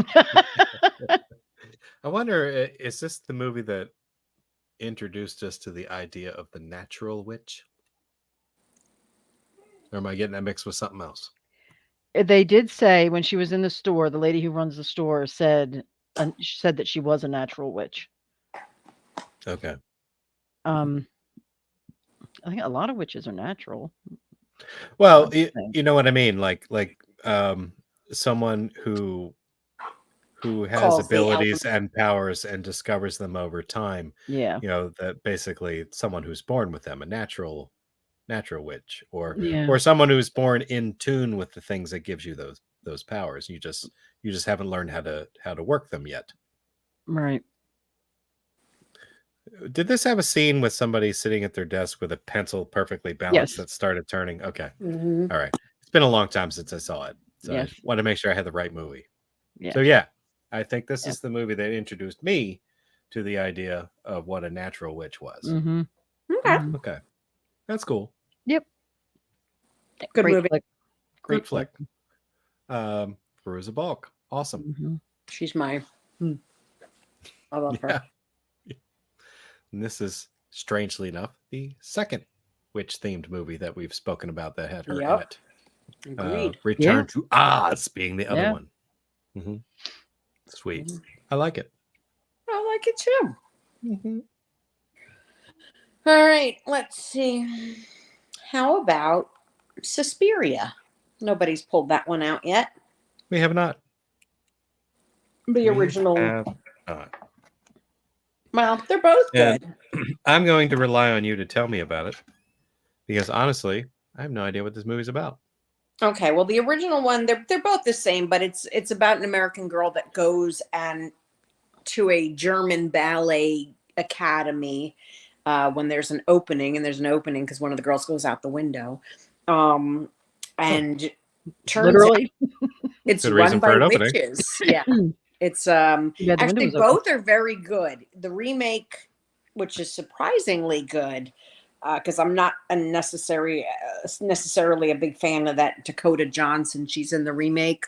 I wonder, is this the movie that introduced us to the idea of the natural witch? Or am I getting that mixed with something else? They did say when she was in the store, the lady who runs the store said that she was a natural witch. Okay. I think a lot of witches are natural. Well, I think. you know what I mean, like someone who has calls the abilities element. and powers and discovers them over time. Yeah. That basically someone who's born with them, a natural witch, Yeah. or someone who's born in tune with the things that gives you those powers. You just haven't learned how to work them yet. Right. Did this have a scene with somebody sitting at their desk with a pencil perfectly balanced Yes. that started turning? Okay. Mhm. All right. It's been a long time since I saw it. So Yes. I want to make sure I had the right movie. Yeah. So yeah, I think this Yeah. is the movie that introduced me to the idea of what a natural witch was. Mm-hmm. Okay. Mhm. Okay. That's cool. Yep. Good Great movie. flick. Great flick. Veruza Balk. Awesome. Mm-hmm. She's my. I love her. Yeah. And this is, strangely enough, the second witch-themed movie that we've spoken about that had her in Yep. it. Agreed. Return to Oz being the other Yeah. one. Mm-hmm. Sweet. Mhm. I like it. I like it too. Mm-hmm. All right. Let's see. How about Suspiria? Nobody's pulled that one out yet. We have not. The We original. have not. Well, they're both And good. I'm going to rely on you to tell me about it because honestly, I have no idea what this movie's about. Okay, well, the original one, they're both the same, but it's about an American girl that goes and to a German ballet academy when there's an opening, and there's an opening because one of the girls goes out the window, and turns out Literally. it's Good run reason for by an opening. witches. Yeah, it's Yeah, the window actually was open. both are very good. The remake, which is surprisingly good, because I'm not necessarily a big fan of that Dakota Johnson. She's in the remake,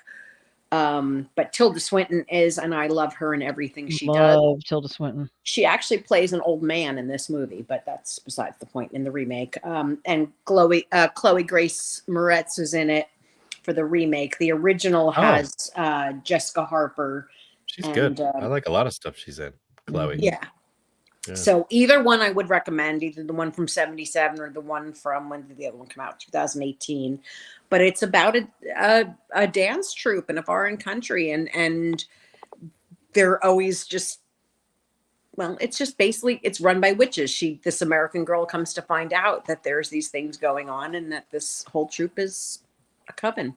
but Tilda Swinton is, and I love her in everything she does. Love Tilda Swinton. She actually plays an old man in this movie, but that's besides the point. In the remake, and Chloe Grace Moretz is in it for the remake. The original has Jessica Harper. She's And, good. I like a lot of stuff she's in. Chloe. Mhm. Yeah. Yeah. So either one I would recommend, either the one from 1977 or the one from, when did the other one come out? 2018. But it's about a dance troupe in a foreign country, and they're always just, well, it's just basically, it's run by witches. This American girl comes to find out that there's these things going on and that this whole troupe is a coven.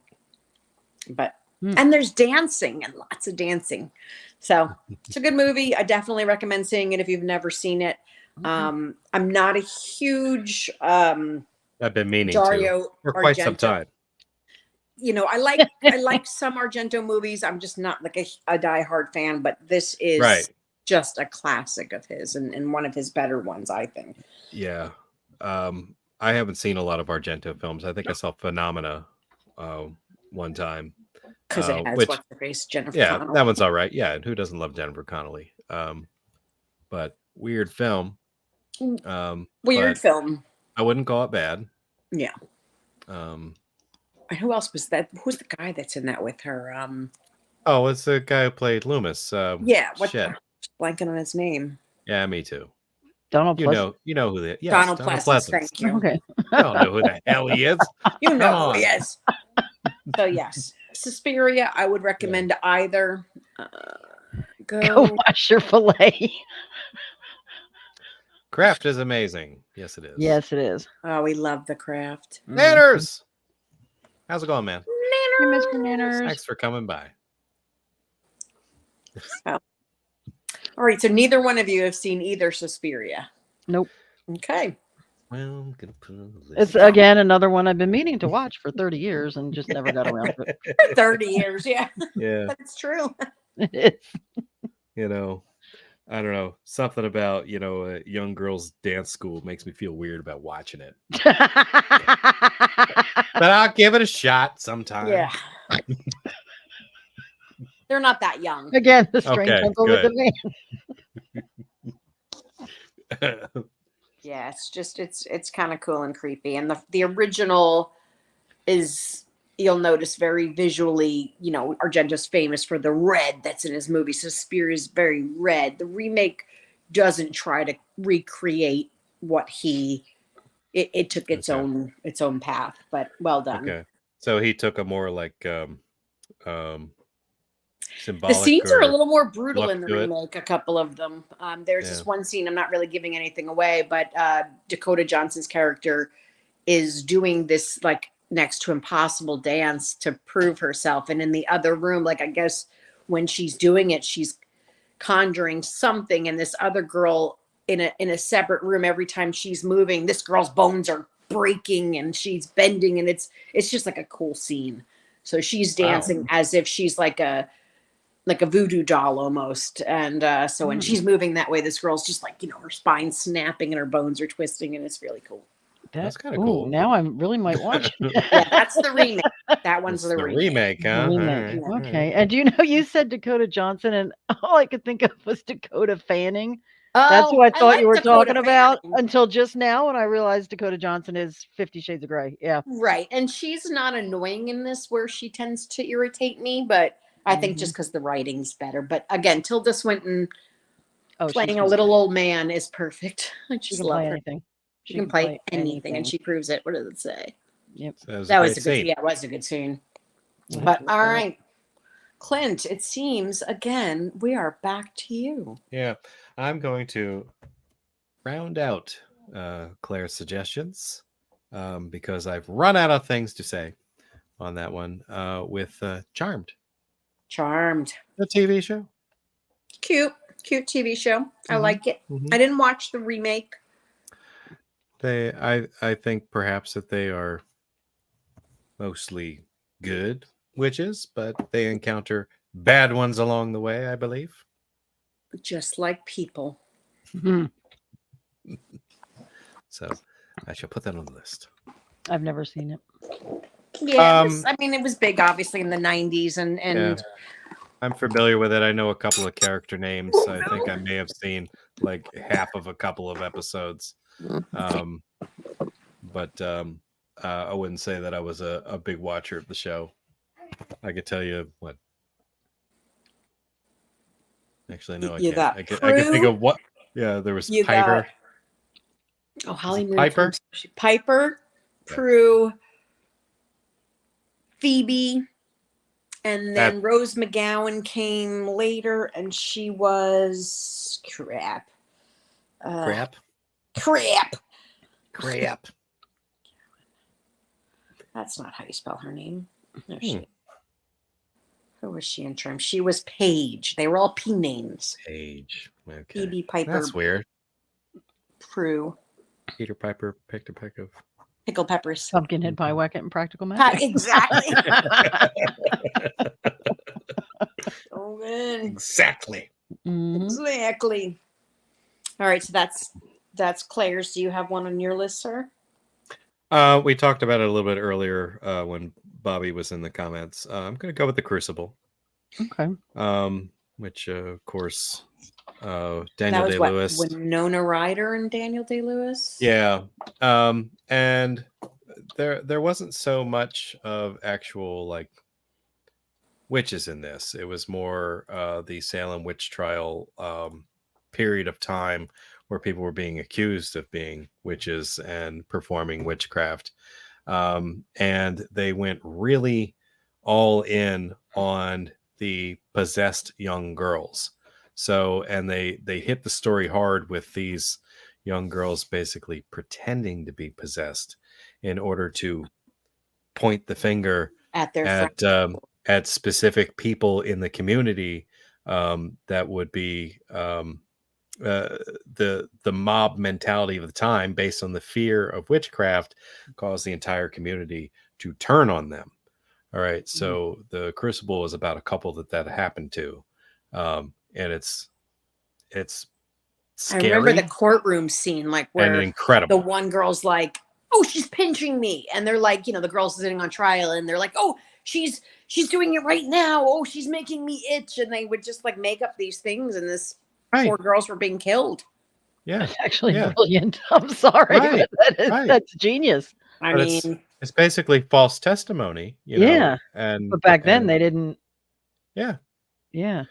But and there's dancing and lots of dancing. So it's a good movie. I definitely recommend seeing it if you've never seen it. I'm not a huge I've been meaning Dario to for quite some Argento. time. I like some Argento movies. I'm just not like a diehard fan, but this is Right. just a classic of his and one of his better ones, I think. Yeah. I haven't seen a lot of Argento films. I think I saw Phenomena one time. Because it has which, what's her face, Jennifer yeah, Connelly. that one's all right. Yeah, and who doesn't love Jennifer Connelly? But weird film. Weird film. I wouldn't call it bad. Yeah. Um, And who else was that? Who's the guy that's in that with her? oh, it's the guy who played Loomis. Yeah, shit. Blanking on his name. Yeah, me too. Donald Pleasence. You know who they? Yes, Donald Pleasence. Thank you. Okay. I don't know who the hell he is. You know Come who he on. is. So yes, Suspiria. I would recommend either. Go wash your fillet. Craft is amazing. Yes, it is. Yes, it is. Oh, we love The Craft. Nanners. How's it going, man? Hey, Mr. Nanners. Thanks for coming by. All right, so neither one of you have seen either Suspiria. Nope. Okay. Well, I'm gonna put it on the list. It's again another one I've been meaning to watch for 30 years and just never got around to it. For 30 years, yeah. Yeah, That's true. you know, I don't know, something about a young girl's dance school makes me feel weird about watching it, but I'll give it a shot sometime. Yeah. They're not that young. Again, the strange Okay, pencil with the van. Yeah, it's just it's kind of cool and creepy. And the original is, you'll notice, very visually, Argento's famous for the red that's in his movie. So Spear is very red. The remake doesn't try to recreate what it took its Okay. own path, but well done. Okay, so he took a more like The symbolic. scenes are a or little more brutal look in the to it. remake, a couple of them. There's Yeah. this one scene, I'm not really giving anything away, but Dakota Johnson's character is doing this like next to impossible dance to prove herself. And in the other room, like I guess when she's doing it, she's conjuring something, and this other girl in a separate room, every time she's moving, this girl's bones are breaking and she's bending, and it's just like a cool scene. So she's Wow. dancing as if she's like a voodoo doll almost. And so when she's moving that way, this girl's just like, her spine snapping and her bones are twisting, and it's really cool. That's kind of cool. Now I really might watch it. Yeah, that's the remake. That one's It's the remake. huh? Remake. All right. Okay. And do you know you said Dakota Johnson, and all I could think of was Dakota Fanning. That's who I thought like you were Dakota talking about Fanning. until just now when I realized Dakota Johnson is 50 Shades of Grey. Yeah. Right. And she's not annoying in this where she tends to irritate me, but I think just because the writing's better. But again, Tilda Swinton playing a little old man is perfect. I She just can love play her. anything. She can play anything, and she proves it. What does it say? Yep. That was a good scene. Yeah, it was a good scene. Yeah. But all right, Clint, it seems again we are back to you. Yeah, I'm going to round out Claire's suggestions because I've run out of things to say on that one with Charmed. Charmed. The TV show. Cute TV show. I like it. Mhm. I didn't watch the remake. I think perhaps that they are mostly good witches, but they encounter bad ones along the way, I believe. Just like people. So I shall put that on the list. I've never seen it. Yeah, it was big, obviously, in the 90s, and Yeah. I'm familiar with it. I know a couple of character names. I think I may have seen like half of a couple of episodes. But I wouldn't say that I was a big watcher of the show. I could tell you what. Actually, no, I can't. I can think of what. Yeah, there was Piper. Holly Marie Piper? Piper, Prue, Phoebe, and then Rose McGowan came later, and she was crap. Crap. That's not how you spell her name. No, who was she in Charm? She was Paige. They were all P names. Paige. Okay. Phoebe, Piper. That's weird. Prue. Peter Piper picked a peck of pickled peppers. Pumpkinhead Pie Wacket and Practical Magic. Exactly. Oh man. Exactly. Exactly. All right, so that's Claire's. Do you have one on your list, sir? We talked about it a little bit earlier when Bobby was in the comments. I'm going to go with The Crucible. Okay. Which, of course, Daniel Day-Lewis. Winona Ryder and Daniel Day-Lewis. Yeah. And there wasn't so much of actual like witches in this. It was more the Salem witch trial period of time where people were being accused of being witches and performing witchcraft. And they went really all in on the possessed young girls. So, and they hit the story hard with these young girls basically pretending to be possessed in order to point the finger at specific people in the community that would be the mob mentality of the time, based on the fear of witchcraft, caused the entire community to turn on them. All right, so the Crucible is about a couple that happened to, and it's I remember scary the courtroom scene, like and where the incredible. one girl's like, "Oh, she's pinching me," and they're like, the girl's sitting on trial, and they're like, "Oh, she's doing it right now. Oh, she's making me itch," and they would just like make up these things, and this Right. poor girls were being killed. Yeah, That's actually Yeah. brilliant. I'm sorry, Right, but right. that's genius. I But mean, it's basically false testimony, Yeah. and But back then and- they didn't. yeah, Yeah.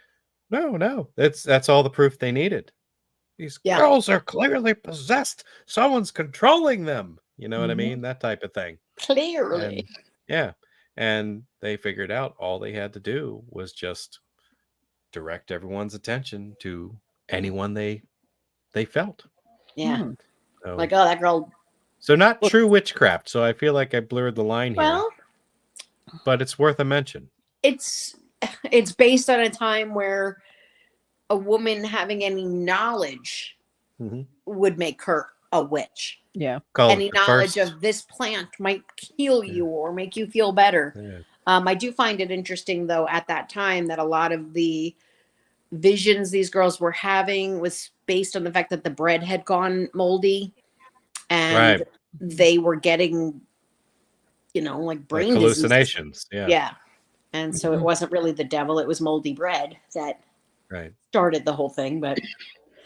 no, that's all the proof they needed. These Yeah. girls are clearly possessed. Someone's controlling them. You know what I Mhm. mean? That type of thing. clearly. And, yeah. And they figured out all they had to do was just direct everyone's attention to anyone they felt. Yeah. Hmm. So, Like, oh, that girl. so not true witchcraft. So I feel like I blurred the line here, Well, but it's worth a mention. it's based on a time where a woman having any knowledge Mhm. would make her a witch. Yeah. Called Any the knowledge first- of this plant might heal you or make you feel better. Yeah. I do find it interesting, though, at that time that a lot of the visions these girls were having was based on the fact that the bread had gone moldy, and Right. they were getting, like Like brain disease. hallucinations. Yeah. Yeah. And so it Mhm. wasn't really the devil, it was moldy bread that Right. started the whole thing. But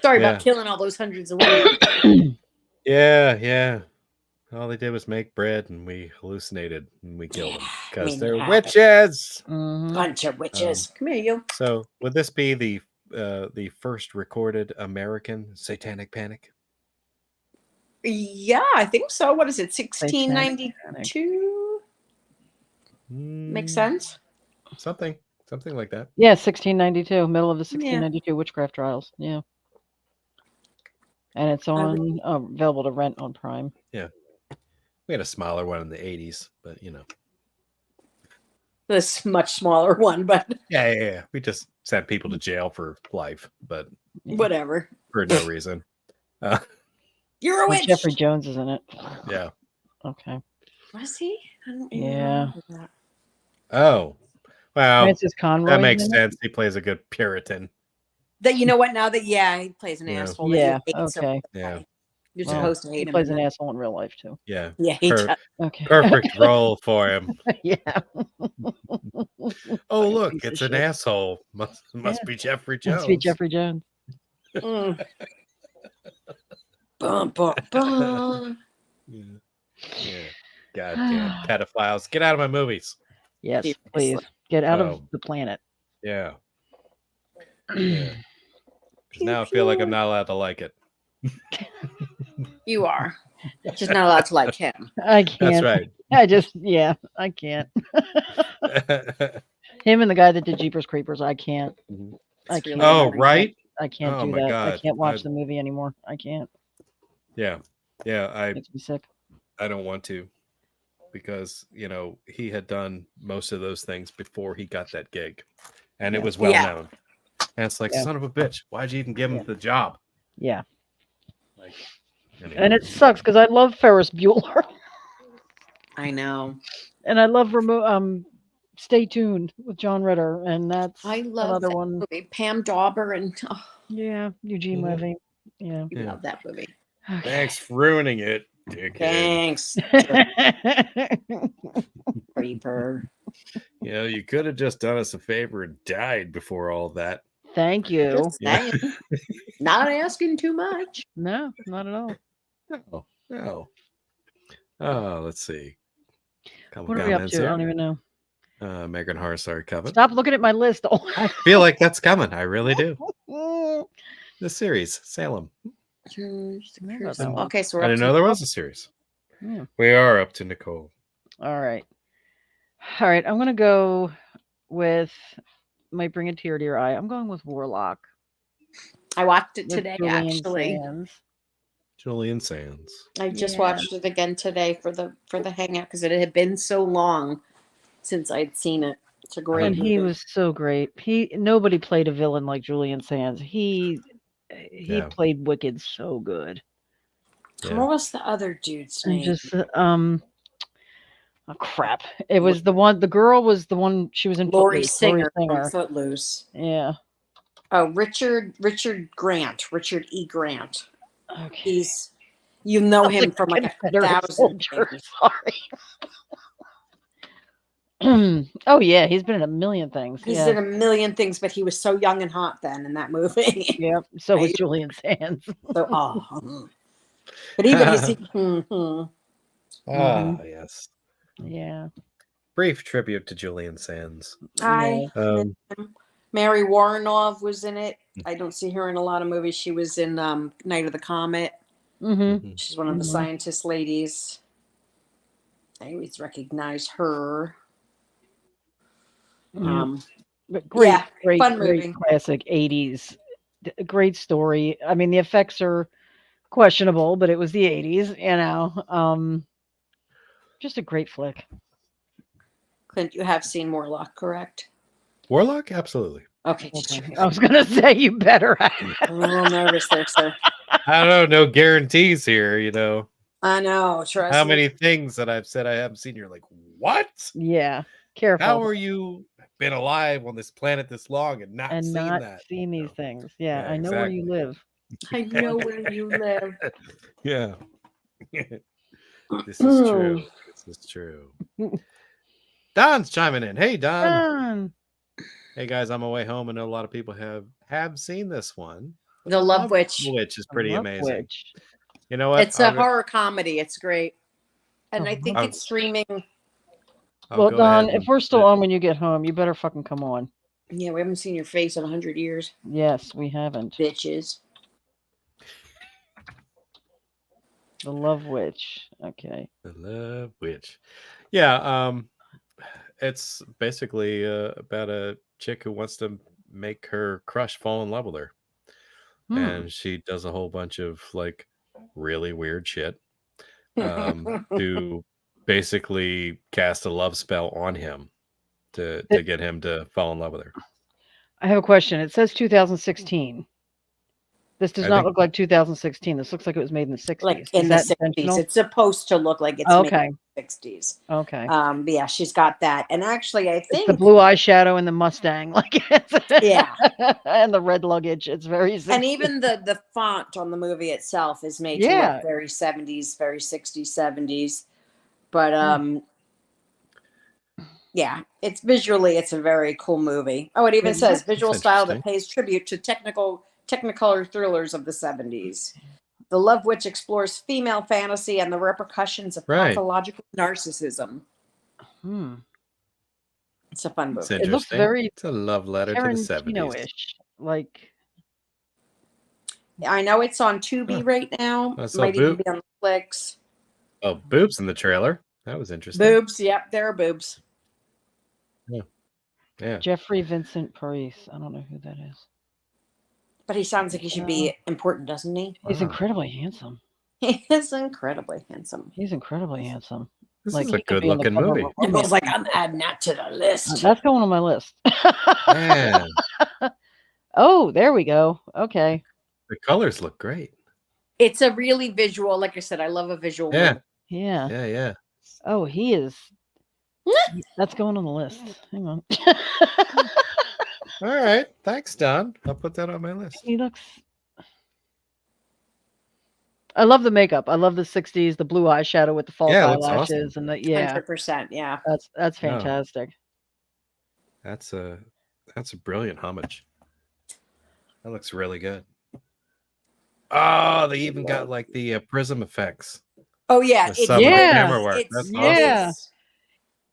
sorry Yeah. about killing all those hundreds of women. Yeah. All they did was make bread, and we hallucinated, and we killed them I because mean, it they're happened. witches. Mhm. Bunch of witches. Come here, you. So, would this be the first recorded American satanic panic? Yeah, I think so. What is it? Satanic 1692? Makes Mm, sense. Something like that. Yeah, 1692, middle of the 1692 witchcraft trials. Yeah. And it's on available to rent on Prime. We had a smaller one in the 80s, but This much smaller one, but yeah. We just sent people to jail for life, but whatever. for no reason. You're a Oh, witch. Jeffrey Jones is in it. Yeah. Okay. Was he? I don't even Yeah. remember that. Oh, well, Francis Conroy. that makes sense. He plays a good Puritan. That, you know what? Now that he plays an Yeah. asshole. that Yeah. he hates him. Okay. Yeah. You're Well, supposed to He hate him. plays an asshole in real life too. Yeah. Yeah, he Per- does. Okay. Perfect role for him. Yeah. Oh, look, Piece of it's an shit. asshole. Must Yeah. be Jeffrey Jones. Must be Jeffrey Jones. Mm. Bum, bum, bum. Yeah. Goddamn pedophiles. Get out of my movies. Yes, Seriously. please get out Oh. of the planet. Yeah. Yeah. 'Cause now I feel like I'm not allowed to like it. You are. Just not allowed to like him. I can't. That's right. I can't. Him and the guy that did Jeepers Creepers, I can't. I It's really can't. Oh, right. I can't Oh do my that. I God. can't watch the movie anymore. I can't. Yeah. It makes me sick. I don't want to, because he had done most of those things before he got that gig, and it Yeah. was well Yeah. known. And it's like, Yeah. son of a bitch, why'd you even give him the job? Yeah. Like, anyway. And it sucks because I love Ferris Bueller I know. and I love Stay Tuned with John Ritter, and that's I love another that one. movie. Pam Dauber and Yeah, Eugene Mhm. Levy. Yeah. you Yeah. love that movie. Thanks for ruining it, dickhead. Thanks, Creeper. You could have just done us a favor and died before all that. Thank you. Just saying. Not asking too much. No, not at all. No. Oh, let's see. Couple What are we up comments to? I here. don't even know. Megan Harsar Coven. Stop looking at my list. Oh. I feel like that's coming. I really do. Mm. The series, Salem. about that one. Okay, so we're I up didn't to know there was a series. Yeah. We are up to Nicole. All right. I'm going to go with, might bring a tear to your eye. I'm going with Warlock. I watched it with today, Julian actually. Sands. Julian Sands. I just Yeah. watched it again today for the hangout because it had been so long since I'd seen it. It's a great And he movie. was so great. Nobody played a villain like Julian Sands. He He Yeah. played Wicked so good. Yeah. What was the other dude's And name? just oh crap! It was the one. The girl was the one. She was in Lori Footloose. Lori Singer from Singer. Footloose. Yeah. Oh, Richard Grant. Richard E. Grant. Okay. You know Sounds him like from like Confederate 1,000 soldier. things. Sorry. Oh yeah, he's been in a million things. He's Yeah. in a million things, but he was so young and hot then in that movie. Yep. So was Right. Julian Sands. So, but even his. Mhm. Ah, yes. Yeah. Brief tribute to Julian Sands. I miss Um, him. Mary Warrenov was in it. I don't see her in a lot of movies. She was in Night of the Comet. Mm-hmm. She's one of the scientist ladies. I always recognize her. But great, Yeah, great, fun great movie. classic 80s. Great story. I mean, the effects are questionable, but it was the 80s, you know. Just a great flick. Clint, you have seen Morlock, correct? Warlock? Absolutely. Okay. Okay. I was gonna say you better have. I'm a little nervous there, sir. I don't know. No guarantees here, I know. Trust How me. many things that I've said I haven't seen, you're like, what? Yeah. Careful. How are you been alive on this planet this long and not and seen not that? seen these No. things. Yeah, Yeah, I know where you exactly. live. I know where you live. Yeah. This is true. This is true. Don's chiming in. Hey, Don. Done. Hey, guys, on my way home. I know a lot of people have seen this one. The Love Witch. Which is pretty Love amazing. Witch. You know what? It's a horror comedy. It's great. And I think I'll- it's streaming. I'll Well, go Don, ahead if and we're still put it- on when you get home, you better fucking come on. Yeah, we haven't seen your face in 100 years. Yes, we haven't. Bitches. The Love Witch. Okay. The Love Witch. Yeah, it's basically about a chick who wants to make her crush fall in love with her. And she does a whole bunch of like really weird shit to basically cast a love spell on him to get him to fall in love with her. I have a question. It says 2016. This does not look like 2016. This looks like it was made in the 60s. Like in Is the that 60s. intentional? It's supposed to look like it's made in the 60s. Okay. But yeah, she's got that. And actually, I think the blue eyeshadow and the Mustang, like yeah, and the red luggage. It's very 60s. And even the font on the movie itself is made to look very 70s, very 60s, 70s. But yeah, it's a very cool movie. Oh, it even says visual style that pays tribute to Technicolor thrillers of the 70s. The Love Witch explores female fantasy and the repercussions of pathological narcissism. It's a fun movie. It looks very it's a love letter to the 70s. Like I know it's on Tubi right now. It might even be on Netflix. Oh, boobs in the trailer. That was interesting. Boobs, yep, there are boobs. Yeah. Jeffrey Vincent Paris. I don't know who that is. But he sounds like he should be important, doesn't he? He's incredibly handsome. He is incredibly handsome. He's incredibly handsome. This is a good-looking movie. Nicole's like, I'm adding that to the list. That's going on my list. Man. Oh, there we go. Okay. The colors look great. It's a really visual. Like I said, I love a visual. Yeah. Yeah. Yeah. Oh, he is. That's going on the list. Hang on. All right. Thanks, Don. I'll put that on my list. He looks. I love the makeup. I love the 60s, the blue eyeshadow with the false eyelashes and the 100%. Yeah. That's fantastic. That's a brilliant homage. That looks really good. Oh, they even got like the prism effects. Oh yeah, camera work. That's awesome.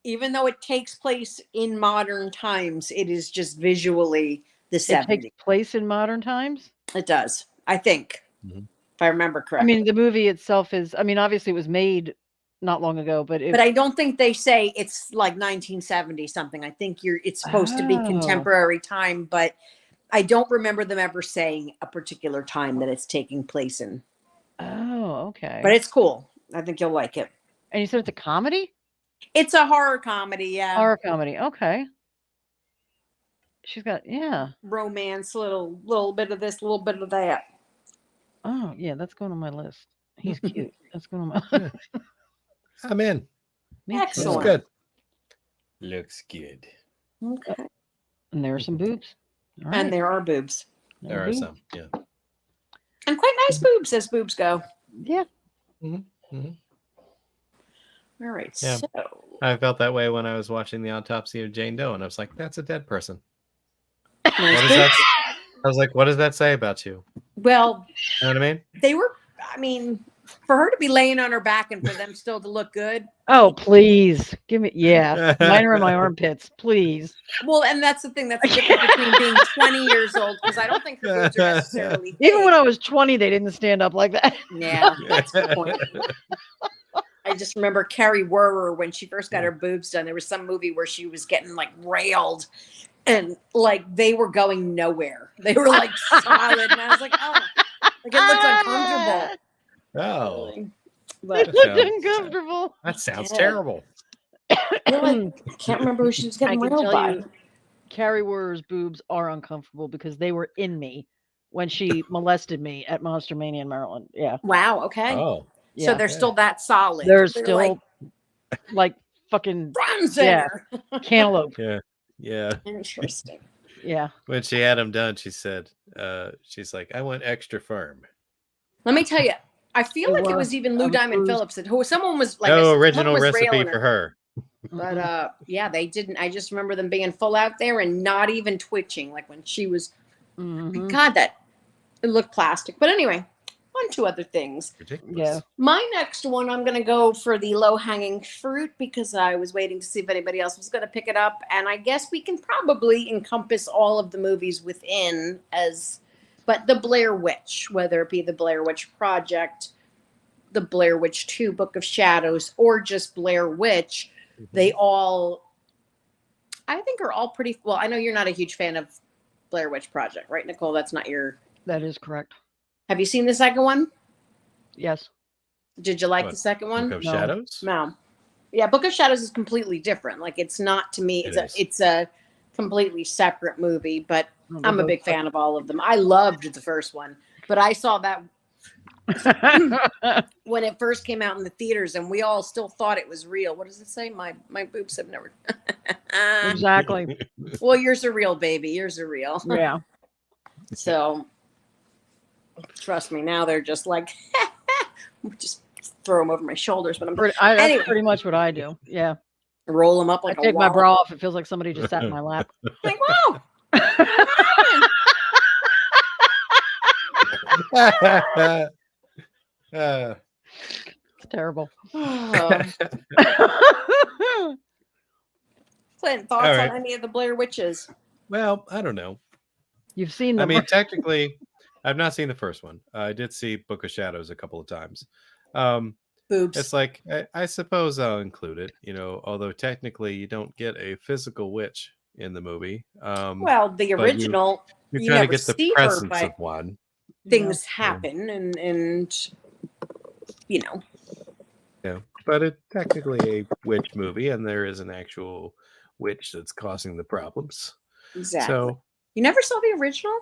Even though it takes place in modern times, it is just visually the 70s. It takes place in modern times? It does, I think. If I remember correctly. I mean, the movie itself is, obviously it was made not long ago, but I don't think they say it's like 1970 something. I think it's supposed to be contemporary time, but I don't remember them ever saying a particular time that it's taking place in. Oh, okay. But it's cool. I think you'll like it. And you said it's a comedy? It's a horror comedy, yeah. Horror comedy, okay. She's got, yeah. romance, little bit of this, little bit of that. Oh, yeah, that's going on my list. He's cute. That's going on my Yeah. list. I'm in. Me Looks Excellent. too. good. Looks good. Okay. And there are some boobs. All right. And there are boobs. There There are are boobs. some. Yeah. And quite nice boobs as boobs go. Yeah. Mm-hmm. All right. Yeah. So I felt that way when I was watching the autopsy of Jane Doe, and I was like, "That's a dead person." nice What is boobs. that? I was like, "What does that say about you?" Well, You know what I mean? they were, I mean, for her to be laying on her back and for them still to look good. Oh, please. Give me, yeah. Mine are in my armpits. Please. Well, and that's the thing. That's the difference between being 20 years old, because I don't think her boobs are necessarily Even big. when I was 20, they didn't stand up like that. Yeah, that's the point. I just remember Carrie Werrer when she first got her boobs done. There was some movie where she was getting like railed, and like they were going nowhere. They were like solid, and I was like, oh, like it looked uncomfortable. Oh, But It looked sounds- uncomfortable. that sounds Yeah. terrible. I can't remember who she was I getting can railed tell by. you, Carrie Werer's boobs are uncomfortable because they were in me when she molested me at Monster Mania in Maryland. Yeah. Wow. Okay. Oh, Yeah. So they're still that solid. They're still like like fucking front and yeah. center. cantaloupe. yeah. Interesting. Yeah. When she had him done, she said, "She's like, I went extra firm." Let me tell you, I feel They like it were. was even I Lou was Diamond bruised. Phillips that who someone was like No someone original was recipe railing for her. But yeah, they didn't. I just remember them being full out there and not even twitching. Like when she was, Mhm. God, that it looked plastic. But anyway, on to other things. Ridiculous. Yeah. My next one, I'm going to go for the low hanging fruit because I was waiting to see if anybody else was going to pick it up. And I guess we can probably encompass all of the movies within but the Blair Witch, whether it be the Blair Witch Project, the Blair Witch 2, Book of Shadows, or just Blair Witch, they all, I think, are all pretty, well, I know you're not a huge fan of Blair Witch Project, right, Nicole? That's not your, That is correct. have you seen the second one? Yes. Did you like What, the second one? Book of No. Shadows? No. Yeah, Book of Shadows is completely different. Like it's not to me. It is. It's a completely separate movie. But No, I'm a they're big both fan of all of them. I loved the first one, but I saw that when it first came out in the theaters, and we all still thought it was real. What does it say? My boobs have never. exactly. Well, yours are real, baby. Yours are real. Yeah. So trust me. Now they're just like just throw them over my shoulders. But That's Anyway. pretty much what I do. Yeah. roll them up like I a take my wall. bra off. It feels like somebody just sat in my lap. Like wow. It's terrible. Clint, thoughts All right. on any of the Blair Witches? Well, I don't know. You've seen I them. mean, technically, I've not seen the first one. I did see Book of Shadows a couple of times. Boobs. It's like I suppose I'll include it. Although technically you don't get a physical witch in the movie. Well, the but original, you you kind never of get the see her, presence but of one. things happen, and Yeah, but it's technically a witch movie, and there is an actual witch that's causing the problems. exactly. So You never saw the original,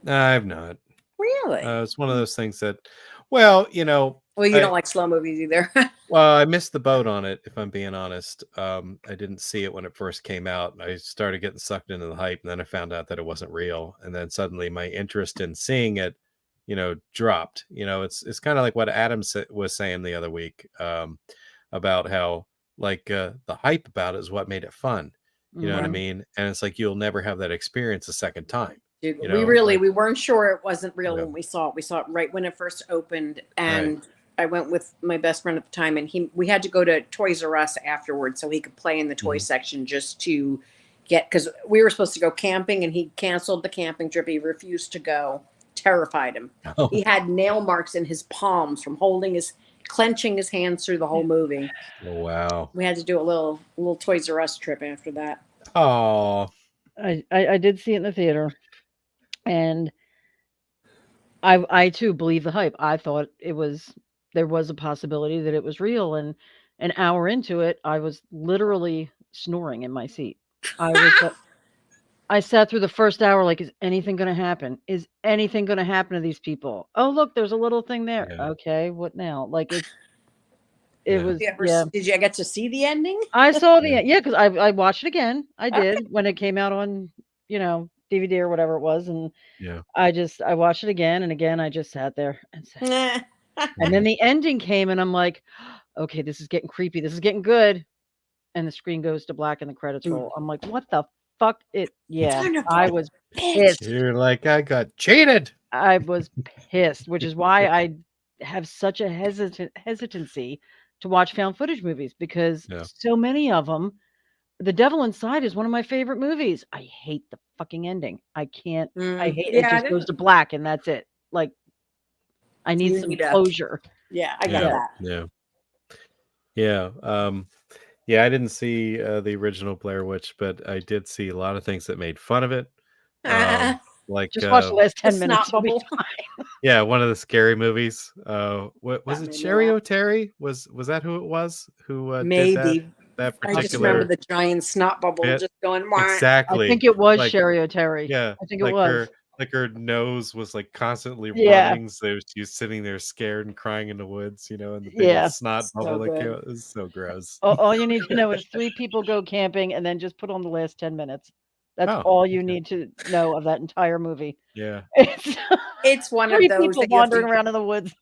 I've not. really? It's one of those things that, well, Well, you I- don't like slow movies either. well, I missed the boat on it, if I'm being honest. I didn't see it when it first came out. I started getting sucked into the hype, and then I found out that it wasn't real. And then suddenly my interest in seeing it, dropped. It's kind of like what Adam was saying the other week about how the hype about it is what made it fun. You know what I Mhm. mean? And it's like you'll never have that experience a second time. we like- we weren't sure it wasn't real Yeah. when we saw it. We saw it right when it first opened, Right. and I went with my best friend at the time, and we had to go to Toys R Us afterwards so he could play in the toy Mhm. section just to because we were supposed to go camping, and he canceled the camping trip. He refused to go. Terrified him. Oh, He had nail marks in his palms from clenching his hands through the whole movie. wow. We had to do a little Toys R Us trip after that. Oh, I did see it in the theater, and I too believe the hype. I thought there was a possibility that it was real, and an hour into it, I was literally snoring in my seat. I was I sat through the first hour like, is anything going to happen? Is anything going to happen to these people? Oh, look, there's a little thing there. Yeah. Okay, what now? Like it Yeah. was, Did yeah. you get to see the ending? I saw the, Yeah. because I watched it again. I Okay. did when it came out on, DVD or whatever it was. And Yeah. I watched it again and again. I just sat there and sat. Nah. And then the ending came and I'm like, okay, this is getting creepy. This is getting good. And the screen goes to black and the credits roll. I'm like, what the fuck? Yeah, Son of I a was bitch. pissed. You're like, I got cheated. I was pissed, which is why I have such a hesitancy to watch found footage movies because Yeah. so many of them. The Devil Inside is one of my favorite movies. I hate the fucking ending. I can't. I hate it. Yeah, Just goes to black and that's it. Like, I need You some need a- closure. Yeah, I got Yeah. that. Yeah. Yeah. Yeah, I didn't see the original Blair Witch, but I did see a lot of things that made fun of it. Like Just watch the last The 10 minutes. snot You'll be bubble. yeah, one of the scary movies. What was That it? made me Sherry laugh. O'Terry? Was that who it was who did Maybe. that I just remember particular the giant snot bubble bit? just going. Wah. I Exactly. think it was Like, Sherry O'Terry. yeah, I think it like was. her nose was like constantly Yeah. running, so she was sitting there scared and crying in the woods, and the big Yeah. old snot So bubble that good. came out. It was so gross. All you need to know is 3 people go camping and then just put on the last 10 minutes. That's Oh, all you okay. need to know of that entire movie. Yeah. It's one of 3 those people that you have wandering to. around in the woods.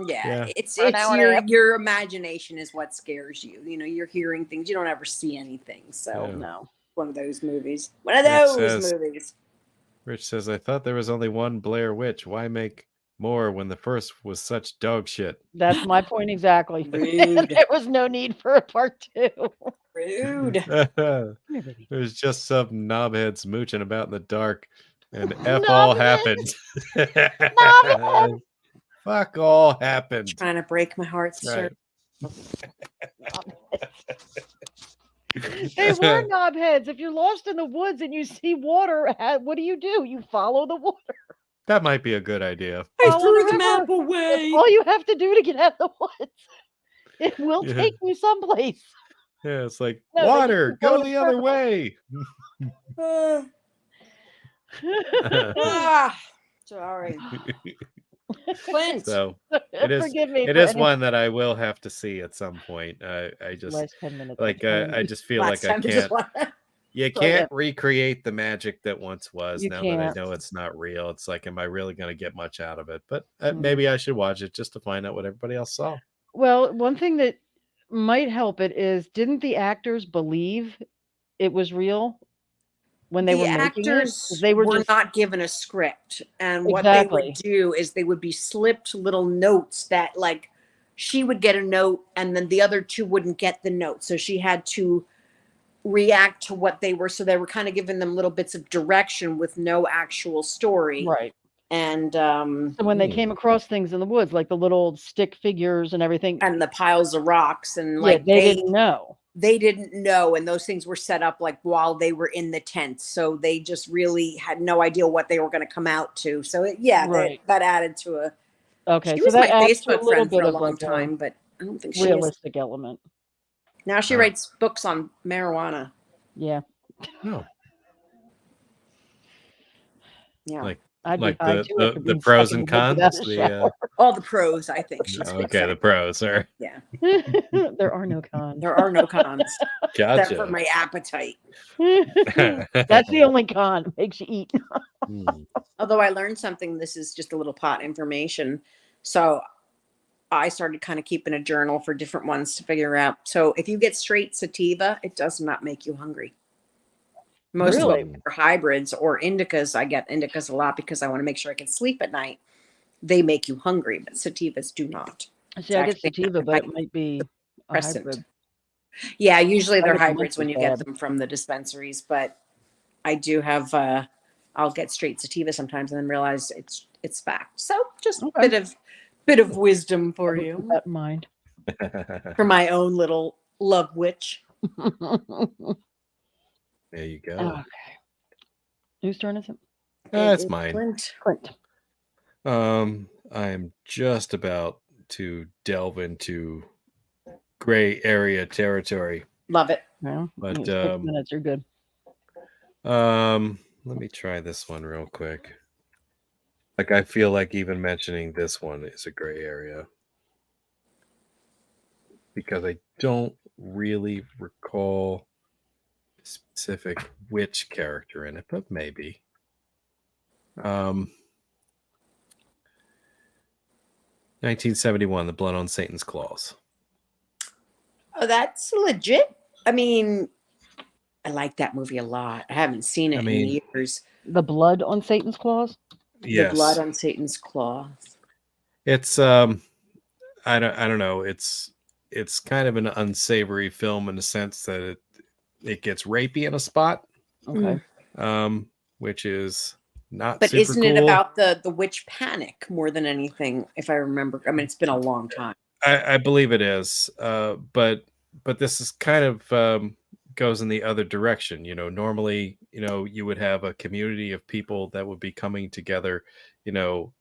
Yeah, Yeah. it's For an hour and a half. your imagination is what scares you. You're hearing things you don't ever see anything. So Yeah. No. one of those movies. One of Rich those says- movies. Rich says, I thought there was only one Blair Witch. Why make more when the first was such dog shit? That's my point exactly. Rude. There was no need for a part 2. Rude. Come here, baby. There's just some knobheads mooching about in the dark, and F all happened. Knobhead. Fuck all happened. Trying to break my heart, That's right. They were knobheads. If you're lost in the woods and you see water, what do? You follow the water. That might be a good idea. I Follow threw the the map river. away. That's all you have to do to get out of the woods. It will Yeah. take you someplace. Yeah, it's like No, they water, just follow go the the other river. way. Sorry. Clint. So it is. Forgive me. It for is any one that I will have to see at some point. I just last 10 minutes. like. I just feel Last like I time I just can't. wanna- You So, yeah. can't recreate the magic that once was. You Now that I can't. know it's not real, it's like, am I really going to get much out of it? But Mhm. maybe I should watch it just to find out what everybody else saw. Well, one thing that might help it is, didn't the actors believe it was real when they the were making it? 'Cause actors they were were just not given a script, and what they Exactly. would do is they would be slipped little notes that, like, she would get a note and then the other two wouldn't get the note, so she had to react to what they were. So they were kind of giving them little bits of direction with no actual story. right. And So when they Hmm. came across things in the woods, like the little stick figures and everything, the piles of rocks, and yeah, like they didn't know. they didn't know, and those things were set up like while they were in the tent, so they just really had no idea what they were going to come out to. So Right. that added to a. Okay, She so was that my adds to a Facebook little friend bit for a of long like time, but I don't think she is. realistic element. Now she Oh. writes books on marijuana. Yeah, No, Yeah, like I'd like be high the too after the being pros stuck in and the woods without cons. a shower. all the pros. I think she's Okay, the pros are Yeah, There are no cons. there are no cons except for gotcha. my appetite. That's the only con. It makes you eat. Hmm. Although I learned something, this is just a little pot information. So I started kind of keeping a journal for different ones to figure out. So if you get straight sativa, it does not make you hungry. Most Really? of them are hybrids or indicas. I get indicas a lot because I want to make sure I can sleep at night. They make you hungry, but sativas do not. See, I get actually sativa, but it might be a Crescent. hybrid. Yeah, usually I they're get the hybrids when you get monthly them from the dispensaries, but I do have I'll get straight sativa sometimes and then realize it's fact. So just Okay. bit of wisdom for Keep you. that in mind. For my own little love witch. There you go. Okay. Whose turn is it? That's It is mine. Clint. I'm just about to delve into gray area territory. Love it. No, But, 6 minutes. You're good. Let me try this one real quick. Like, I feel like even mentioning this one is a gray area because I don't really recall specific witch character in it, but maybe. 1971, The Blood on Satan's Claws. Oh, that's legit. I mean, I like that movie a lot. I haven't seen it in years. The Blood on Satan's Claws? The Blood on Satan's Claws. It's I don't know. It's kind of an unsavory film in the sense that it gets rapey in a spot. Okay. Which is not But super isn't cool. it about the witch panic more than anything, if I remember? I mean, it's been a long time. I believe it is. But this is kind of goes in the other direction. You know, normally, you know, you would have a community of people that would be coming together, you know,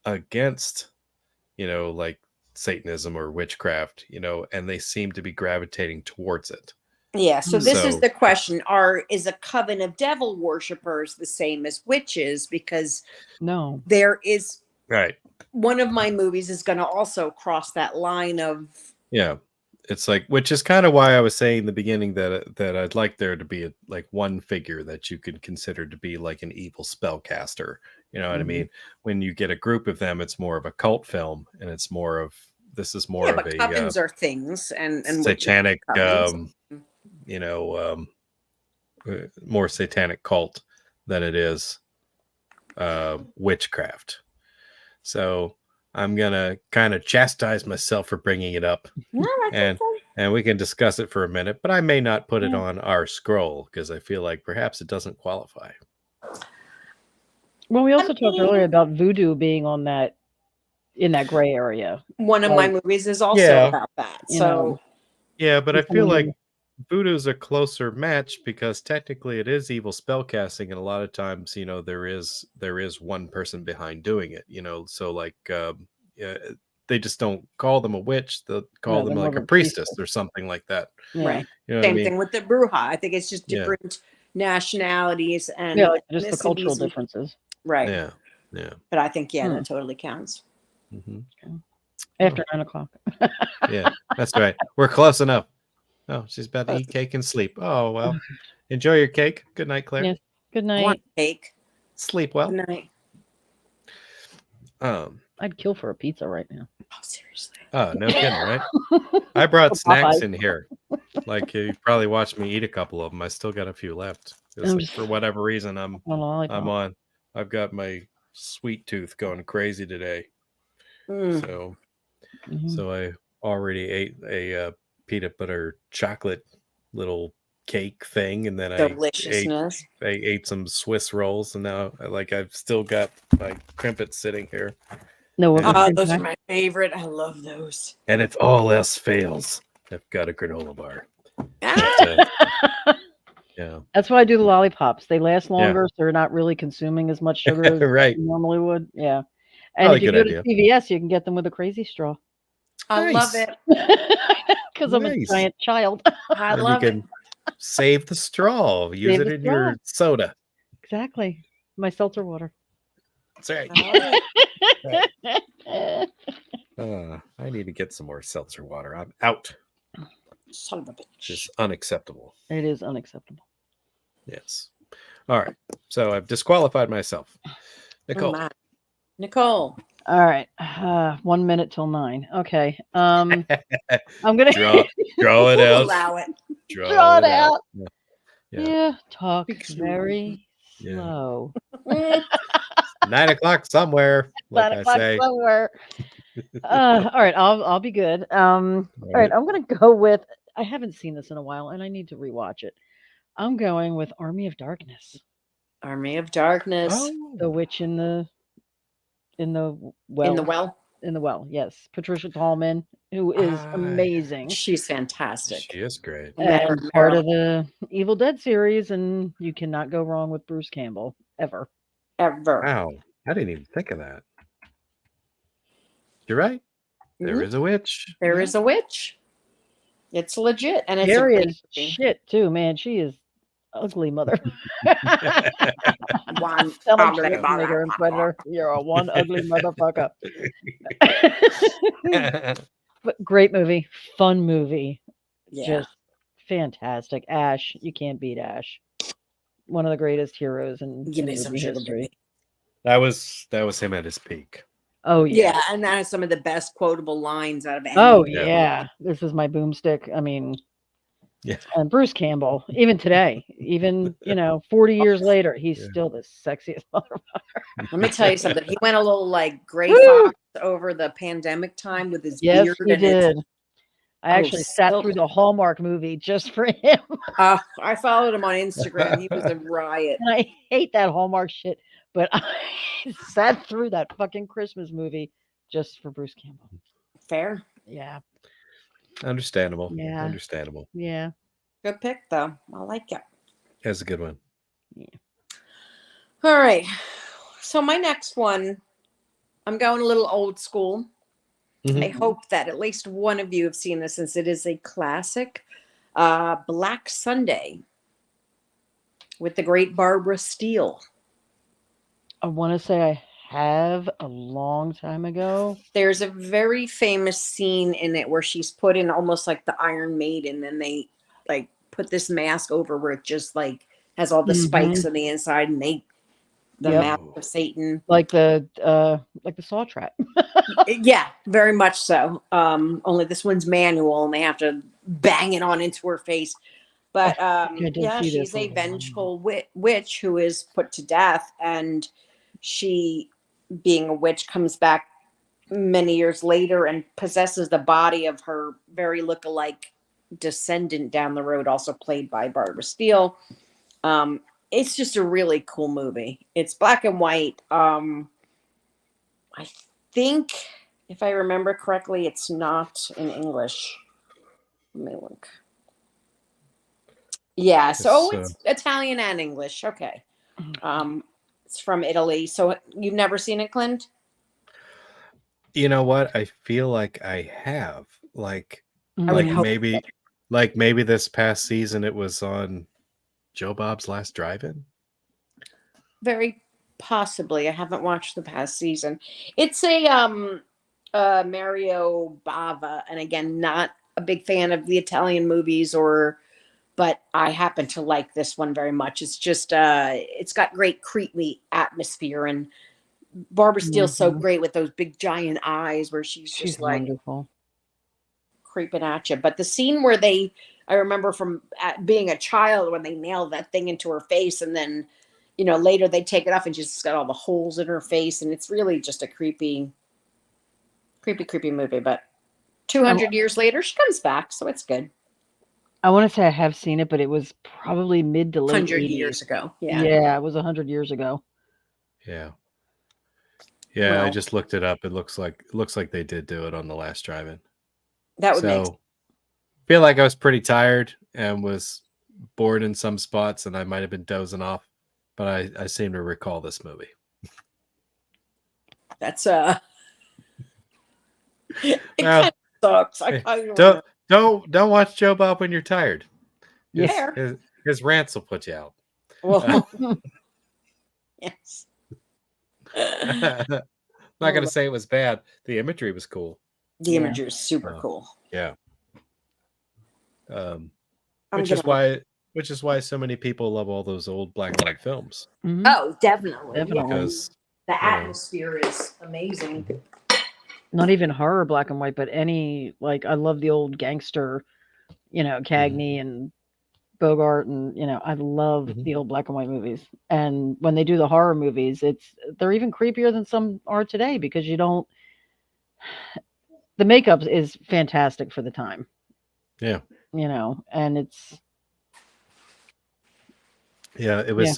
against, you know, like Satanism or witchcraft, you know, and they seem to be gravitating towards it. Yeah, so this is the question. Is a coven of devil worshippers the same as witches? Because no, there is right. One of my movies is going to also cross that line of it's like, which is kind of why I was saying in the beginning that I'd like there to be like one figure that you could consider to be like an evil spellcaster. You know what I mean? When you get a group of them, it's more of a cult film, and it's more of but covens are things and satanic, you know, more satanic cult than it is witchcraft. So I'm gonna kind of chastise myself for bringing it up, and we can discuss it for a minute. But I may not put it on our scroll because I feel like perhaps it doesn't qualify. Well, we also talked earlier about voodoo being on that in that gray area. One of my movies is also about that. So yeah, but I feel like voodoo's a closer match because technically it is evil spellcasting, and a lot of times, you know, there is one person behind doing it, you know, so like they just don't call them a witch, they'll call them like a priestess or something like that. Right. You know Same thing with the bruja. I think it's just different nationalities and just the cultural differences. Right. Yeah. But I think that totally counts. After 9 o'clock. Yeah, that's right. We're close enough. Oh, she's about to eat cake and sleep. Oh, well. Enjoy your cake. Good night, Claire. Yes. Good night. I want cake. Sleep well. Good night. I'd kill for a pizza right now. Oh, seriously. Oh, no kidding, right? I brought snacks in here. Like, you probably watched me eat a couple of them. I still got a few left. Like, for whatever reason, I'm on. I've got my sweet tooth going crazy today. So I already ate a peanut butter chocolate little cake thing, and then I ate some Swiss rolls, and now I've still got my crimpets sitting here. No, those are my favorite. I love those. And if all else fails, I've got a granola bar. Yeah, that's why I do the lollipops. They last longer, so they're not really consuming as much sugar as you normally would. Yeah, and if you go to CVS, you can get them with a crazy straw. I love it because I'm a giant child. I love it. Save the straw. Use it in your soda. Exactly. My seltzer water. That's right. I need to get some more seltzer water. I'm out. Son of a bitch. Just unacceptable. It is unacceptable. Yes. All right. So I've disqualified myself. Nicole. Nicole. All right. 1 minute till 9. Okay. I'm gonna draw it out. Allow it. Draw it out. Yeah. Talk very slow. 9 o'clock somewhere. Like 9 o'clock I say. somewhere. All right. I'll be good. All right. I'm gonna go with. I haven't seen this in a while, and I need to rewatch it. I'm going with Army of Darkness. Army of Darkness. Oh. The witch in the well. In the well? In the well, yes. Patricia Tallman, who is amazing. She's fantastic. She is great. And part of the Evil Dead series, and you cannot go wrong with Bruce Campbell, ever. Wow. I didn't even think of that. You're right. There is a witch. There is a witch. It's legit. And it's scary as shit, too, man. She is ugly mother. One Sound like ugly Schwarzenegger in Predator. You're a one ugly motherfucker. But great movie, fun movie, Yeah. just fantastic. Ash, you can't beat Ash. One of the greatest heroes in Give me some movie sugar, history. baby. that was him at his peak. Oh yeah. Yeah, and that has some of the best quotable lines out of any. Oh Yeah. yeah. This is my boomstick. I mean, Yeah. and Bruce Campbell, even today, even 40 years later, he's Yeah. still the sexiest mother. Let me tell you something. He went a little like Gray Woo! Fox over the pandemic time with his Yes, beard he and his. did. I actually sat still- through the Hallmark movie just for him. I followed him on Instagram. He was a riot. And I hate that Hallmark shit, but I sat through that fucking Christmas movie just for Bruce Campbell. Fair. Yeah. Understandable. Yeah. Understandable. Yeah. Good pick, though. I like it. That's a good one. All right. So my next one, I'm going a little old school. Mhm. I hope that at least one of you have seen this since it is a classic. Black Sunday with the great Barbara Steele. I want to say I have a long time ago. There's a very famous scene in it where she's put in almost like the Iron Maiden, and they like put this mask over where it just like has all the spikes on the inside, and the Yep. mask of Satan. Like the saw trap. Yeah, very much so. Only this one's manual, and they have to bang it on into her face. But did yeah, see she's this a one. vengeful witch who is put to death, and she, being a witch, comes back many years later and possesses the body of her very look-alike descendant down the road, also played by Barbara Steele. It's just a really cool movie. It's black and white. I think, if I remember correctly, it's not in English. Let me look. Yeah, so it's Italian and English. Okay. It's from Italy. So you've never seen it, Clint? You know what? I feel like I have. Like I would hope maybe this past season it was on Joe Bob's Last Drive-In. very possibly. I haven't watched the past season. It's a Mario Bava, and again, not a big fan of the Italian movies, but I happen to like this one very much. It's just it's got great creepy atmosphere, and Barbara Steele's so great with those big giant eyes where she's just like wonderful. creeping at you. But the scene where I remember from being a child when they nailed that thing into her face, and then later they take it off and she's got all the holes in her face, and it's really just a creepy movie. But 200 years later, she comes back, so it's good. I want to say I have seen it, but it was probably mid to late 100 80s. years ago. Yeah. Yeah, it was 100 years ago. Yeah. Yeah, I Well, just looked it up. It looks like they did do it on the Last Drive-In. that would make So feel like I was pretty tired and was bored in some spots, and I might have been dozing off, but I seem to recall this movie. that's it kind of sucks. I don't watch Joe Bob when you're tired. Yeah. His rants will put you out. Well, yes. Not gonna say it was bad. The imagery was cool. The imagery is super cool. Yeah. Which is why so many people love all those old black and white films. Mhm. Oh, definitely. Because the atmosphere is amazing. Not even horror black and white, but any, like, I love the old gangster, Cagney and Bogart, and I love the old black and white movies. And when they do the horror movies, they're even creepier than some are today, because the makeup is fantastic for the time. Yeah. And it's it was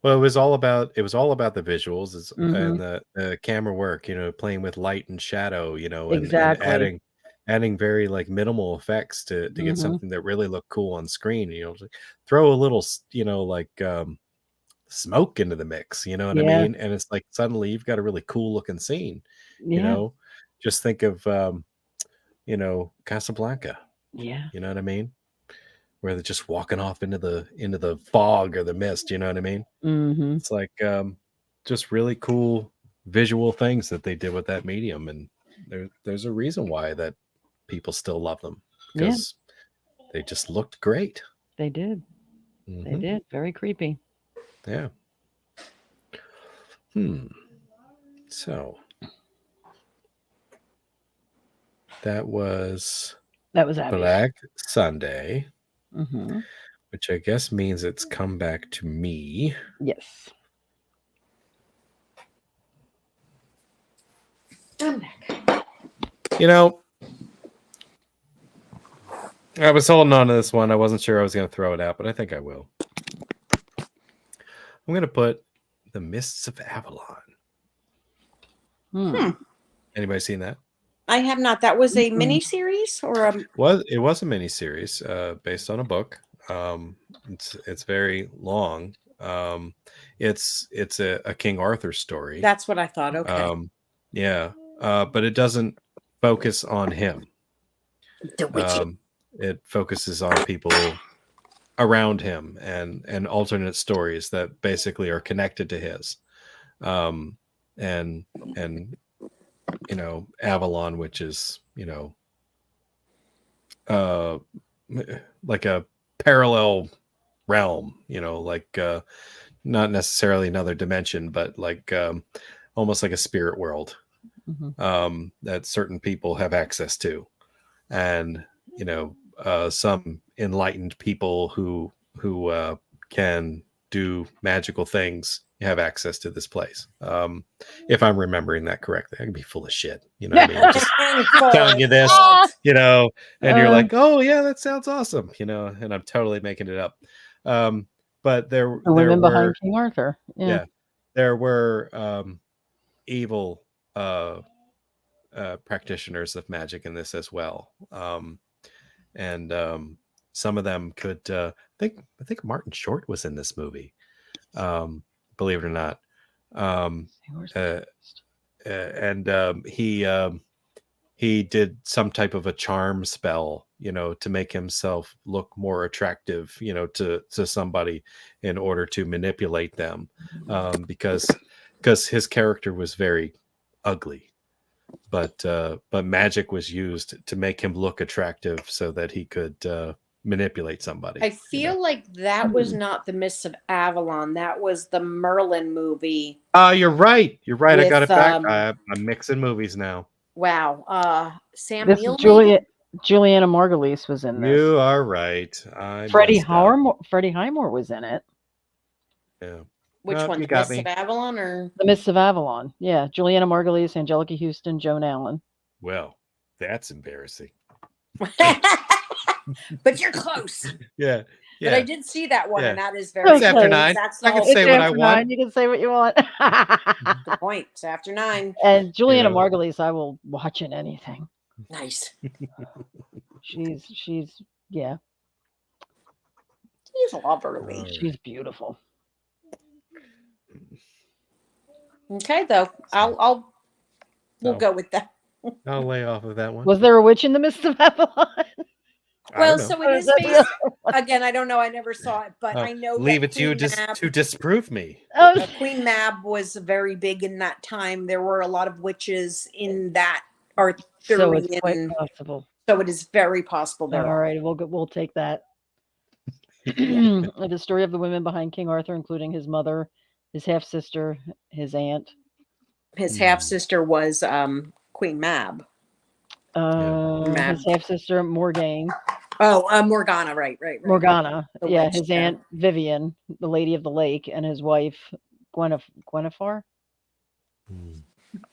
well, it was all about the visuals and the camera work, playing with light and shadow, and exactly. adding very like minimal effects to get something that really looked cool on screen. Like, throw a little smoke into the mix, you know what I mean? And it's like suddenly you've got a really cool looking scene. Just think of Casablanca. Yeah. You know what I mean? where they're just walking off into the fog or the mist. You know what I mean? Mm-hmm. It's like just really cool visual things that they did with that medium, and there's a reason why that people still love them, because they just looked great. They did. They Mhm. did. Very creepy. Yeah. So that was Abby's. Black Sunday, Mm-hmm. which I guess means it's come back to me. Yes. I'm back. You know, I was holding on to this one. I wasn't sure I was going to throw it out, but I think I will. I'm going to put The Mists of Avalon. Anybody seen that? I have not. That was a mini series or a. Well, it was a mini series based on a book. It's very long. It's a King Arthur story. That's what I thought. Okay. Yeah, but it doesn't focus on him. The witch. It focuses on people around him and alternate stories that basically are connected to his. And you know, Avalon, which is, you know, like a parallel realm, you know, like not necessarily another dimension, but like almost like a spirit world that certain people have access to. And, you know, some enlightened people who can do magical things have access to this place. If I'm remembering that correctly, I can be full of shit. You know what I mean? Just telling you this, you know, and you're like, oh yeah, that sounds awesome, you know, and I'm totally making it up. But The women behind King Arthur. Yeah. There were evil practitioners of magic in this as well. And some of them could I think Martin Short was in this movie, believe it or not. And he did some type of a charm spell, you know, to make himself look more attractive, you know, to somebody in order to manipulate them, because his character was very ugly. But magic was used to make him look attractive so that he could manipulate somebody. I feel like that was not the Mists of Avalon. That was the Merlin movie. You're right. You're right. With, I got it back. I'm mixing movies now. Wow. Sam This Neill. Juliana Margulies was in this. You are right. Freddie Highmore was in it. Yeah. Which one? The Mists of Avalon or The Mists of Avalon? Yeah, Juliana Margulies, Angelica Houston, Joan Allen. Well, that's embarrassing. But you're close. Yeah. But I did see that one, and that is very. It's after 9. I can say what I want. You can say what you want. Good point. It's after 9. And Juliana Margulies, I will watch in anything. Nice. She's yeah. She's lovely. She's beautiful. Okay, though we'll go with that. I'll lay off of that one. Was there a witch in the Mists of Avalon? Well, so it is based. Again, I don't know. I never saw it, but I know. Leave it to you to disprove me. Queen Mab was very big in that time. There were a lot of witches in that Arthurian. So it's quite possible. So it is very possible. All right, we'll take that. The story of the women behind King Arthur, including his mother, his half sister, his aunt. His half sister was Queen Mab. His half sister Morgane. Oh, Morgana, right. Morgana, witch, his aunt Vivian, the Lady of the Lake, and his wife Guinevere.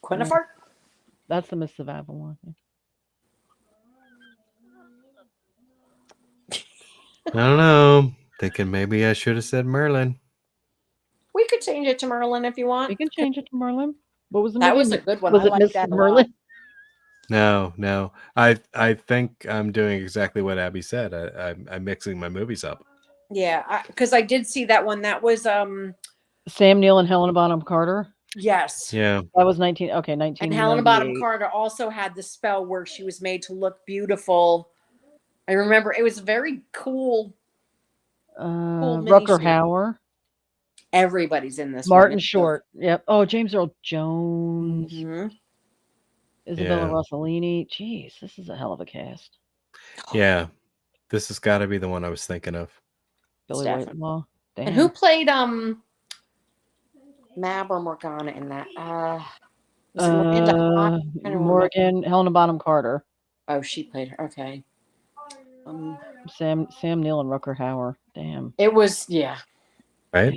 Guinevere? That's the Mists of Avalon. I don't know. Thinking maybe I should have said Merlin. We could change it to Merlin if you want. You can change it to Merlin. What was the that movie? Was a good one. Was I it like that Merlin? No. I think I'm doing exactly what Abby said. I'm mixing my movies up. Yeah, because I did see that one. That was Sam Neill and Helena Bonham Carter. Yes. Yeah. That was 19. And Helena Bonham Carter also had the spell where she was made to look beautiful I remember it was very cool. Rucker miniseries. Hauer, Everybody's in this Martin one. Short. Yep. Oh, James Earl Jones, Mhm. Isabella Yeah. Rossellini. Jeez, this is a hell of a cast. Yeah. This has got to be the one I was thinking of. Billy Definitely. Whitelaw. Damn. And who played Mab or Morgana in that? Was it Miranda Hart? I don't remember. Morgan, Helena Bonham Carter, Oh, she played her. Okay. Sam Neill, and Rucker Hauer. Damn. It was, yeah. Right?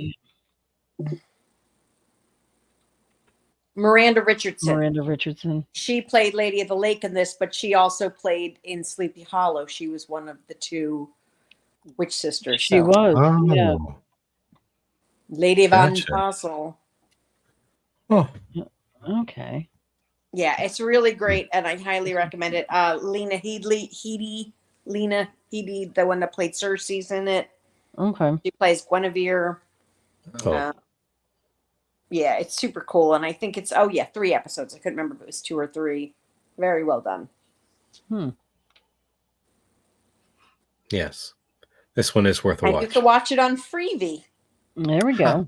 Miranda Richardson. Miranda Richardson. She played Lady of the Lake in this, but she also played in Sleepy Hollow. She was one of the two witch sisters. She so. was. Yeah. Oh. Lady Van Gotcha. Tassel. Oh. Okay. Yeah, it's really great, and I highly recommend it. Lena Headey, the one that played Cersei's in it. Okay. She plays Guinevere. Oh. Yeah, it's super cool, and I think it's 3 episodes. I couldn't remember if it was 2 or 3. Very well done. Yes. This one is worth a And watch. you can watch it on Freevee. There we go.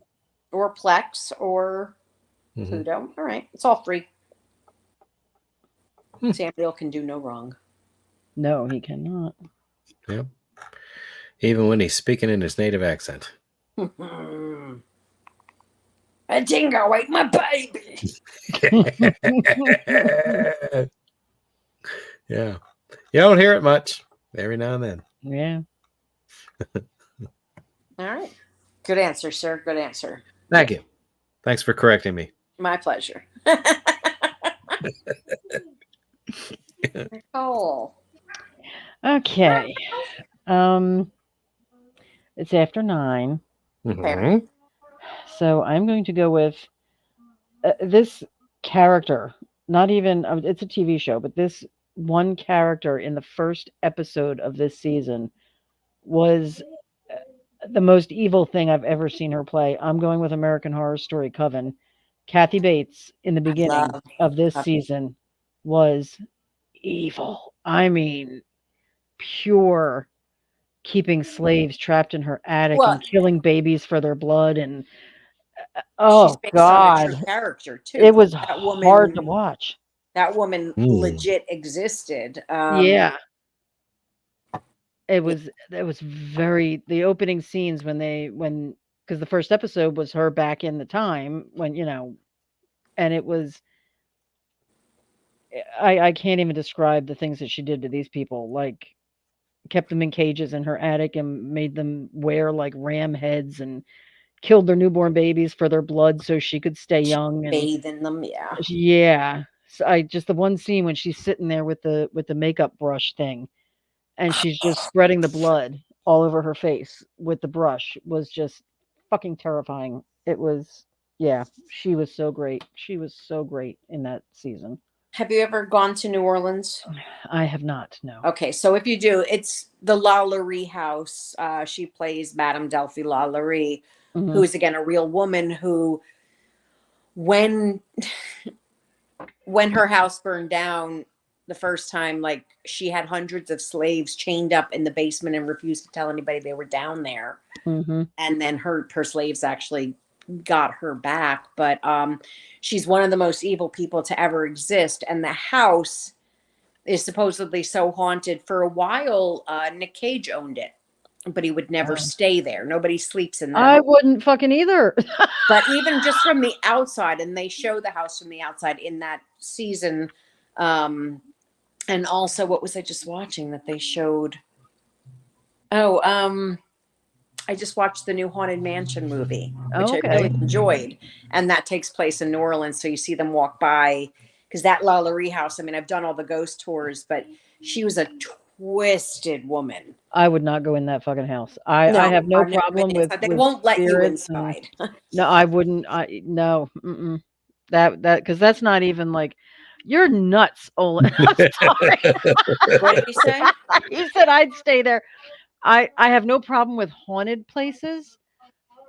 Or Plex or Pluto. All right, it's all free. Samuel can do no wrong. No, he cannot. Yep. Even when he's speaking in his native accent. A dingo ate my baby. Yeah. You don't hear it much. Every now and then. Yeah. All right. Good answer, sir. Good answer. Thank you. Thanks for correcting me. My pleasure. Oh. Okay. It's after 9. Mhm. So I'm going to go with this character. Not even it's a TV show, but this one character in the first episode of this season was the most evil thing I've ever seen her play. I'm going with American Horror Story Coven. Kathy Bates in the beginning of this season was evil. I mean, pure keeping slaves trapped in her attic and killing babies for their blood, and oh she's based god, on a true character too. it was that woman, hard to watch. That woman legit existed. Yeah. It was very the opening scenes when because the first episode was her back in the time when, and it was I can't even describe the things that she did to these people, like kept them in cages in her attic and made them wear like ram heads and killed their newborn babies for their blood so she could stay young and bathe in them. Yeah. So I just the one scene when she's sitting there with the makeup brush thing and she's just spreading the blood all over her face with the brush was just fucking terrifying. It was, yeah, she was so great. She was so great in that season. Have you ever gone to New Orleans? I have not, no. Okay, so if you do, it's the Lalaurie house. She plays Madame Delphi Lalaurie, who is again a real woman who, when her house burned down the first time, like she had hundreds of slaves chained up in the basement and refused to tell anybody they were down there. And then her slaves actually got her back, but she's one of the most evil people to ever exist, and the house is supposedly so haunted. For a while Nick Cage owned it, but he would never stay there. Nobody sleeps in there. I wouldn't fucking either. But even just from the outside, and they show the house from the outside in that season, and also what was I just watching that they showed? I just watched the new Haunted Mansion movie, which I really enjoyed. And that takes place in New Orleans. So you see them walk by, because that Lalaurie house, I mean, I've done all the ghost tours, but she was a twisted woman. I would not go in that fucking house. I have no problem with they won't let you inside. No, I wouldn't. No. That because that's not even like, you're nuts, Olin. I'm sorry. What did you say? You said I'd stay there. I have no problem with haunted places.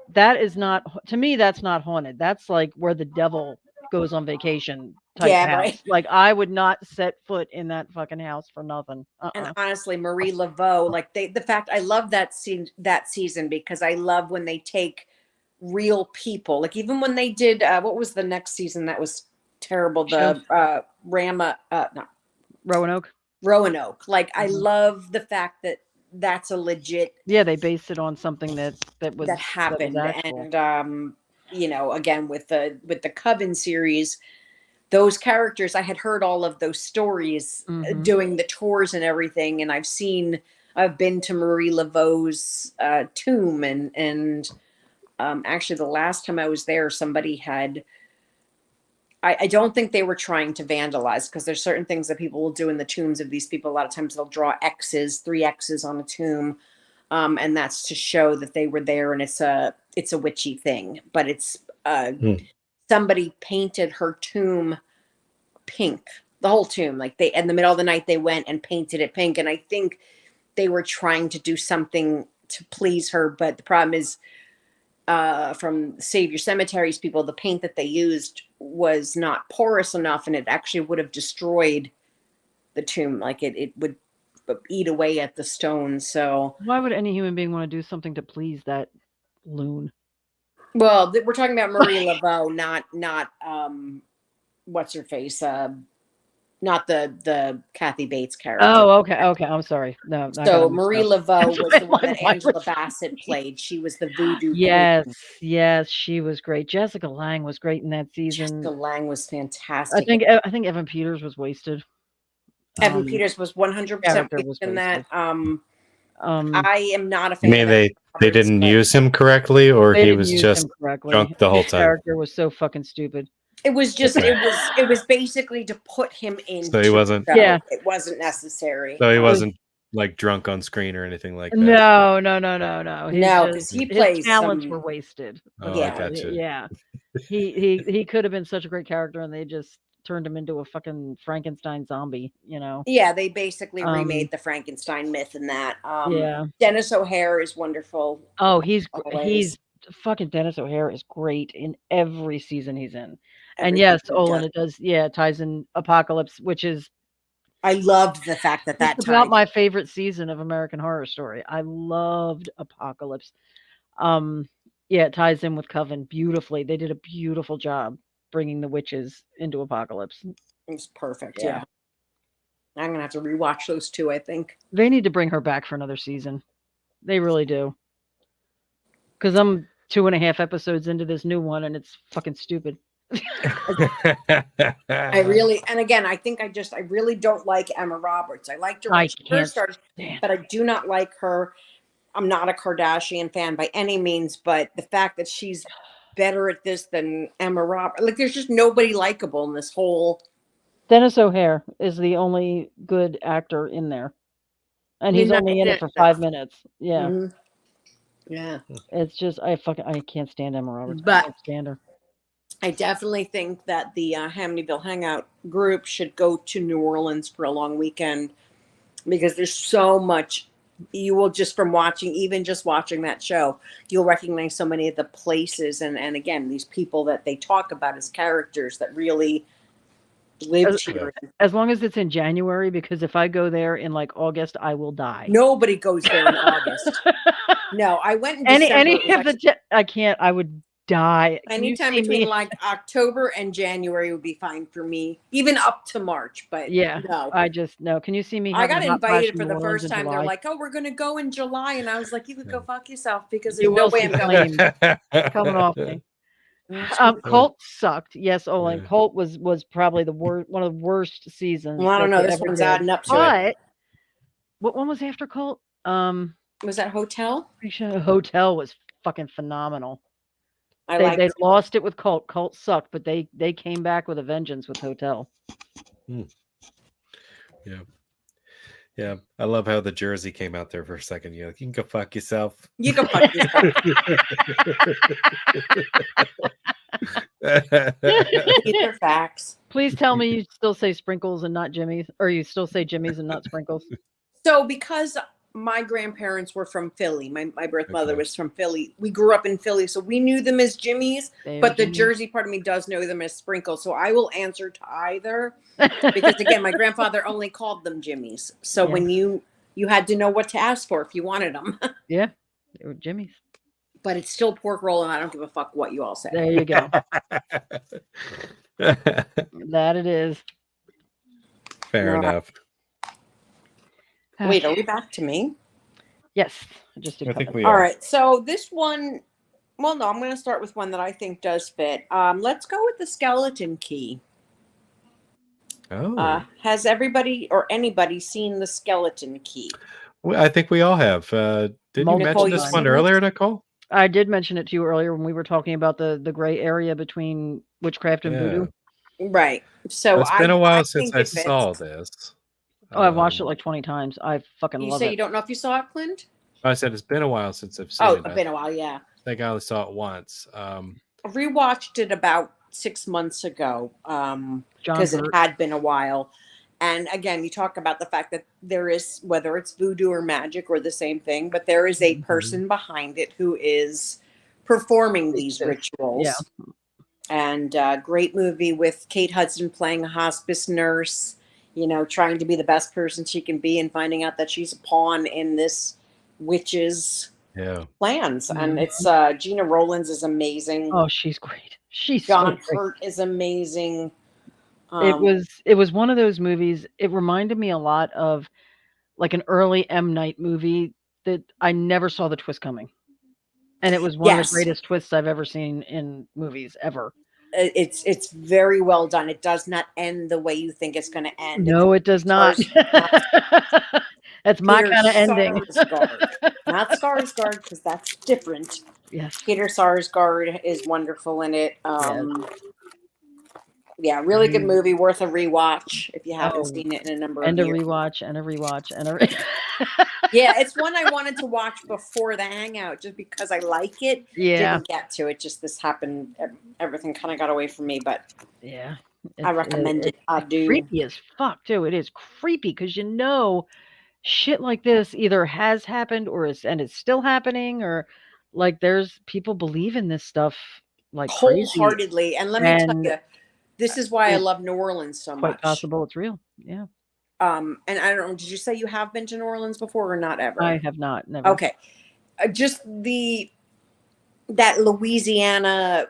That is not, to me, that's not haunted. That's like where the devil goes on vacation. type Yeah, house. right. Like I would not set foot in that fucking house for nothing. And honestly, Marie Laveau, like the fact I love that scene, that season, because I love when they take real people. Like even when they did what was the next season that was terrible? The not Roanoke. Roanoke. Like I Mhm. love the fact that that's a legit Yeah, they based it on something that was that happened. actual. And you know, again with the Coven series, those characters, I had heard all of those stories Mhm. doing the tours and everything, and I've been to Marie Laveau's tomb, and actually the last time I was there, somebody had. I don't think they were trying to vandalize, because there's certain things that people will do in the tombs of these people. A lot of times they'll draw X's, 3 X's on a tomb, and that's to show that they were there, and it's a witchy thing. But it's somebody painted her tomb pink, the whole tomb. Like they, in the middle of the night, they went and painted it pink, and I think they were trying to do something to please her. But the problem is, from Save Your Cemeteries people, the paint that they used was not porous enough, and it actually would have destroyed the tomb. Like it would eat away at the stones. So, Why would any human being want to do something to please that loon? well, we're talking about Marie Laveau, not what's her face, not the Kathy Bates character. Oh, okay. I'm sorry. No, I got So it mixed Marie up. Laveau That's was why the I'm one like, that why Angela was- Bassett played. She was the voodoo Yes, queen. yes, she was great. Jessica Lange was great in that Jessica season. Lange was I fantastic. think Evan Peters was wasted. Evan Peters was 100% character wasted was in that. Um, I am not a You fan mean of they Roberts, didn't but use him correctly, or they he didn't was use just him correctly. drunk the whole His time? character was so fucking stupid. it was just Okay. it was basically to put him in. So he wasn't. Yeah. It wasn't necessary. So he was- wasn't like drunk on screen or anything like that. No. He's No, just- because he his plays talents some. were wasted. Oh, Yeah. I gotcha. Yeah. He could have been such a great character, and they just turned him into a fucking Frankenstein zombie. You know. Yeah, they basically Um, remade the Frankenstein myth in that. Yeah. Dennis O'Hare is wonderful. Oh, he's Always. fucking Dennis O'Hare is great in every season he's in. And Everything yes, he Olin, does. it does. Yeah, it ties in Apocalypse, which is I loved the fact that just about my favorite season of American Horror Story. I loved Apocalypse. Yeah, it ties in with Coven beautifully. They did a beautiful job bringing the witches into Apocalypse. It's perfect. Yeah. Yeah. I'm gonna have to rewatch those two, I think. They need to bring her back for another season. They really do. Because I'm 2.5 episodes into this new one, and it's fucking stupid. I really, and again, I think I really don't like Emma Roberts. I liked her when she can't first started, stand but I do not like her. I'm not a Kardashian fan by any means, but the fact that she's better at this than Emma Roberts, like there's just nobody likable in this whole. Dennis O'Hare is the only good actor in there, and he's only in it for 5 minutes. Yeah, Mhm. Yeah. it's just I can't stand Emma Roberts. I But can't stand her. I definitely think that the Amityville Hangout group should go to New Orleans for a long weekend, because there's so much you will just from watching, even just watching that show, you'll recognize so many of the places and again, these people that they talk about as characters that really lived here. As long as it's in January, because if I go there in like August, I will die. Nobody goes there in August. No, I went in December. Any of the I can't. I would die. Anytime between like October and January would be fine for me, even up to March. But yeah, no, I just no. Can you see me? I got having a hot flash invited in for New the Orleans first in time. They're July? like, "Oh, we're gonna go in July," and I was like, "You could go fuck yourself," because You there's no will way see I'm going. flames coming off me. Colt sucked. Yes, Olin. Yeah. Colt was probably the worst, one of the worst seasons. Well, I don't that know. they This ever one's did. adding up to it. But what one was after Colt? Was that Hotel? Pretty sure Hotel was fucking phenomenal. I They liked. lost it with Colt. Colt sucked, but they came back with a vengeance with Hotel. Yeah. Yeah. I love how the Jersey came out there for a second. You're like, you can go fuck yourself. You can fuck yourself. These are facts. Please tell me you still say Sprinkles and not Jimmy's, or you still say Jimmy's and not Sprinkles. So because my grandparents were from Philly. My birth mother Okay. was from Philly. We grew up in Philly, so we knew them as Jimmy's, but the Jersey part of me does know them as Sprinkles. So I will answer to either, because again, my grandfather only called them Jimmy's. So Yeah. when you had to know what to ask for if you wanted them. Yeah, they were Jimmy's. But it's still pork roll, and I don't give a fuck what you all say. There you go. That it is. Fair All right. enough. Wait, are we back to me? Yes, I just did. I think Coven. we All are. right. So this one, well, no, I'm going to start with one that I think does fit. Let's go with the skeleton key. Oh, Has everybody or anybody seen the skeleton key? well, I think we all have. Didn't you Multiple mention this times. one earlier, Nicole? I did mention it to you earlier when we were talking about the gray area between witchcraft and voodoo. Right. So It's been a while since think I it fits. saw this. Oh, I've watched it like 20 times. I fucking You love say it. you don't know if you saw it, Clint? I said it's been a while since I've seen Oh, it. it's been a while, yeah. I think I only saw it once. I rewatched it about 6 months ago because it had been a while. And again, you talk about the fact that there is, whether it's voodoo or magic or the same thing, but there is a person behind it who is performing these rituals. Yeah. And great movie with Kate Hudson playing a hospice nurse, you know, trying to be the best person she can be and finding out that she's a pawn in this witch's plans. And it's Gina Rowlands is amazing. Oh, she's great. She's John so great. Hurt is amazing. It was one of those movies. It reminded me a lot of like an early M. Night movie that I never saw the twist coming. And it was one of the greatest twists I've ever seen in movies ever. It's very well done. It does not end the way you think it's going to end. No, it does not. That's my kind of ending. Not Skarsgård, because that's different. Yes. Peter Sarsgaard is wonderful in it. Yeah, really good movie, worth a rewatch if you haven't seen it in a number of years. And a rewatch. Yeah, it's one I wanted to watch before the hangout just because I like it. Yeah. Didn't get to it. Just this happened. Everything kind of got away from me, but yeah, I recommend it. I do. Creepy as fuck too. It is creepy because you know shit like this either has happened or is still happening, or like there's people believe in this stuff like wholeheartedly. Crazy. And let me tell you, this is why I love New Orleans so much. Quite possible it's real. Yeah. And I don't know, did you say you have been to New Orleans before or not ever? I have not. Never. Okay. Just that Louisiana,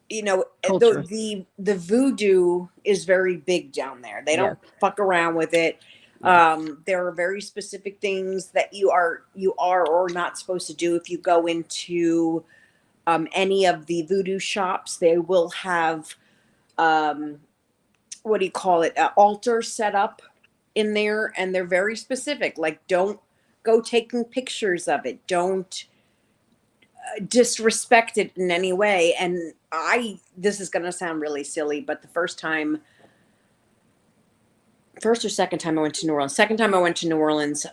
you know, the voodoo is very big down there. They don't fuck around with it. There are very specific things that you are or not supposed to do. If you go into any of the voodoo shops, they will have what do you call it? An altar set up in there, and they're very specific. Like, don't go taking pictures of it. Don't disrespect it in any way. And this is going to sound really silly, but the first or second time I went to New Orleans,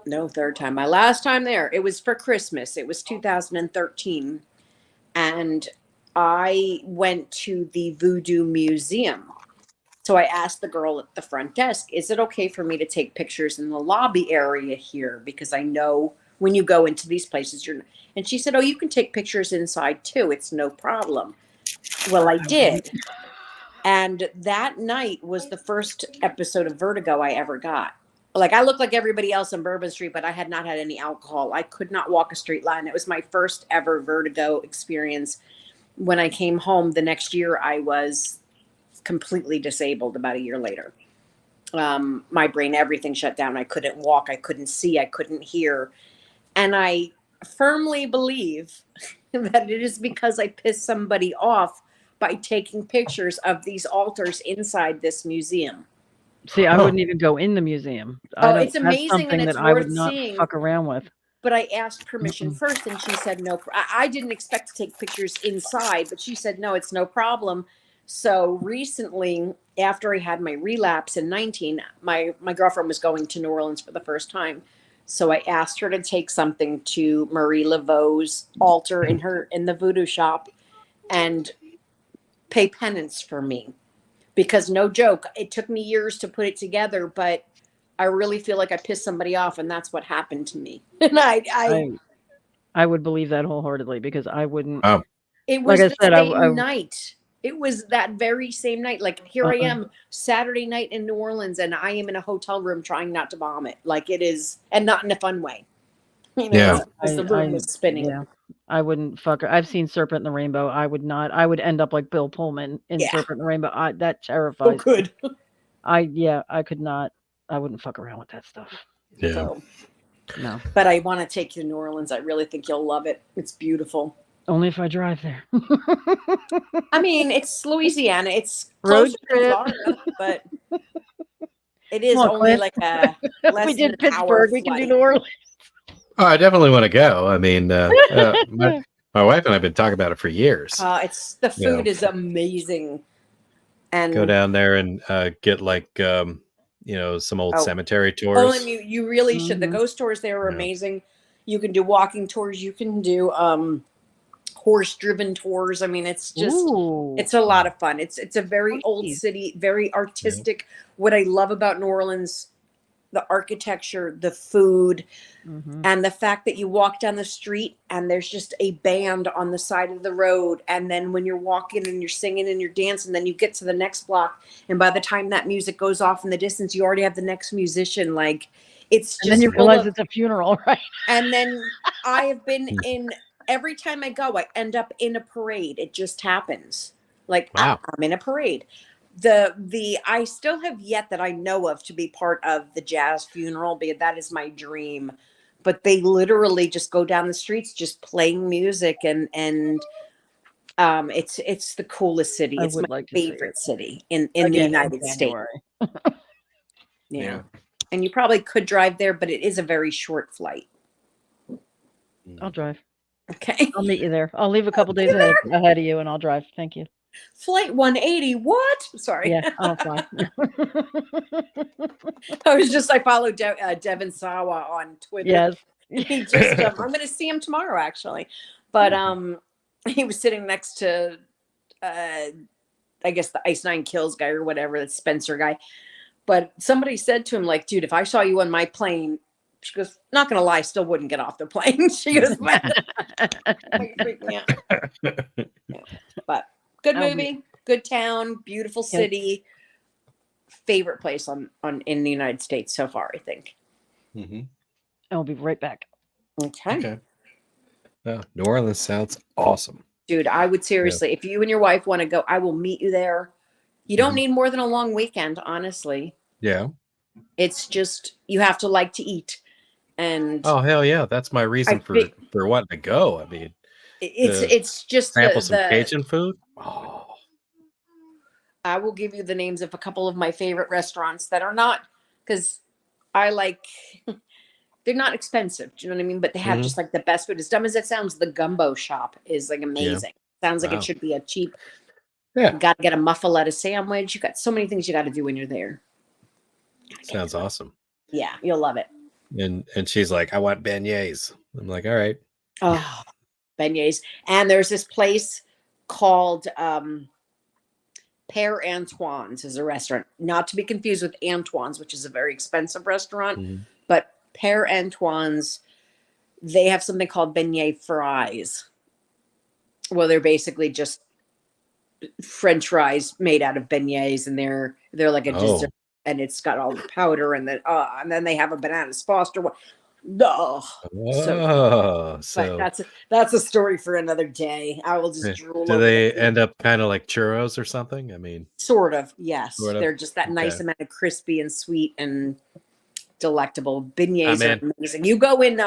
no, third time, my last time there, it was for Christmas. It was 2013. And I went to the Voodoo Museum. So I asked the girl at the front desk, is it okay for me to take pictures in the lobby area here? Because I know when you go into these places, and she said, oh, you can take pictures inside too. It's no problem. Well, I did. And that night was the first episode of Vertigo I ever got. Like, I looked like everybody else on Bourbon Street, but I had not had any alcohol. I could not walk a straight line. It was my first ever Vertigo experience. When I came home the next year, I was completely disabled about a year later. My brain, everything shut down. I couldn't walk. I couldn't see. I couldn't hear. And I firmly believe that it is because I pissed somebody off by taking pictures of these altars inside this museum. See, I wouldn't even go in the museum. It's amazing, that's something and it's that I would worth not seeing. Fuck around with. But I asked permission first, and she said no. I didn't expect to take pictures inside, but she said no, it's no problem. So recently, after I had my relapse in 19, my girlfriend was going to New Orleans for the first time. So I asked her to take something to Marie Laveau's altar in the voodoo shop and pay penance for me. Because no joke, it took me years to put it together, but I really feel like I pissed somebody off, and that's what happened to me. And I would believe that wholeheartedly because I wouldn't. Oh, it Like was I the said, same night. It was that very same night. Like here I Uh-uh. am Saturday night in New Orleans, and I am in a hotel room trying not to vomit. Like it is, and not in a fun way. Yeah. As the room was spinning. Yeah, I wouldn't fuck her. I've seen Serpent in the Rainbow. I would not. I would end up like Bill Pullman in Yeah. Serpent in the Rainbow. That Oh, terrifies me. good. I could not. I wouldn't fuck around with that stuff. Yeah. So, No. but I want to take you to New Orleans. I really think you'll love it. It's beautiful. Only if I drive there. I mean, it's Louisiana. It's Road closer to trip. Florida, but it is Come on, only Clint. like a less We than did an hour Pittsburgh. We can do flight. New Orleans. Oh, I definitely want to go. I mean, my wife and I've been talking about it for years. It's the You know. food is amazing, and Go down there and get like some old cemetery tours. Oh, and you really should. The Mhm. ghost tours there are Yeah. amazing. You can do walking tours. You can do horse-driven tours. I mean, it's just Ooh. it's a lot of fun. It's a very old Horses. city, very artistic. What I love about New Orleans, the architecture, the food, Mhm. and the fact that you walk down the street and there's just a band on the side of the road, and then when you're walking and you're singing and you're dancing, then you get to the next block, and by the time that music goes off in the distance, you already have the next musician. Like it's just And then you full realize of- it's a funeral, right? and then I have been in every time I go, I end up in a parade. It just happens. Like Wow. I'm in a parade. The I still have yet that I know of to be part of the jazz funeral, because that is my dream. But they literally just go down the streets just playing music, and it's the coolest city. I It's my would like to see favorite it. city in the Again, in United States. January. Yeah. And you probably could drive there, but it is a very short flight. I'll drive. Okay. I'll meet you there. I'll leave a couple days ahead of you, and I'll drive. Thank you. Flight 180. What? Sorry. Yeah, I'll fly. I followed Devin Sawa on Twitter. Yes. He just I'm going to see him tomorrow actually. But he was sitting next to I guess the Ice Nine Kills guy or whatever, that Spencer guy. But somebody said to him, like, dude, if I saw you on my plane, she goes, not gonna lie, still wouldn't get off the plane. She goes, man, like, freak me out. Yeah. But good movie, good town, beautiful city. Favorite place in the United States so far, I think. Mm-hmm. I'll be right back. Okay. New Orleans sounds awesome. Dude, I would seriously, if you and your wife want to go, I will meet you there. You don't need more than a long weekend, honestly. Yeah. It's just you have to like to eat. And oh hell yeah, that's my reason for wanting to go. I mean, it's just sample some Cajun food. Oh. I will give you the names of a couple of my favorite restaurants that are not, because I like they're not expensive. Do you know what I mean? But they have just like the best food. As dumb as it sounds, the gumbo shop is like amazing. Sounds like it should be a cheap. Yeah. You got to get a muffaletta sandwich. You got so many things you got to do when you're there. Sounds awesome. Yeah, you'll love it. And she's like, I want beignets. I'm like, all right. Oh, beignets. And there's this place called Père Antoine's is a restaurant, not to be confused with Antoine's, which is a very expensive restaurant. But Père Antoine's, they have something called beignet fries. Well, they're basically just French fries made out of beignets, and they're like a dessert, and it's got all the powder, and then they have a banana foster. No, but that's a story for another day. I will just drool. Do they end up kind of like churros or something? I mean, sort of. Yes, sort of. They're just that nice amount of crispy and sweet and delectable. Beignets are amazing. You go in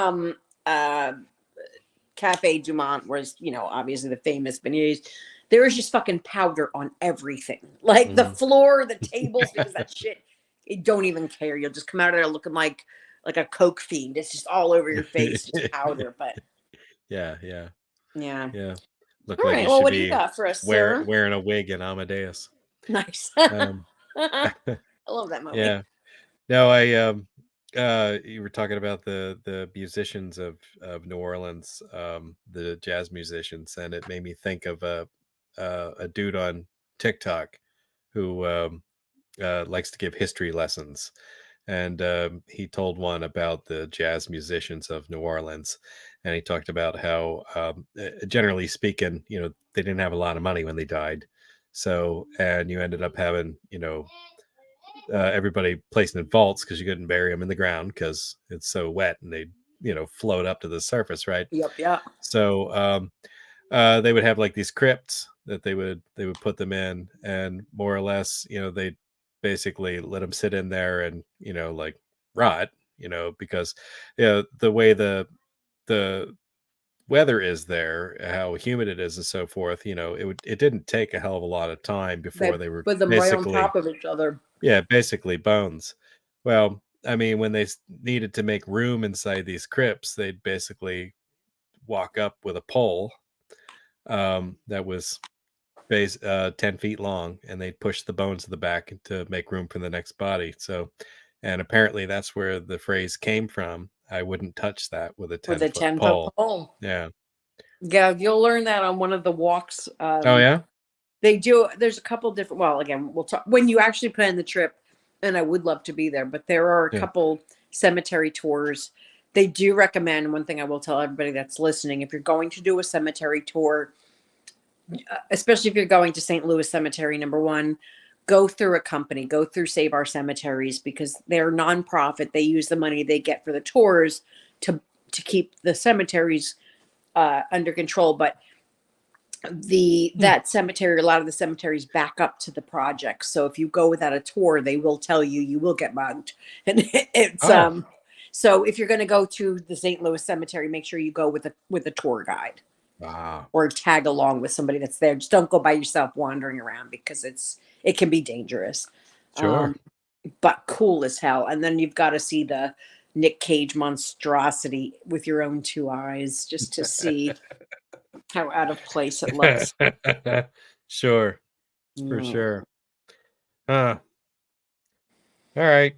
Cafe Du Monde, where's obviously the famous beignets. There is just fucking powder on everything, like the floor, the tables, because that shit. You don't even care. You'll just come out of there looking like a coke fiend. It's just all over your face, just powder. But yeah. Look all like right. Well, what do you got for us, sir? Wearing a wig in Amadeus. Nice. I love that movie. Yeah. No, you were talking about the musicians of New Orleans, the jazz musicians, and it made me think of a dude on TikTok who likes to give history lessons, and he told one about the jazz musicians of New Orleans, and he talked about how, generally speaking, they didn't have a lot of money when they died, so and you ended up having everybody placing in vaults because you couldn't bury them in the ground because it's so wet and they float up to the surface, right? Yep. Yeah. So they would have like these crypts that they would put them in, and more or less, they basically let them sit in there and like rot, because the way the weather is there, how humid it is, and so forth. It didn't take a hell of a lot of time They before they were put them right on basically top of each other. basically bones. Well, I mean, when they needed to make room inside these crypts, they'd basically walk up with a pole that was 10 feet long, and they'd push the bones to the back to make room for the next body. So, and apparently that's where the phrase came from. I wouldn't touch that with a With a 10-foot 10-foot pole. pole. Yeah. Yeah, you'll learn that on one of the walks. Oh, yeah? They do. There's a couple different. Well, again, we'll talk when you actually plan the trip, and I would love to be there. But there are a Yeah. couple cemetery tours. They do recommend. One thing I will tell everybody that's listening: if you're going to do a cemetery tour, especially if you're going to St. Louis Cemetery, number one, go through a company. Go through Save Our Cemeteries because they're nonprofit. They use the money they get for the tours to keep the cemeteries under control. But that cemetery, a lot of the cemeteries back up to the project. So if you go without a tour, they will tell you will get mugged. And it's Oh. so if you're going to go to the St. Louis Cemetery, make sure you go with a tour guide Wow. or tag along with somebody that's there. Just don't go by yourself wandering around because it can be dangerous. Sure. But cool as hell. And then you've got to see the Nick Cage monstrosity with your own two eyes just to see how out of place it looks. Sure. For Mm. sure. Huh. All right.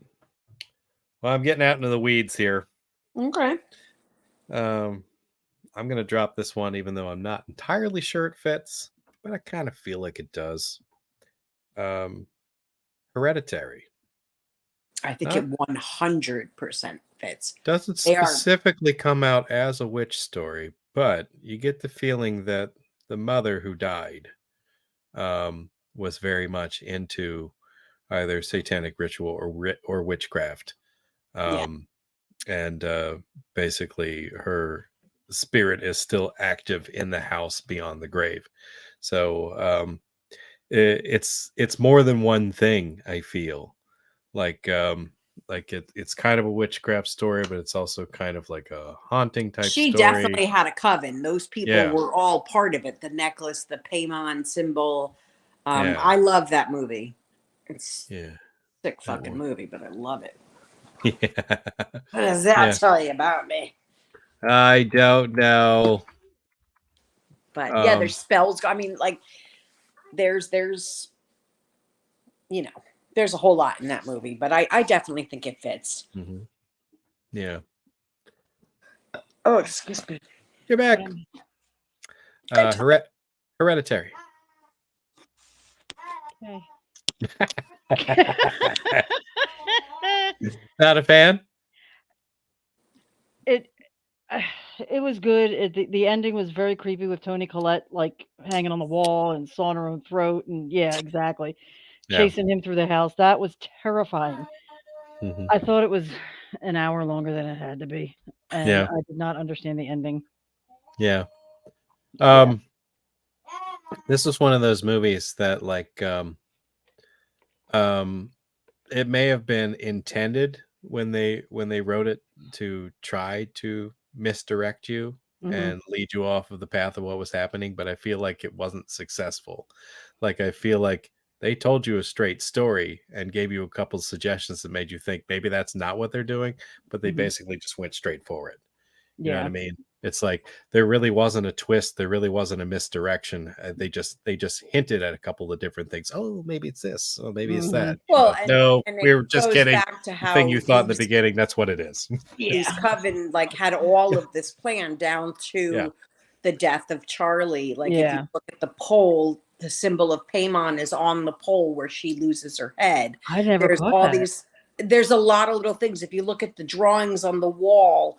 Well, I'm getting out into the weeds here. Okay. I'm going to drop this one, even though I'm not entirely sure it fits, but I kind of feel like it does. Hereditary. I think Not, it 100% fits. doesn't They are. specifically come out as a witch story, but you get the feeling that the mother who died was very much into either satanic ritual or witchcraft. Yeah. And basically her spirit is still active in the house beyond the grave. So it's more than one thing. I feel like it's kind of a witchcraft story, but it's also kind of like a haunting type She story. definitely had a coven. Those people Yeah. were all part of it. The necklace, the Paimon symbol. Yeah. I love that movie. It's Yeah. a sick fucking movie, but I love it. Yeah. What does that Yeah. tell you about me? I don't know. But yeah, there's spells. I mean, like there's there's a whole lot in that movie, but I definitely think it fits. Mm-hmm. Yeah. Oh, excuse me. You're back. Hereditary. Okay. Not a fan? It was good. The ending was very creepy with Toni Collette like hanging on the wall and sawing her own throat, and yeah, exactly, Yeah. chasing him through the house. That was terrifying. Mm-hmm. I thought it was an hour longer than it had to be, and Yeah. I did not understand the ending. Yeah. Yeah. This was one of those movies that like it may have been intended when they wrote it to try to misdirect you and lead you off of the path of what was happening, but I feel like it wasn't successful. Like I feel like they told you a straight story and gave you a couple suggestions that made you think maybe that's not what they're doing, but they basically just went straight for it. You know what I mean? It's like there really wasn't a twist. There really wasn't a misdirection. They just hinted at a couple of different things. Oh, maybe it's this. Oh, maybe it's that. Well, no, and we were it just goes kidding. back to The how thing you thought in the these- beginning, that's what it is. These Coven like had all of this plan down to the death of Charlie. Like if you look at the pole, the symbol of Paimon is on the pole where she loses her head. I never There's caught all that. these there's a lot of little things. If you look at the drawings on the wall,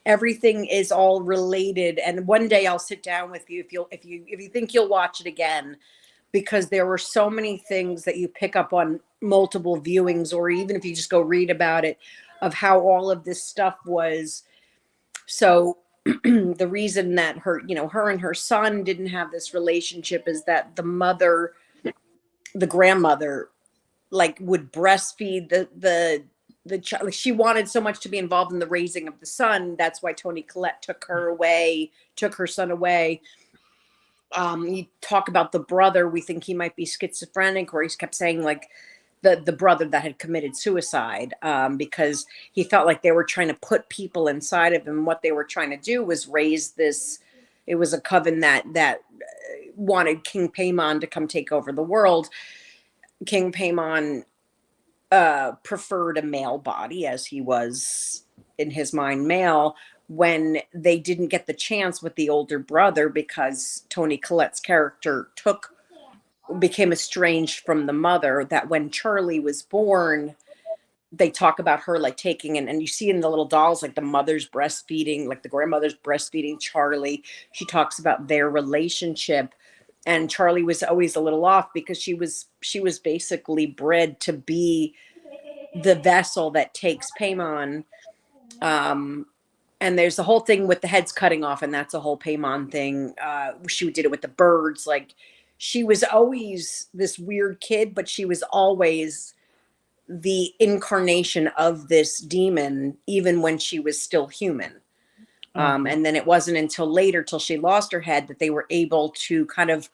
everything is all related. And one day I'll sit down with you if you think you'll watch it again, because there were so many things that you pick up on multiple viewings, or even if you just go read about it, of how all of this stuff was. So the reason that her and her son didn't have this relationship is that the grandmother, like, would breastfeed the child. She wanted so much to be involved in the raising of the son. That's why Toni Collette took her son away. You talk about the brother. We think he might be schizophrenic, or he's kept saying, like, the brother that had committed suicide, because he felt like they were trying to put people inside of him. What they were trying to do was raise this. It was a coven that wanted King Paimon to come take over the world. King Paimon preferred a male body, as he was in his mind male, when they didn't get the chance with the older brother, because Toni Collette's character became estranged from the mother. That when Charlie was born, they talk about her, like, taking and you see in the little dolls, like, the mother's breastfeeding, like the grandmother's breastfeeding Charlie. She talks about their relationship, and Charlie was always a little off because she was basically bred to be the vessel that takes Paimon. And there's the whole thing with the heads cutting off, and that's a whole Paimon thing. She did it with the birds. Like, she was always this weird kid, but she was always the incarnation of this demon, even when she was still human. And then it wasn't until later, till she lost her head, that they were able to kind of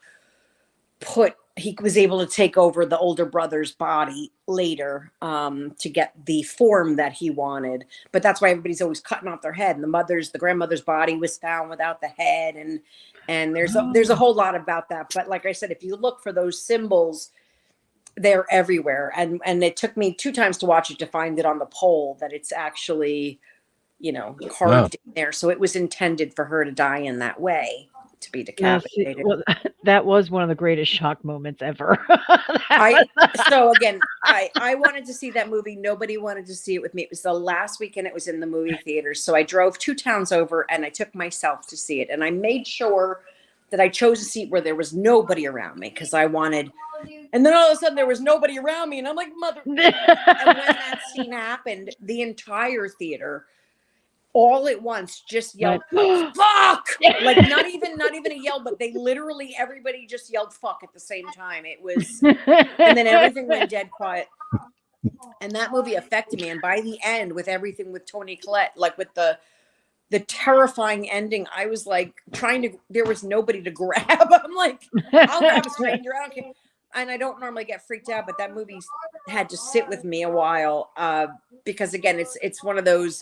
he was able to take over the older brother's body later, to get the form that he wanted. But that's why everybody's always cutting off their head. And the grandmother's body was found without the head. And there's a whole lot about that. But like I said, if you look for those symbols, they're everywhere. And it took me 2 times to watch it to find it on the pole, that it's actually, carved in there. So it was intended for her to die in that way, to be decapitated. Well, that was one of the greatest shock moments ever. So again, I wanted to see that movie. Nobody wanted to see it with me. It was the last weekend it was in the movie theaters. So I drove 2 towns over, and I took myself to see it. And I made sure that I chose a seat where there was nobody around me, because I wanted. And then all of a sudden there was nobody around me, and I'm like, mother. And when that scene happened, the entire theater, all at once, just yelled, fuck! Like, not even a yell, but they literally, everybody just yelled fuck at the same time. It was, and then everything went dead quiet. And that movie affected me. And by the end, with everything with Toni Collette, like with the terrifying ending, I was like there was nobody to grab. I'm like, I'll grab a stranger, I don't care. And I don't normally get freaked out, but that movie had to sit with me a while, because again, it's one of those.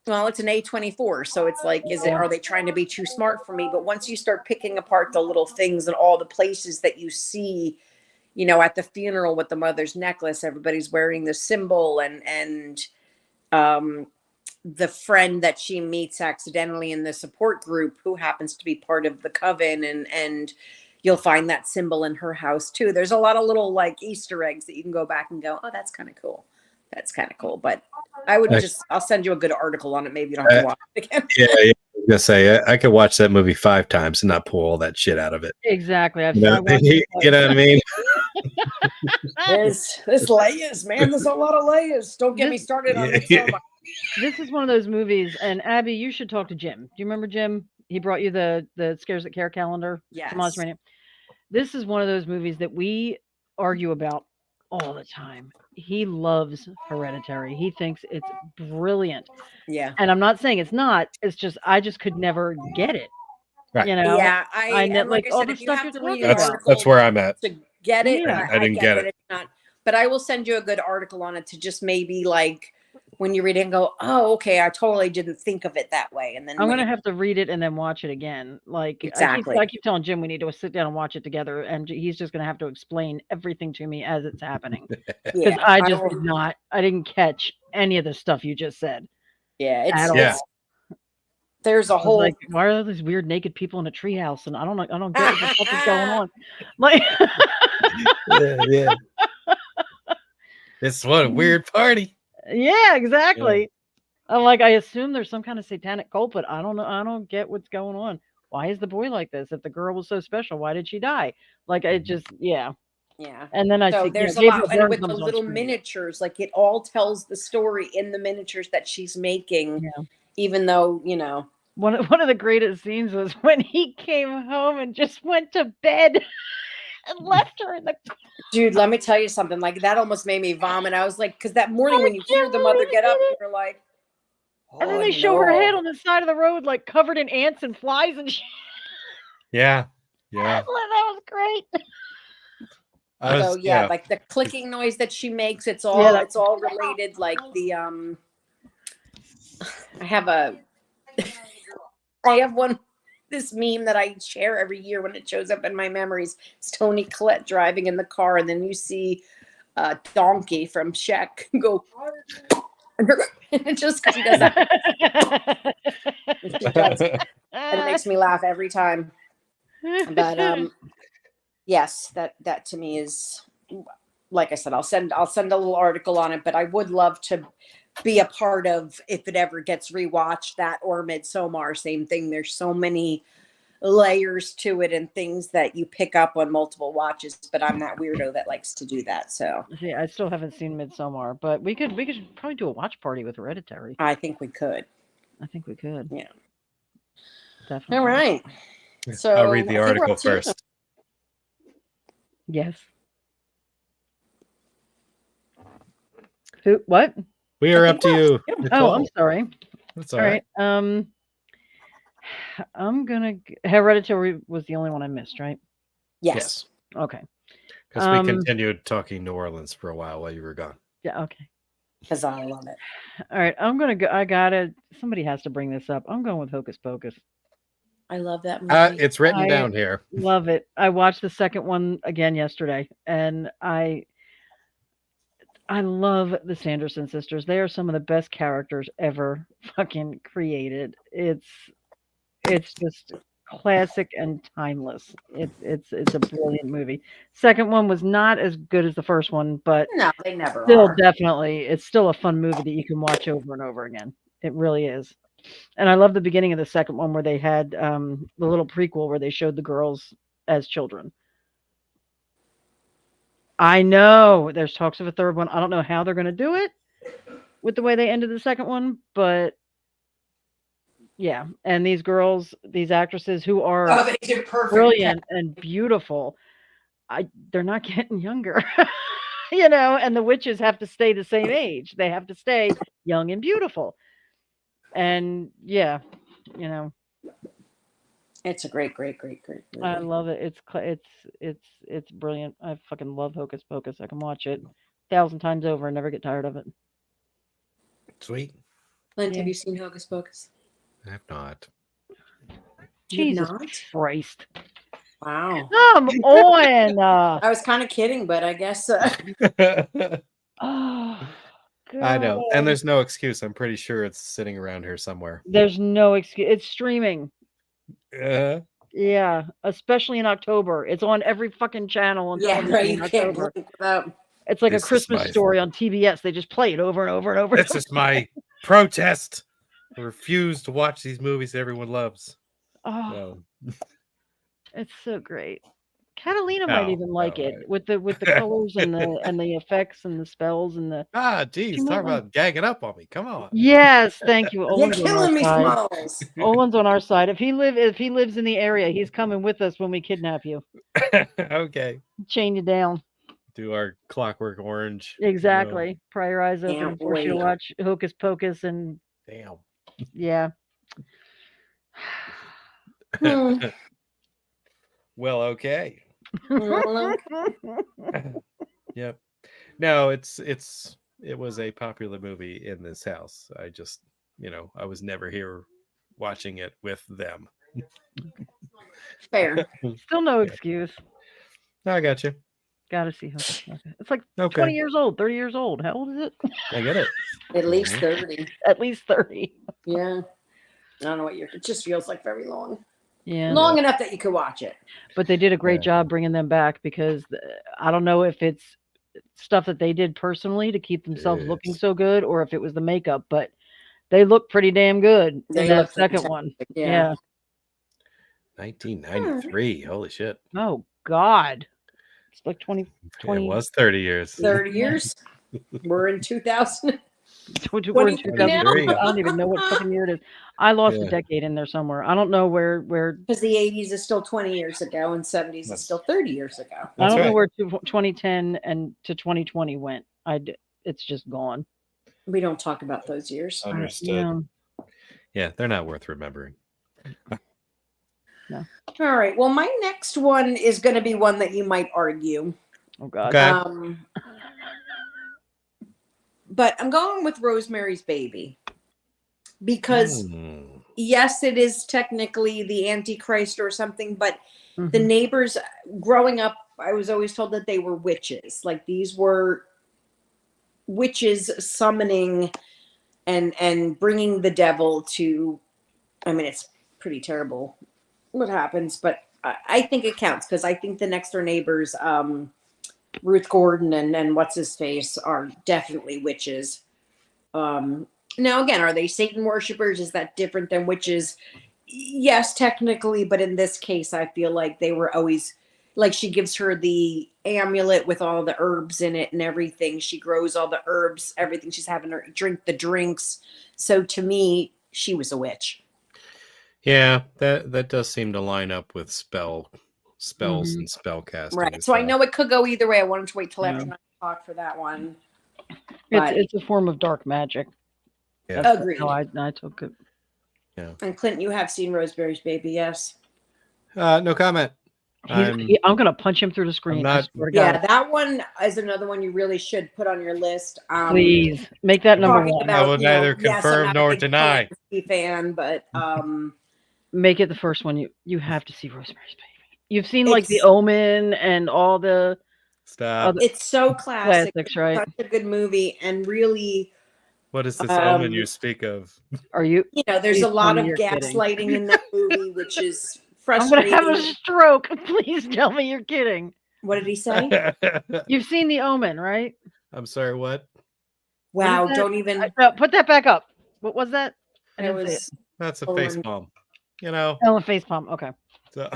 Well, it's an A24, so it's like, are they trying to be too smart for me? But once you start picking apart the little things and all the places that you see, at the funeral with the mother's necklace, everybody's wearing the symbol, and the friend that she meets accidentally in the support group, who happens to be part of the coven, and you'll find that symbol in her house too. There's a lot of little, like, Easter eggs that you can go back and go, oh, that's kind of cool. That's kind of cool. But I'll send you a good article on it. Maybe you don't have to watch it again. Yeah, I was gonna say, I could watch that movie 5 times and not pull all that shit out of it. Exactly. You know what I mean? There's layers, man. There's a lot of layers. Don't get me started on it so much. This is one of those movies, and Abby, you should talk to Jim. Do you remember Jim? He brought you the Scares That Care calendar. Yes. This is one of those movies that we argue about all the time. He loves Hereditary. He thinks it's brilliant. Yeah. And I'm not saying it's not. It's just I just could never get it. Right. Yeah. Like all the stuff you're talking about. That's where I'm at. To get it. Yeah. I didn't get it. It's not, but I will send you a good article on it, to just maybe, like, when you read it and go, oh, okay, I totally didn't think of it that way. And then I'm going to have to read it and then watch it again. Like, exactly. I keep telling Jim we need to sit down and watch it together, and he's just going to have to explain everything to me as it's happening. Because I didn't catch any of the stuff you just said. Yeah. There's a whole, like, why are there these weird naked people in a treehouse? And I don't get what the fuck is going on. Like, yeah. This what a weird party. Yeah, exactly. I'm like, I assume there's some kind of satanic culprit. I don't know. I don't get what's going on. Why is the boy like this? If the girl was so special, why did she die? Like, I just, yeah. Yeah. And then I So see, there's a Gabriel lot, and Byrne with the comes on little screen. miniatures, like it all tells the story in the miniatures that she's making, Yeah. even though, you know. One of the greatest scenes was when he came home and just went to bed and left her in the. Dude, let me tell you something. Like that almost made me vomit. I was like, because that morning I when you hear the mother genuinely get up, did it. you're like, And then oh they show her head no. on the side of the road, like covered in ants and flies and shit. Yeah. That was great. So yeah, like the clicking noise that she makes, it's all related. Like the I have this meme that I share every year when it shows up in my memories. It's Tony Collette driving in the car, and then you see Donkey from Shrek go, and just because he does that, she does, and it makes me laugh every time. But yes, that to me is, like I said, I'll send a little article on it, but I would love to be a part of, if it ever gets rewatched, that or Midsommar, same thing. There's so many layers to it and things that you pick up on multiple watches, but I'm that weirdo that likes to do that. So see, I still haven't seen Midsommar, but we could probably do a watch party with Hereditary. I think we could. I think we could. Yeah. Definitely. All right. So I'll read the article first. Yes. Who? What? We are up to you. Oh, I'm sorry. That's all right. I'm gonna. Hereditary was the only one I missed, right? Yes. Okay. Because we continued talking New Orleans for a while you were gone. Yeah. Okay. Because I love it. All right. I'm gonna go. Somebody has to bring this up. I'm going with Hocus Pocus. I love that movie. It's written down here. Love it. I watched the second one again yesterday, and I love the Sanderson sisters. They are some of the best characters ever fucking created. It's just classic and timeless. It's a brilliant movie. Second one was not as good as the first one, but no, they never still are. Definitely, it's still a fun movie that you can watch over and over again. It really is. And I love the beginning of the second one where they had the little prequel where they showed the girls as children. I know there's talks of a third one. I don't know how they're going to do it with the way they ended the second one, but yeah. And these girls, these actresses who are brilliant and beautiful, they're not getting younger, and the witches have to stay the same age. They have to stay young and beautiful. And yeah, it's a great movie. I love it. It's brilliant. I fucking love Hocus Pocus. I can watch it 1,000 times over and never get tired of it. Sweet. Clint, have you seen Hocus Pocus? I have not. Jesus Christ! Wow. Come on. I was kind of kidding, but I guess. Oh, I know, and there's no excuse. I'm pretty sure it's sitting around here somewhere. There's no excuse. It's streaming. Yeah, especially in October. It's on every fucking channel on television in October. It's like a Christmas Story on TBS. They just play it over and over and over. This is my protest. I refuse to watch these movies everyone loves. Oh, it's so great. Catalina might even like it with the colors and the effects and the spells and the. Geez, talk about gagging up on me. Come on. Yes, thank you. You're killing me, Smalls. Owen's on our side. If he lives in the area, he's coming with us when we kidnap you. Okay. Chain you down. Do our Clockwork Orange. Exactly. Pry your eyes open before you watch Hocus Pocus and. Damn. Yeah. Well, okay. Yep. No, it was a popular movie in this house. I just, I was never here watching it with them. Fair. Still no excuse. I got you. Gotta see Hocus Pocus. It's like 20 years old, 30 years old. How old is it? I get it. At least 30. At least 30. Yeah. I don't know what it just feels like very long. Yeah. Long enough that you could watch it. But they did a great job bringing them back because I don't know if it's stuff that they did personally to keep themselves looking Yes. so good, or if it was the makeup. But they look pretty damn good They in that look second fantastic, one. yeah. 1993. Holy shit. Oh God, it's like 20, It was 30 years. 30 years. We're in 2000. We're in 23 now? 2000. I don't even know what fucking year it is. I lost a Yeah. decade in there somewhere. I don't know where. Because the 80s is still 20 years ago and 70s is That's- still 30 years ago. I That's don't know right. where 2010 and to 2020 went. It's just gone. We don't talk about those years. Understood. Yeah, they're not worth remembering. All right. Well, my next one is going to be one that you might argue. Oh God. Okay. But I'm going with Rosemary's Baby because Hmm. yes, it is technically the Antichrist or something, but the Mhm. neighbors growing up, I was always told that they were witches. Like these were witches summoning and bringing the devil to, I mean, it's pretty terrible what happens, but I think it counts because I think the next door neighbors, Ruth Gordon and what's his face, are definitely witches. Now, again, are they Satan worshipers? Is that different than witches? Yes, technically, but in this case, I feel like they were always like she gives her the amulet with all the herbs in it and everything. She grows all the herbs, everything. She's having her drink the drinks. So to me, she was a witch. Yeah, that does seem to line up with spells Mhm. and spell casting. Right. as So I well. know it could go either way. I wanted to wait till after Yeah. I talk for that one. But It's a form of dark magic. Yeah. That's agreed. how I took it. And Clinton, you have seen Rosemary's Baby, yes? No comment. I'm gonna punch him through the screen. I not- swear to Yeah, God. that one is another one you really should put on your list. Please make that number Talking one. I will about, you know, neither yes, I'm confirm not a nor big deny. Polanski fan, but Make it the first one. You have to see Rosemary's Baby. You've seen like The It's- Omen and all the Stop. it's so classic. classics, right? Such a good movie, and really, What is this omen you speak of? Are you? you know, there's Please a tell lot me of you're kidding. gaslighting in that movie, which is I'm gonna have a frustrating. stroke. Please tell me you're kidding. What did he say? You've seen The Omen, right? I'm sorry, what? Wow, that? don't even. Put that back up. What was that? I It didn't see it. was. That's a Oh, face and- palm. You know. Oh, a face palm. Okay. So,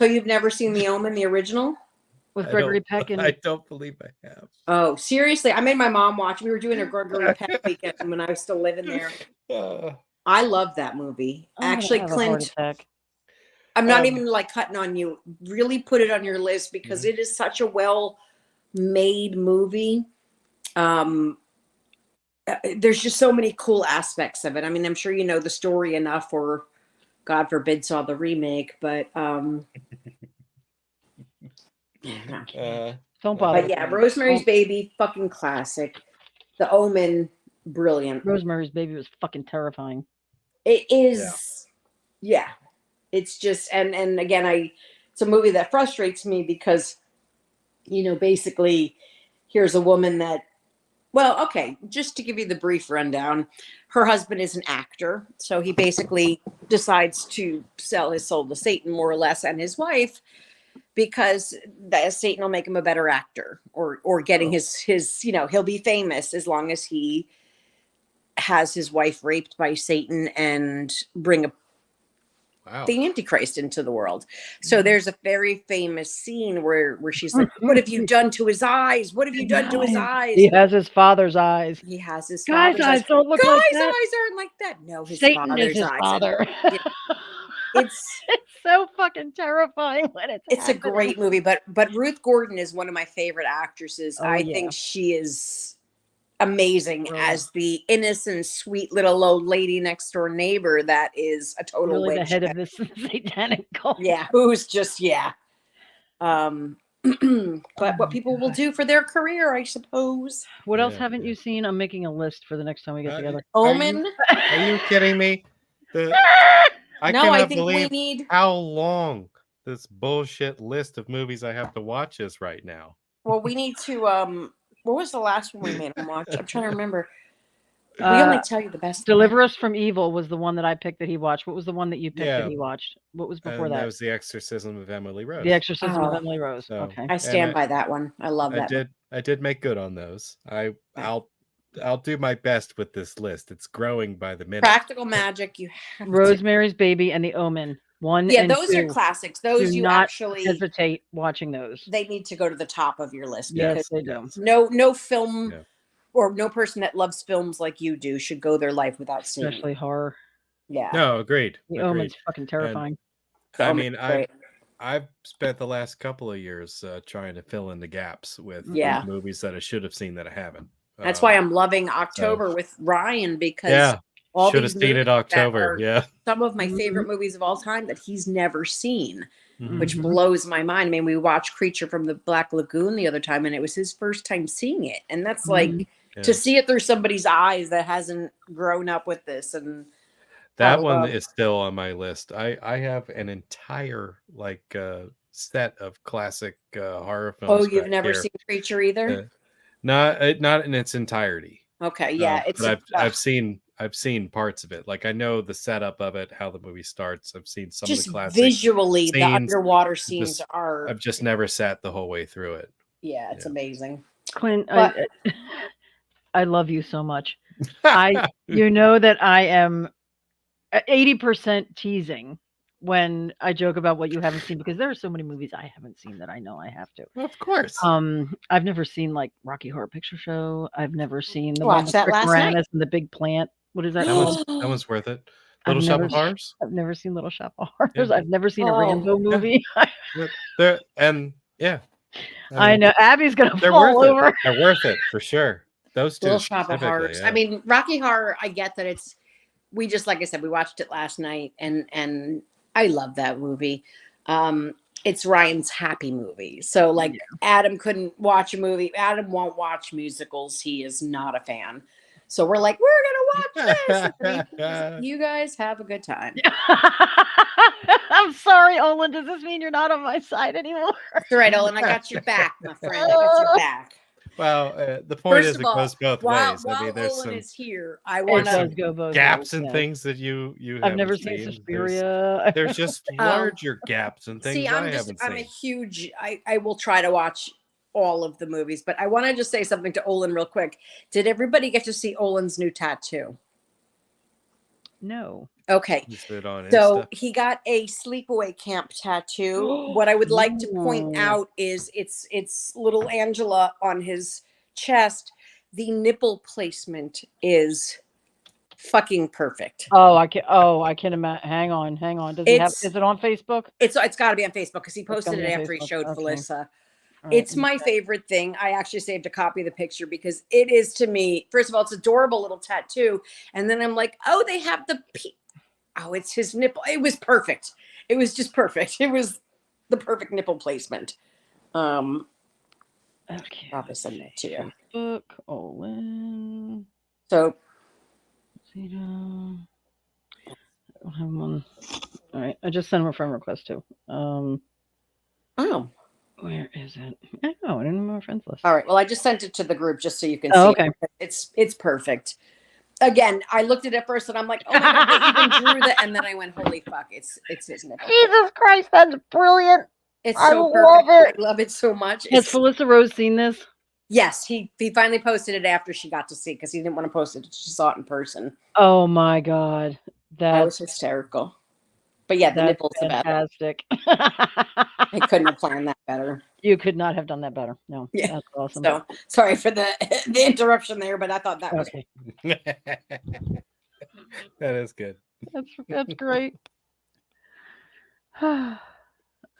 So you've never seen The Omen, the original? With I Gregory don't- Peck and I don't believe I have. Oh, seriously? I made my mom watch. We were doing a Gregory Peck weekend when I was still living there. I love that movie. I'm gonna Actually, have a heart Clint, attack. I'm not Um, even like cutting on you. Really put it on your list because it is such a well-made movie. There's just so many cool aspects of it. I mean, I'm sure you know the story enough, or God forbid saw the remake, but Don't bother. but yeah, Rosemary's Baby, fucking classic. The Omen, brilliant. Rosemary's Baby was fucking terrifying. It is, yeah. It's just, and again, it's a movie that frustrates me because, you know, basically, here's a woman that, well, okay, just to give you the brief rundown, her husband is an actor, so he basically decides to sell his soul to Satan, more or less, and his wife, because Satan will make him a better actor, or getting his, you know, he'll be famous as long as he has his wife raped by Satan and bring the Antichrist into the world. So there's a very famous scene where she's like, "What have you done to his eyes? What have you done to his eyes?" He has his father's eyes. He has his Guys' father's eyes don't look Guys' like that. eyes aren't like that. No, his Satan father's is his eyes. father. It's so fucking terrifying when it's a great movie, but Ruth Gordon is one of my favorite actresses. Oh, I think she is amazing as the innocent, sweet little old lady next door neighbor that is a total really witch. the head of this satanic cult. Yeah, who's just but what people will do for their career, I suppose. What else haven't you seen? I'm making a list for the next time we get together. Omen. Are you kidding me? I No, cannot I think we believe need. how long this bullshit list of movies I have to watch is right now. Well, we need to. What was the last one we made him watch? I'm trying to remember. We only tell you the best. Deliver Us from Evil was the one that I picked that he watched. What was the one that you picked Yeah. that he watched? What was before And that that? was The Exorcism of Emily Rose. The Exorcism of Oh. Emily Rose. So, Okay. I stand and by that one. I love that. I did make good on those. I'll do my best with this list. It's growing by the minute. Practical Magic. You have to. Rosemary's Baby and The Omen. 1 Yeah, and those 2. are classics. Those Do you not actually hesitate watching those. they need to go to the top of your list Yes, because they do. no film Yeah. or no person that loves films like you do should go their life without seeing it. Especially horror. Yeah. No, agreed. The agreed. Omen's fucking terrifying. The I Omen's mean, great. I've spent the last couple of years trying to fill in the gaps with Yeah. movies that I should have seen that I haven't. That's why I'm loving October with Ryan because Yeah, all should have these seen movies it that October. are Yeah, some of my favorite movies of all time that he's never seen, Mhm. which blows my mind. I mean, we watched Creature from the Black Lagoon the other time, and it was his first time seeing it, and that's like Yeah. to see it through somebody's eyes that hasn't grown up with this. And that one is still on my list. I have an entire set of classic horror films. Oh, you've back never here. seen Creature either? Not in its entirety. Okay, yeah, it's. But I've seen parts of it. Like I know the setup of it, how the movie starts. I've seen some just of the classic visually the scenes. underwater scenes are. I've just never sat the whole way through it. Yeah, it's amazing. Quinn, But- I love you so much. You know that I am 80% teasing when I joke about what you haven't seen because there are so many movies I haven't seen that I know I have to. Of course. I've never seen like Rocky Horror Picture Show. I've never seen the Watched one with that Rick last night. Moranis and the big plant. What is that? That called? was worth it. I've Little Shop never of Horrors. I've never seen Little Shop of Horrors. Yeah. I've never seen a Oh, Rambo yeah. movie. Yeah. I know Abby's gonna They're fall worth over. it. They're worth it for sure. Those two Little Shop of specifically, Horrors. yeah. I mean, Rocky Horror. I get that it's. We just like I said, we watched it last night, and I love that movie. It's Ryan's happy movie. So like Adam couldn't watch a movie. Adam won't watch musicals. He is not a fan. So we're like, we're gonna watch this. And he goes, you guys have a good time. I'm sorry, Olin. Does this mean you're not on my side anymore? That's all right, Olin. I got your back, my friend. I got your back. Well, the point First is of it all, goes both while ways. I mean, there's Olin some is here, I It want does to. go both gaps ways, and yeah. things that you I've never haven't seen There's Suspiria. there's just larger gaps and things See, I haven't I'm a seen. huge. I will try to watch all of the movies, but I want to just say something to Olin real quick. Did everybody get to see Olin's new tattoo? No. Okay. You sit on So Insta. he got a sleepaway camp tattoo. What I would like to point Ooh. out is it's little Angela on his chest. The nipple placement is fucking perfect. Oh, I can imagine. Hang on. Does he have? It's- Is it on Facebook? It's got to be on Facebook because he It's gotta posted it be on after he Facebook, showed okay. Felissa. All right, It's my favorite thing. I actually saved a copy of the picture because it is to me. First of all, it's adorable little tattoo, and then I'm like, oh, they have the. Oh, it's his nipple. It was perfect. It was just perfect. It was the perfect nipple placement. Okay. I'll send that to you. Facebook. Olin. So Zeta. I don't have one. All right. I just sent him a friend request too. oh, Where is it? I know. I didn't have my friends list. all right. Well, I just sent it to the group just so you can Oh, see. okay. It's perfect. Again, I looked at it first and I'm like, oh my god, they even drew that, and then I went, holy fuck, it's his nipple. Jesus Christ, that's brilliant. It's I so love perfect. it. I love it so much. Has Felissa Rose seen this? Yes, he finally posted it after she got to see because he didn't want to post it. She saw it in person. Oh my God. That was That's hysterical. But yeah, the that's nipples are better. fantastic. I couldn't have planned that better. You could not have done that better. No. Yeah. That's awesome. So sorry for the interruption there, but I thought that was Okay. That is good. That's great.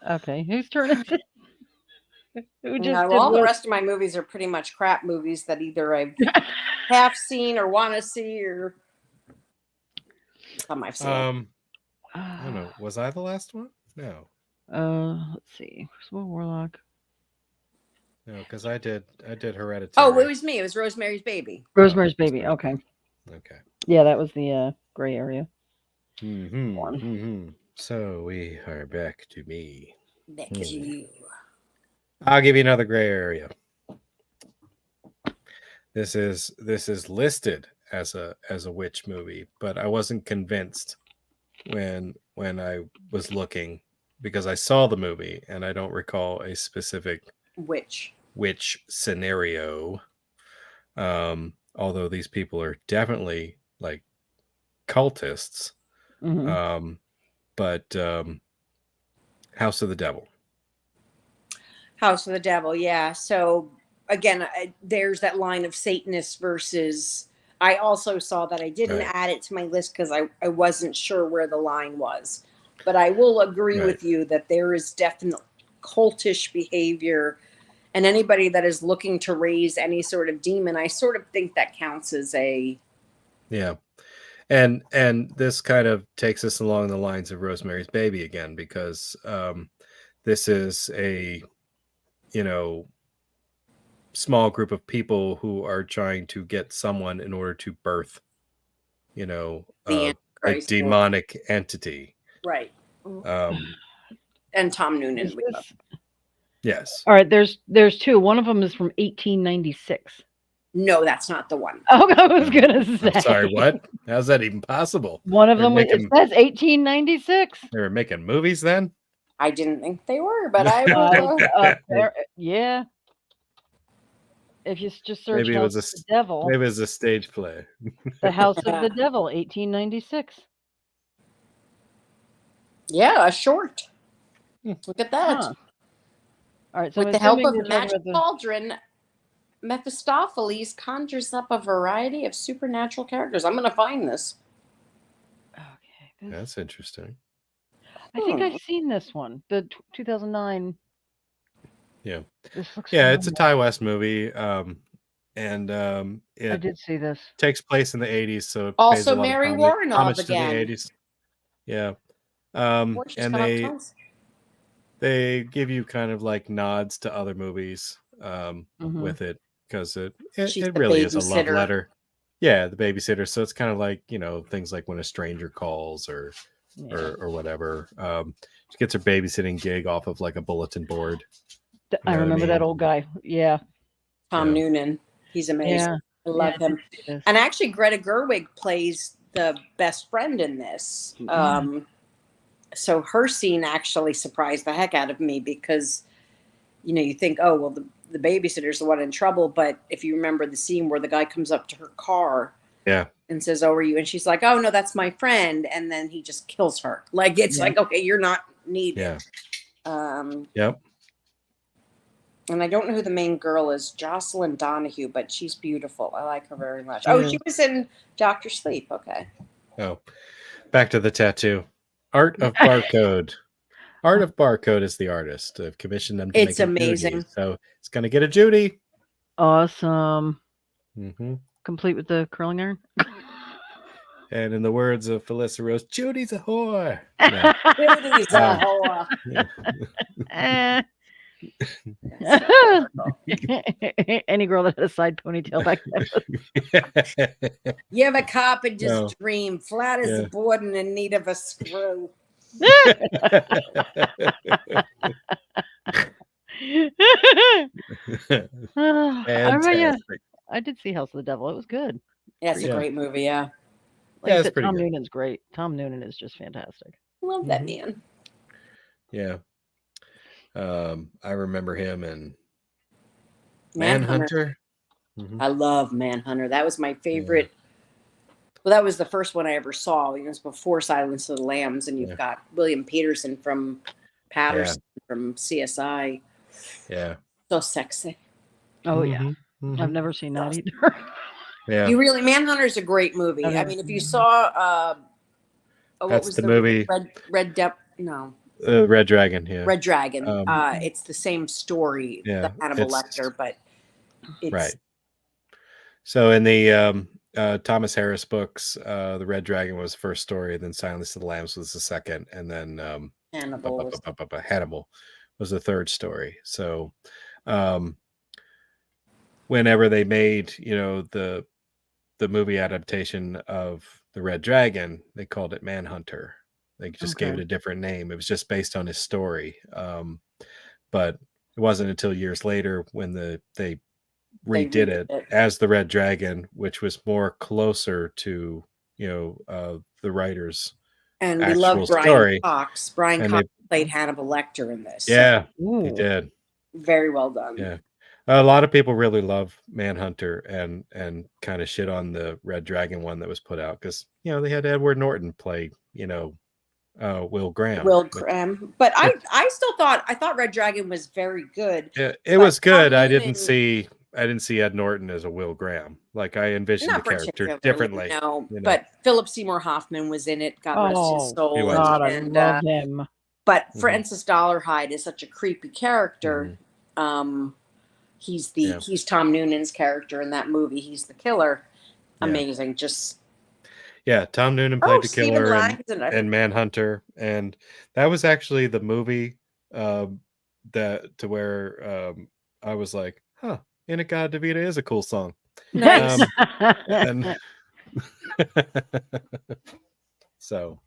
Okay, whose turn is it? Who just yeah, did well, all the what? rest of my movies are pretty much crap movies that either I've half seen or want to see or some I've seen. I don't know. Was I the last one? No. Let's see. Small Warlock. No, because I did Hereditary. Oh, it was me. It was Rosemary's Baby. Rosemary's Baby. Okay. Okay. Yeah, that was the gray area. So we are back to me. Back to you. I'll give you another gray area. This is listed as a witch movie, but I wasn't convinced when I was looking, because I saw the movie and I don't recall a specific Which witch scenario. Although these people are definitely like cultists. Mhm. But House of the Devil. House of the Devil, yeah. So again, there's that line of Satanists versus. I also saw that. I didn't Right. add it to my list because I wasn't sure where the line was. But I will agree Right. with you that there is definitely cultish behavior, and anybody that is looking to raise any sort of demon, I sort of think that counts as a. Yeah. And this kind of takes us along the lines of Rosemary's Baby again, because this is a, you know, small group of people who are trying to get someone in order to birth, you know, The a Antichrist, demonic entity. right? Um, And Tom Is Noonan. We love. this yes. all right? There's two. One of them is from 1896. No, that's not the one. Oh, I was gonna say. I'm sorry, what? How's that even possible? One of They're them was. It making, says 1896. they were making movies then? I didn't think they were, but I will. Yeah. If you just search Maybe it House was of the Devil, maybe it was a stage play. The House of the Devil, 1896. Yeah, a short. Look at that. Huh. All right, so With I'm the help assuming of you're the talking magic about the. cauldron, Mephistopheles conjures up a variety of supernatural characters. I'm going to find this. Okay, this, That's interesting. I think I've seen this one, the 2009. Yeah. This looks. Yeah, it's a familiar. Ty West movie. And I it did see this. takes place in the 80s, so it pays Also, a lot of Mary Warrenov homage to the again. 80s. Yeah. Boy, she's And come up twice. they give you kind of like nods to other movies Mhm. with it, because She's it the really is a love babysitter. letter. Yeah, the babysitter. So it's kind of like, you know, things like When a Stranger Calls or Yeah. or whatever. She gets her babysitting gig off of like a bulletin board. I know what I remember that mean? old guy. Yeah. Tom Yeah. Noonan. He's amazing. Yeah. I love I did him. see this. And actually, Greta Gerwig plays the best friend in this. Yeah. So her scene actually surprised the heck out of me because, you know, you think, oh, well, the babysitter's the one in trouble. But if you remember the scene where the guy comes up to her car Yeah. and says, oh, are you? And she's like, oh, no, that's my friend. And then he just kills her. Like, it's Yeah. like, okay, you're not needed. Yeah. Yep. And I don't know who the main girl is, Jocelyn Donahue, but she's beautiful. I like her very much. She Oh, is. she was in Doctor Sleep. Okay. Oh, back to the tattoo. Art of Barcode. Art of Barcode is the artist. I've commissioned them to It's make a amazing. Judy, so it's going to get a Judy. Awesome. Mm-hmm. Complete with the curling iron. And in the words of Felissa Rose, Judy's a whore. Judy's a whore. Eh. Any girl that had a side ponytail back then. You have a carpenter's No. dream, flat as a board and in need of a screw. Fantastic. I did see House of the Devil. It was good. Yeah, it's a great movie, yeah. Like Yeah, you it's said, pretty Tom good. Noonan's great. Tom Noonan is just fantastic. Love that man. Yeah. I remember him in Manhunter. Mhm. I love Manhunter. That was my favorite. Well, that was the first one I ever saw. It was before Silence of the Lambs, and you've got William Peterson from Patterson from CSI. Yeah. So sexy. Oh yeah. Mhm. I've never seen that either. Yeah. You really, Manhunter's a great movie. I've I never mean, if seen you that. saw, what That's was the movie. Red No, Red Dragon. Yeah. Red Dragon. Um, It's the same story, Yeah, the Hannibal it's- Lecter, but it's Right. So in the Thomas Harris books, the Red Dragon was the first story, then Silence of the Lambs was the second, and then Hannibal. Hannibal was the third story. So whenever they made, you know, the movie adaptation of the Red Dragon, they called it Manhunter. They just gave it a different name. It was just based on his story. But it wasn't until years later when they redid it as the Red Dragon, which was more closer to the writer's And we actual love Brian story. Cox. Brian And Cox played Hannibal Lecter in this. Yeah, Ooh. he did. Very well done. Yeah. A lot of people really love Manhunter and kind of shit on the Red Dragon one that was put out because they had Edward Norton play Will Graham. But I still thought Red Dragon was very good. It was good. I didn't see Ed Norton as a Will Graham. Like I envisioned the character differently. No, but Philip Seymour Hoffman was in it. God rest his soul. He was. God, I love him. But Francis Dollarhide is such a creepy character. He's Tom Noonan's character in that movie. He's the killer. Amazing. Tom Noonan played the killer and Manhunter, and that was actually the movie where I was like, huh, Inagata Devita is a cool song. Nice. So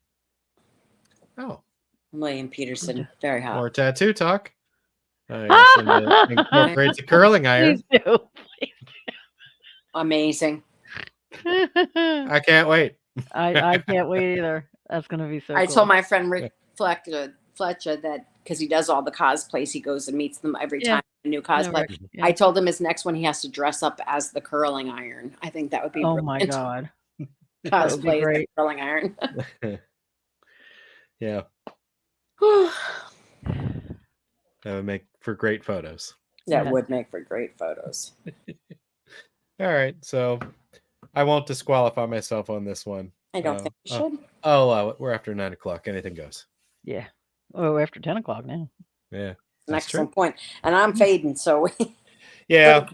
William Peterson, very hot. More tattoo talk. I incorporate the curling iron. Please do. Amazing. I can't wait. I can't wait either. That's gonna be so. I told my friend Rick Fletcher that because he does all the cosplays, he goes and meets them every time a new cosplay. I told him his next one he has to dress up as the curling iron. I think that would be brilliant. My god, cosplay as the curling iron. Yeah. That would make for great photos. That would make for great photos. All right, so I won't disqualify myself on this one. I don't think you should. I'll allow it. We're after 9 o'clock. Anything goes. Yeah. Oh, after 10 o'clock now. Yeah. An excellent point. And I'm fading, so. Yeah,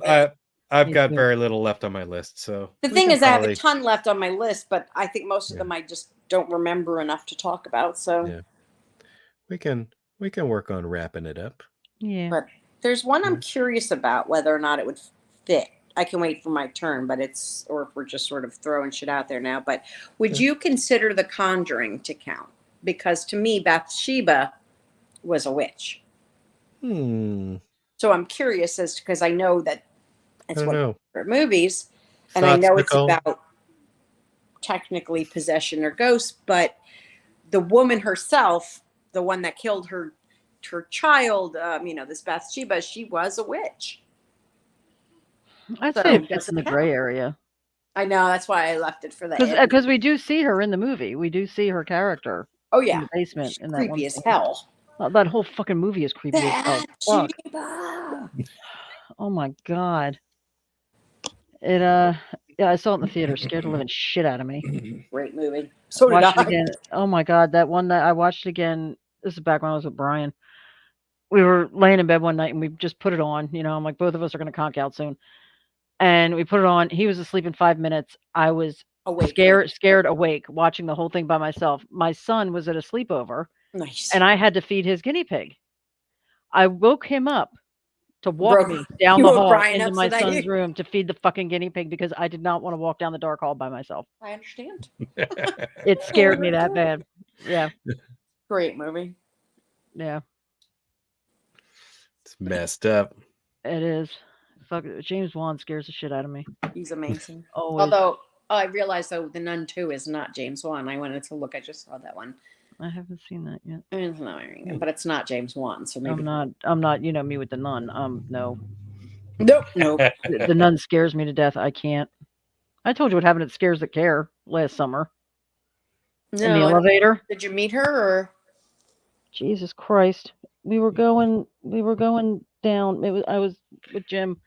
I've got very little left on my list. So the thing is, I have a ton left on my list, but I think most of them I just don't remember enough to talk about. So we can work on wrapping it up. Yeah. But there's one I'm curious about whether or not it would fit. I can wait for my turn, but or if we're just sort of throwing shit out there now. But would you consider The Conjuring to count? Because to me, Bathsheba was a witch. So I'm curious because I know that it's one of my favorite movies, and I know it's about technically possession or ghost, but the woman herself, the one that killed her child, this Bathsheba, she was a witch. I'd say it fits in the gray area. I know, that's why I left it for that. Because we do see her in the movie. We do see her character. Oh yeah, in the basement. She's creepy as hell. That whole fucking movie is creepy as hell. Fuck. Oh my god. It I saw it in the theater. Scared the living shit out of me. Great movie. So did I. Again. Oh my god, that one that I watched again. This is back when I was with Brian. We were laying in bed one night and we just put it on. I'm like, both of us are gonna conk out soon. And we put it on. He was asleep in 5 minutes. I was scared awake, watching the whole thing by myself. My son was at a sleepover. Nice. And I had to feed his guinea pig. I woke him up to walk me down the hall into my son's room to feed the fucking guinea pig because I did not want to walk down the dark hall by myself. I understand. It scared me that bad. Yeah. Great movie. Yeah. It's messed up. It is. Fuck, James Wan scares the shit out of me. He's amazing. Always. Although I realized though The Nun 2 is not James Wan. I wanted to look. I just saw that one. I haven't seen that yet. But it's not James Wan, so maybe I'm not. Me with The Nun. No. Nope. The Nun scares me to death. I can't. I told you what happened at Scares That Care last summer. No, in the elevator. Did you meet her or? Jesus Christ. We were going down. I was with Jim.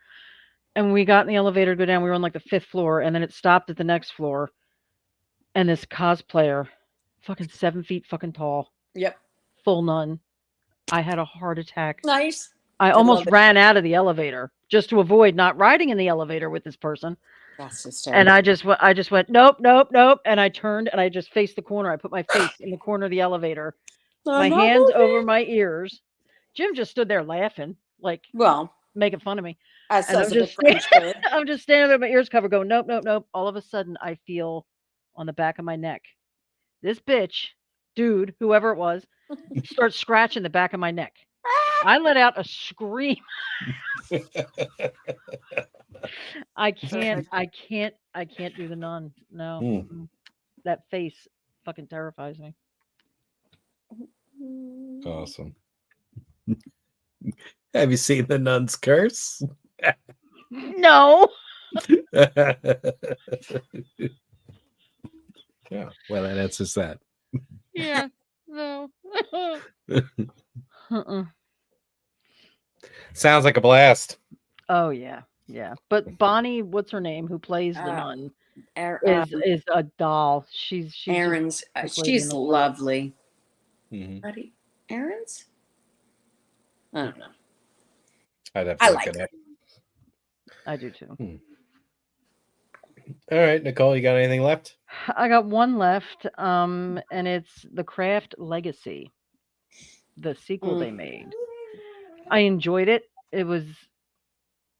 And we got in the elevator to go down. We were on like the 5th floor, and then it stopped at the next floor. And this cosplayer, fucking 7 feet fucking tall. Yep. Full nun. I had a heart attack. Nice. I almost ran out of the elevator just to avoid not riding in the elevator with this person. That's hysterical. And I just went, nope. And I turned and I just faced the corner. I put my face in the corner of the elevator. My hands over my ears. Jim just stood there laughing, like, making fun of me. I'm just standing there with my ears covered going, nope. All of a sudden, I feel on the back of my neck, this bitch, dude, whoever it was, starts scratching the back of my neck. I let out a scream. I can't. I can't do the nun. No. Mm. Mm-mm. That face fucking terrifies me. Awesome. Have you seen the Nun's Curse? No. Yeah. Well, that answers that. Yeah. No. Uh-uh. Sounds like a blast. Oh yeah. Yeah. But Bonnie, what's her name, who plays the Uh, nun, Er- is a doll. She's just Aaron's. the best lady in She's the world. lovely. Mm-hmm. Buddy, Aaron's. I don't know. I'd have to I look like it her. up. I do too. All right, Nicole, you got anything left? I got one left, and it's The Craft Legacy, the sequel they made. I enjoyed it. It was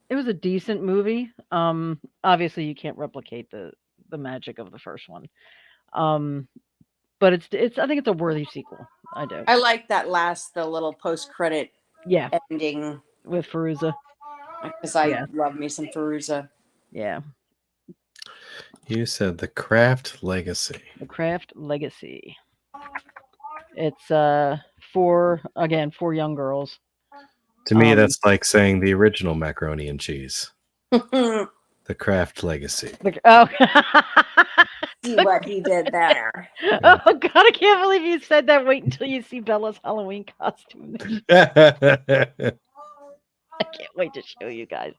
a decent movie. Obviously you can't replicate the magic of the first one. Um, but it's I think it's a worthy sequel. I do. I like that the little post credit Yeah, ending with Feruza. because I Yeah. love me some Feruza. Yeah, You said The Craft Legacy. The Craft Legacy. It's four young girls. To me, that's like saying the original macaroni and cheese. See The Craft Legacy. Oh. what he did there. Oh God, I can't believe you said that. Wait until you see Bella's Halloween costume. I can't wait to show you guys.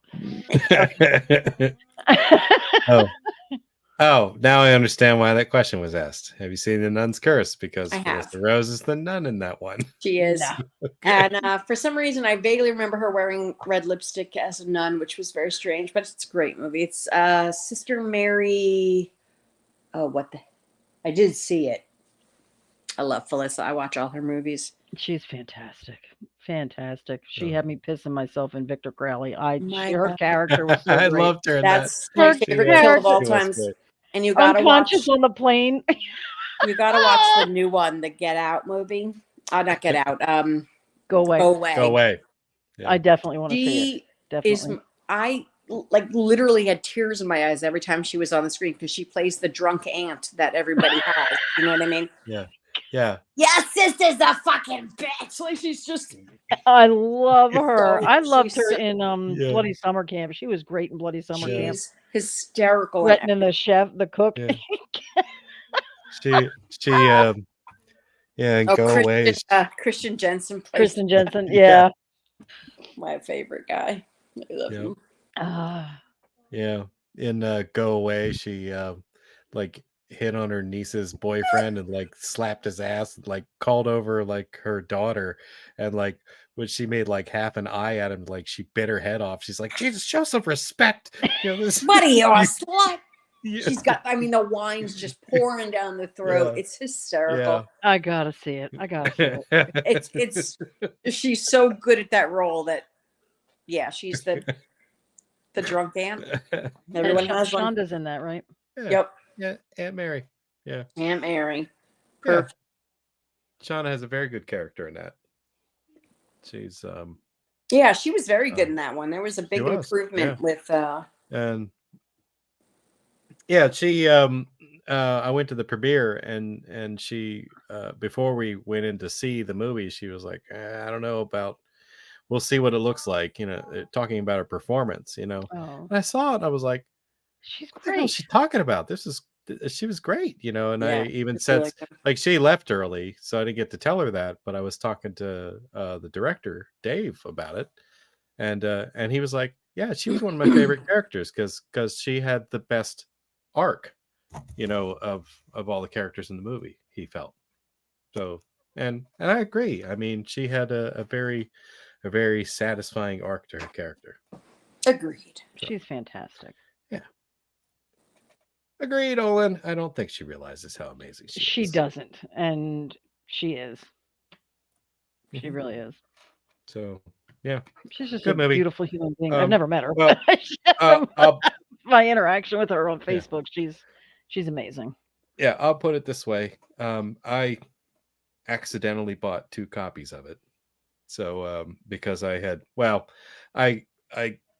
Oh, now I understand why that question was asked. Have you seen The Nun's Curse? Because I have. Melissa Rose is the nun in that one. She is. No. And for some reason, I vaguely remember her wearing red lipstick as a nun, which was very strange, but it's a great movie. It's Sister Mary. Oh, what the? I did see it. I love Felissa. I watch all her movies. She's fantastic. Fantastic. She Oh. had me pissing myself in Victor Crowley. My Her God. character was so I great. loved her in That's that. my Her favorite character- kill of all She was times. great. And you gotta Unconscious watch. on the plane. You gotta watch the new one, the Get Out movie. Not Get Out. Go away. Go Away. Go away. Yeah. I definitely want to see it. She Definitely. is. I like literally had tears in my eyes every time she was on the screen because she plays the drunk aunt that everybody has. You know what I mean? Yeah. Yeah. Yeah, sister's a fucking bitch. Like she's just. I love her. So- I loved she's her so- in Yeah. Bloody Summer Camp. She was great in Bloody Summer Camp. She's hysterical. Threatening the chef, the cook. Yeah. She yeah, Oh, go away. Christian Jensen plays Kristen Jensen. Yeah. my favorite guy. I love Yeah. him. Yeah. In Go Away, she like hit on her niece's boyfriend and like slapped his ass and like called over like her daughter and like when she made like half an eye at him, like she bit her head off. She's like, Jesus, show some respect. You know, this Buddy, you're a slut. Yeah. She's got, I mean, the wine's just pouring down the throat. Yeah. It's hysterical. I gotta see it. I gotta see it. It's she's so good at that role that yeah, she's the drunk aunt. Everyone has one. Shonda's in that, right? Yeah. Yep. Yeah, Aunt Mary. Yeah. Aunt Mary. Yeah. Perfect. Shauna has a very good character in that. She's Yeah, she was very good in that one. There was a big was, improvement with and yeah, she I went to the premiere and she before we went in to see the movie, she was like, I don't know about we'll see what it looks like, you know, talking about her performance, you know. Oh, And I saw it, I was like, she's what the hell is great. she talking about? She was great, you know, and Yeah, I even it's said really good. like she left early, so I didn't get to tell her that, but I was talking to the director, Dave, about it. And he was like, yeah, she was one of my favorite characters because she had the best arc, you know, of all the characters in the movie, he felt. So and I agree. I mean, she had a very satisfying arc to her character. Agreed. She's fantastic. Agreed, Olin. I don't think she realizes how amazing She is. doesn't, and she is. She Mhm. really is. So yeah, She's just Good a movie. beautiful human being. I've Um, never met her. well, but I'll, my interaction with her on Yeah. Facebook, she's amazing. yeah, I'll put it this way. I accidentally bought 2 copies of it. So because I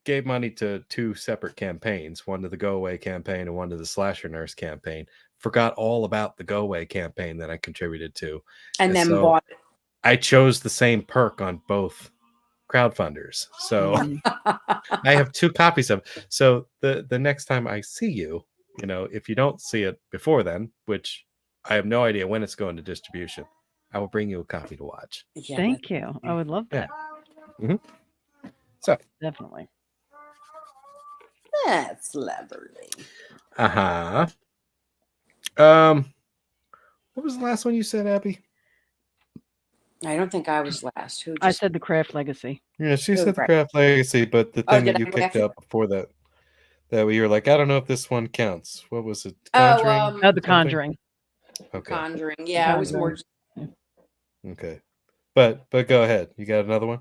gave money to 2 separate campaigns, one to the Go Away campaign and one to the Slasher Nurse campaign. Forgot all about the Go Away campaign that I contributed to. And then so bought it. I chose the same perk on both crowdfunders. So I have 2 copies of it. So the next time I see you, if you don't see it before then, which I have no idea when it's going to distribution, I will bring you a copy to watch. Yeah, Thank you. I would love that. Yeah. So Definitely. that's lovely. what was the last one you said, Abby? I don't think I was last. Who I just said the Craft Legacy. Yeah, she Oh, said the right. Craft Legacy, but the thing did that you I go picked after up before that you were like, I don't know if this one counts. What was it? Oh, Conjuring? Oh, The Something? Conjuring. Okay. Conjuring. Yeah, I was more. Okay. But go ahead. You got another one?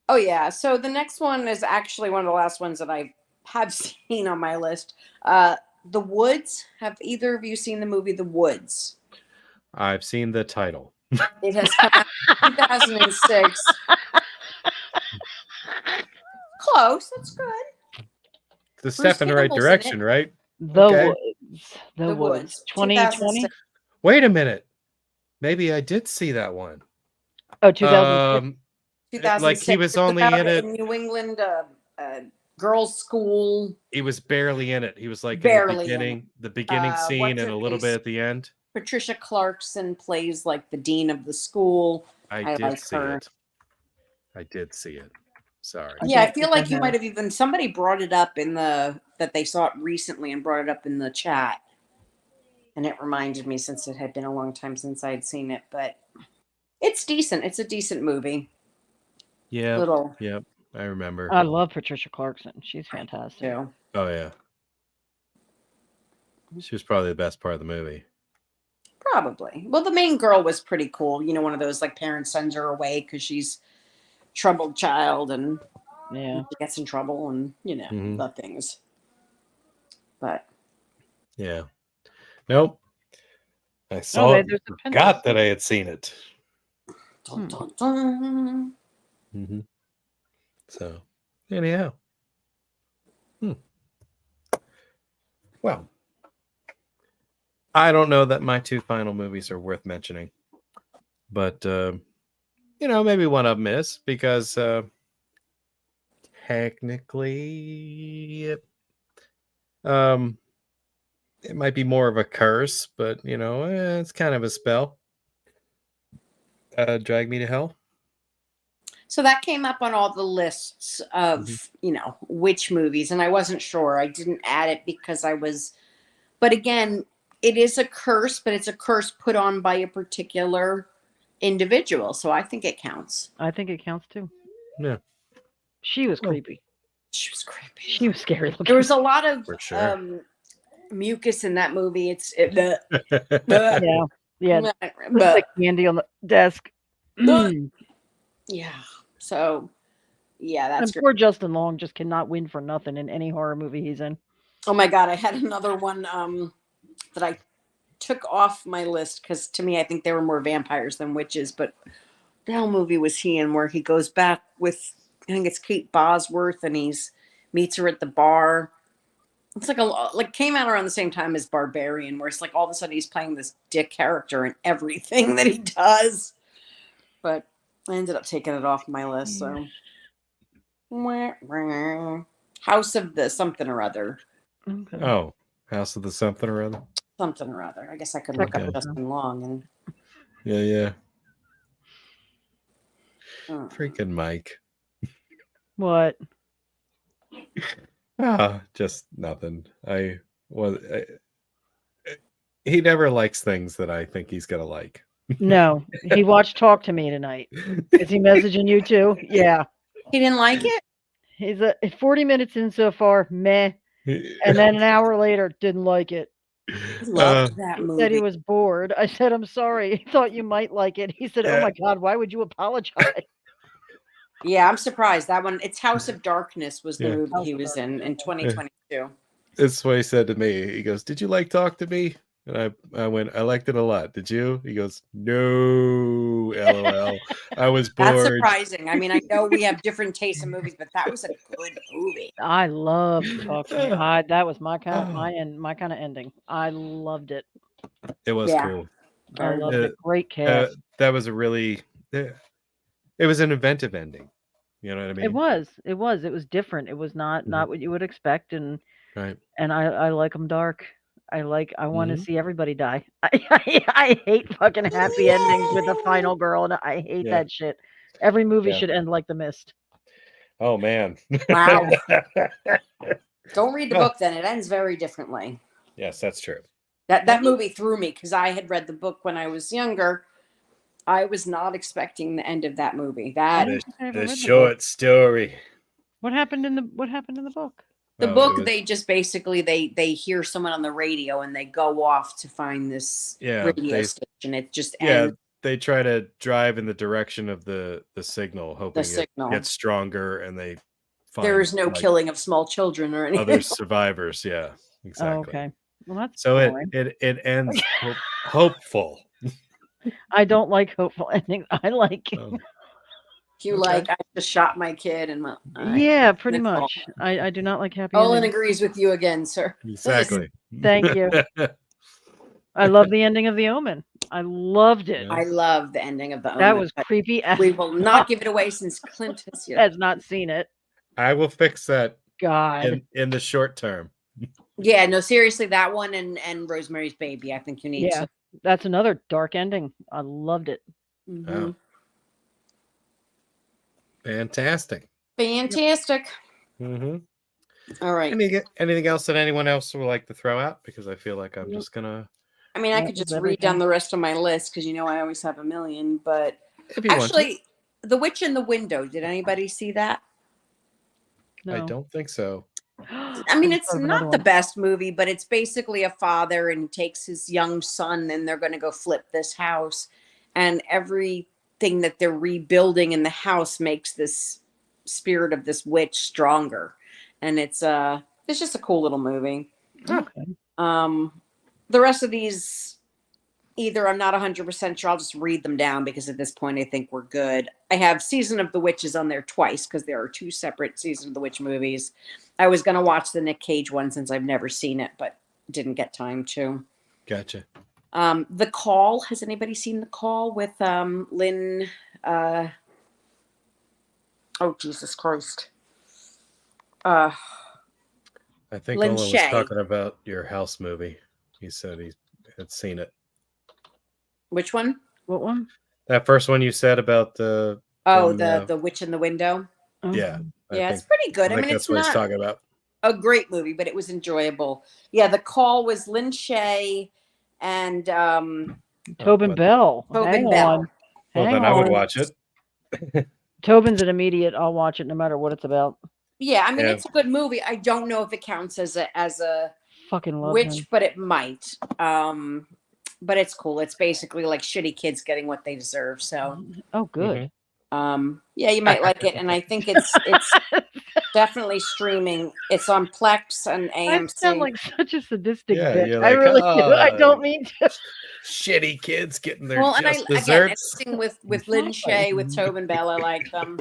Oh yeah. So the next one is actually one of the last ones that I have seen on my list. The Woods. Have either of you seen the movie The Woods? I've seen the title. It has come out in 2006. Close. That's good. It's a step in the right Campbell's in direction, it. right? The Okay. Woods. The Woods. 2020? 2006. Wait a minute. Maybe I did see that one. Oh, 2006. 2006. Like he was It's only about in it. a New England girls' school. He was barely in it. He was like Barely in in the beginning scene what's and her a little face? bit at the end. Patricia Clarkson plays like the dean of the school. I did like see her. it. I did see it. Sorry. Yeah, I don't feel think I like you have. might have even somebody brought it up in that they saw it recently and brought it up in the chat. And it reminded me since it had been a long time since I'd seen it, but it's decent. It's a decent movie. Yeah. Little Yep. I remember. I love Patricia Clarkson. She's fantastic. too. Oh yeah. She was probably the best part of the movie. Probably. Well, the main girl was pretty cool. One of those like parents sends her away because she's troubled child and Yeah. she gets in trouble and Mhm. the things. But Yeah. Nope. I saw it. there's a Forgot Pinterest. that I had seen it. dun, dun, dun. Mm-hmm. So, anyhow. Well, I don't know that my 2 final movies are worth mentioning, but maybe one of them is because technically, it might be more of a curse, but it's kind of a spell. Drag Me to Hell. So that came up on all the lists of, which movies. And I wasn't sure. I didn't add it because but again, it is a curse, but it's a curse put on by a particular individual. So I think it counts. I think it counts too. Yeah. She was creepy. She was creepy. She was scary looking. There was a lot of For sure. mucus in that movie. Yeah. Like candy on the desk. Yeah. So, yeah, that's And great. poor Justin Long just cannot win for nothing in any horror movie he's in. Oh my God. I had another one that I took off my list because to me, I think they were more vampires than witches. But the hell movie was he in where he goes back with, I think it's Kate Bosworth, and meets her at the bar. It's like came out around the same time as Barbarian, where it's like all of a sudden he's playing this dick character in everything that he does. But I ended up taking it off my list. So, House of the something or other. Okay. Oh, House of the something or other. Something or other. I guess I could look Okay. up Justin Long and. Yeah. Freaking Mike. What? Just nothing. He never likes things that I think he's gonna like. No, he watched Talk to Me tonight. Is he messaging you too? Yeah. He didn't like it? He's 40 minutes in so far, meh. And then an hour later, didn't like it. He loved that He movie. said he was bored. I said, I'm sorry. I thought you might like it. He said, oh my God, why would you apologize? Yeah, I'm surprised. That one, it's House of Darkness was the Yeah. movie he was in 2022. That's what he said to me. He goes, "Did you like Talk to Me?" And I went, I liked it a lot. Did you? He goes, no, LOL. I was That's bored. surprising. I mean, I know we have different tastes in movies, but that was a good movie. I loved Talk to Me. That was my kind Oh. my kind of ending. I loved it. It was Yeah. cool. I Very loved Uh, it. Great cast. that was a really, it was an inventive ending. You know what I It mean? was. It was. It was different. It was not Mhm. what you would expect, and Right. I like them dark. I want to Mhm. see everybody die. I hate fucking happy endings with the final girl, and I hate Yeah. that shit. Every movie Yeah. should end like The Mist. Oh man. Wow. Don't read the Oh, book then. It ends very differently. yes, that's true. That movie threw me because I had read the book when I was younger. I was not expecting the end of that movie. I That don't think I ever The read the book. short story. What happened in the book? the Oh, it book was, they just basically they hear someone on the radio and they go off to find this yeah, radio station. It just yeah, ends they try to drive in the direction of the signal, the hoping it signal. gets stronger, and they There find is no like killing of small children or anything. other survivors. Yeah, Oh, exactly. okay. Well, that's So boring. it ends hopeful. I don't like hopeful endings. I like Oh, You okay. like I just shot my kid and yeah, pretty Nicole. much. I do not like happy Olin endings. agrees with you again, sir. Exactly. Thank you. I love the ending of The Omen. I loved it. Yeah. I love the ending of the Omen. That was creepy as We will not give it away since Clint has here. has not seen it. I will fix that God. in the short term. Yeah, no, seriously, that one and Rosemary's Baby. I think you need Yeah. That's another dark ending. I loved it. to. Mhm. Oh, fantastic. Fantastic. Mm-hmm. All right. Anything else that anyone else would like to throw out? Because I feel like I'm just gonna. I mean, I That could was just read everything. down the rest of my list because I always have a million. But If you want to. actually, The Witch in the Window. Did anybody see that? No. I don't think so. I mean, just it's thought of another not the one. best movie, but it's basically a father and he takes his young son and they're going to go flip this house. And everything that they're rebuilding in the house makes this spirit of this witch stronger. And it's just a cool little movie. Okay. The rest of these, either I'm not 100% sure. I'll just read them down because at this point I think we're good. I have Season of the Witches on there twice because there are two separate Season of the Witch movies. I was going to watch the Nick Cage one since I've never seen it, but didn't get time to. Gotcha. The Call. Has anybody seen The Call with Lynn? Oh, Jesus Christ. I think Lynn Ola was Shay. talking about your house movie. He said he had seen it. Which one? What one? That first one you said about the. Oh, them, the Witch in the Window. Oh. Yeah. Yeah, it's pretty good. I mean, that's it's what he's not talking about. a great movie, but it was enjoyable. Yeah, The Call was Lynn Shay and Tobin Bell. Tobin Hang Bell. on. Well, Hang then I would on. watch it. Tobin's an immediate. I'll watch it no matter what it's about. Yeah, I mean Yeah. it's a good movie. I don't know if it counts as a Fucking love witch, him. but it might. But it's cool. It's basically like shitty kids getting what they deserve. So Oh, good. yeah, you might like it. And I think it's definitely streaming. It's on Plex and I AMC. sound like such a sadistic Yeah, bitch. you're I like, really do. I don't mean to. Shitty kids getting their Well, and just again, desserts. anything with Lynn Exactly. Shay, with Tobin Bell, I like them.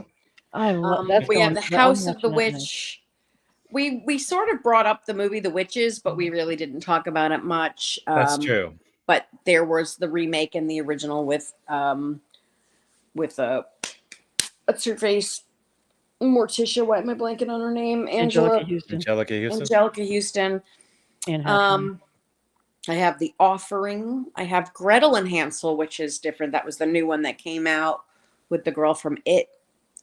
I love that's We have going. The I'm House of the watching that now. Witch. We sort of brought up the movie The Witches, but we really didn't talk about it much. That's true. But there was the remake and the original with what's her face? Morticia. Why am I blanking on her name? Angelica Houston. Angelica Houston. And Hathaway. I have The Offering. I have Gretel and Hansel, which is different. That was the new one that came out with the girl from It,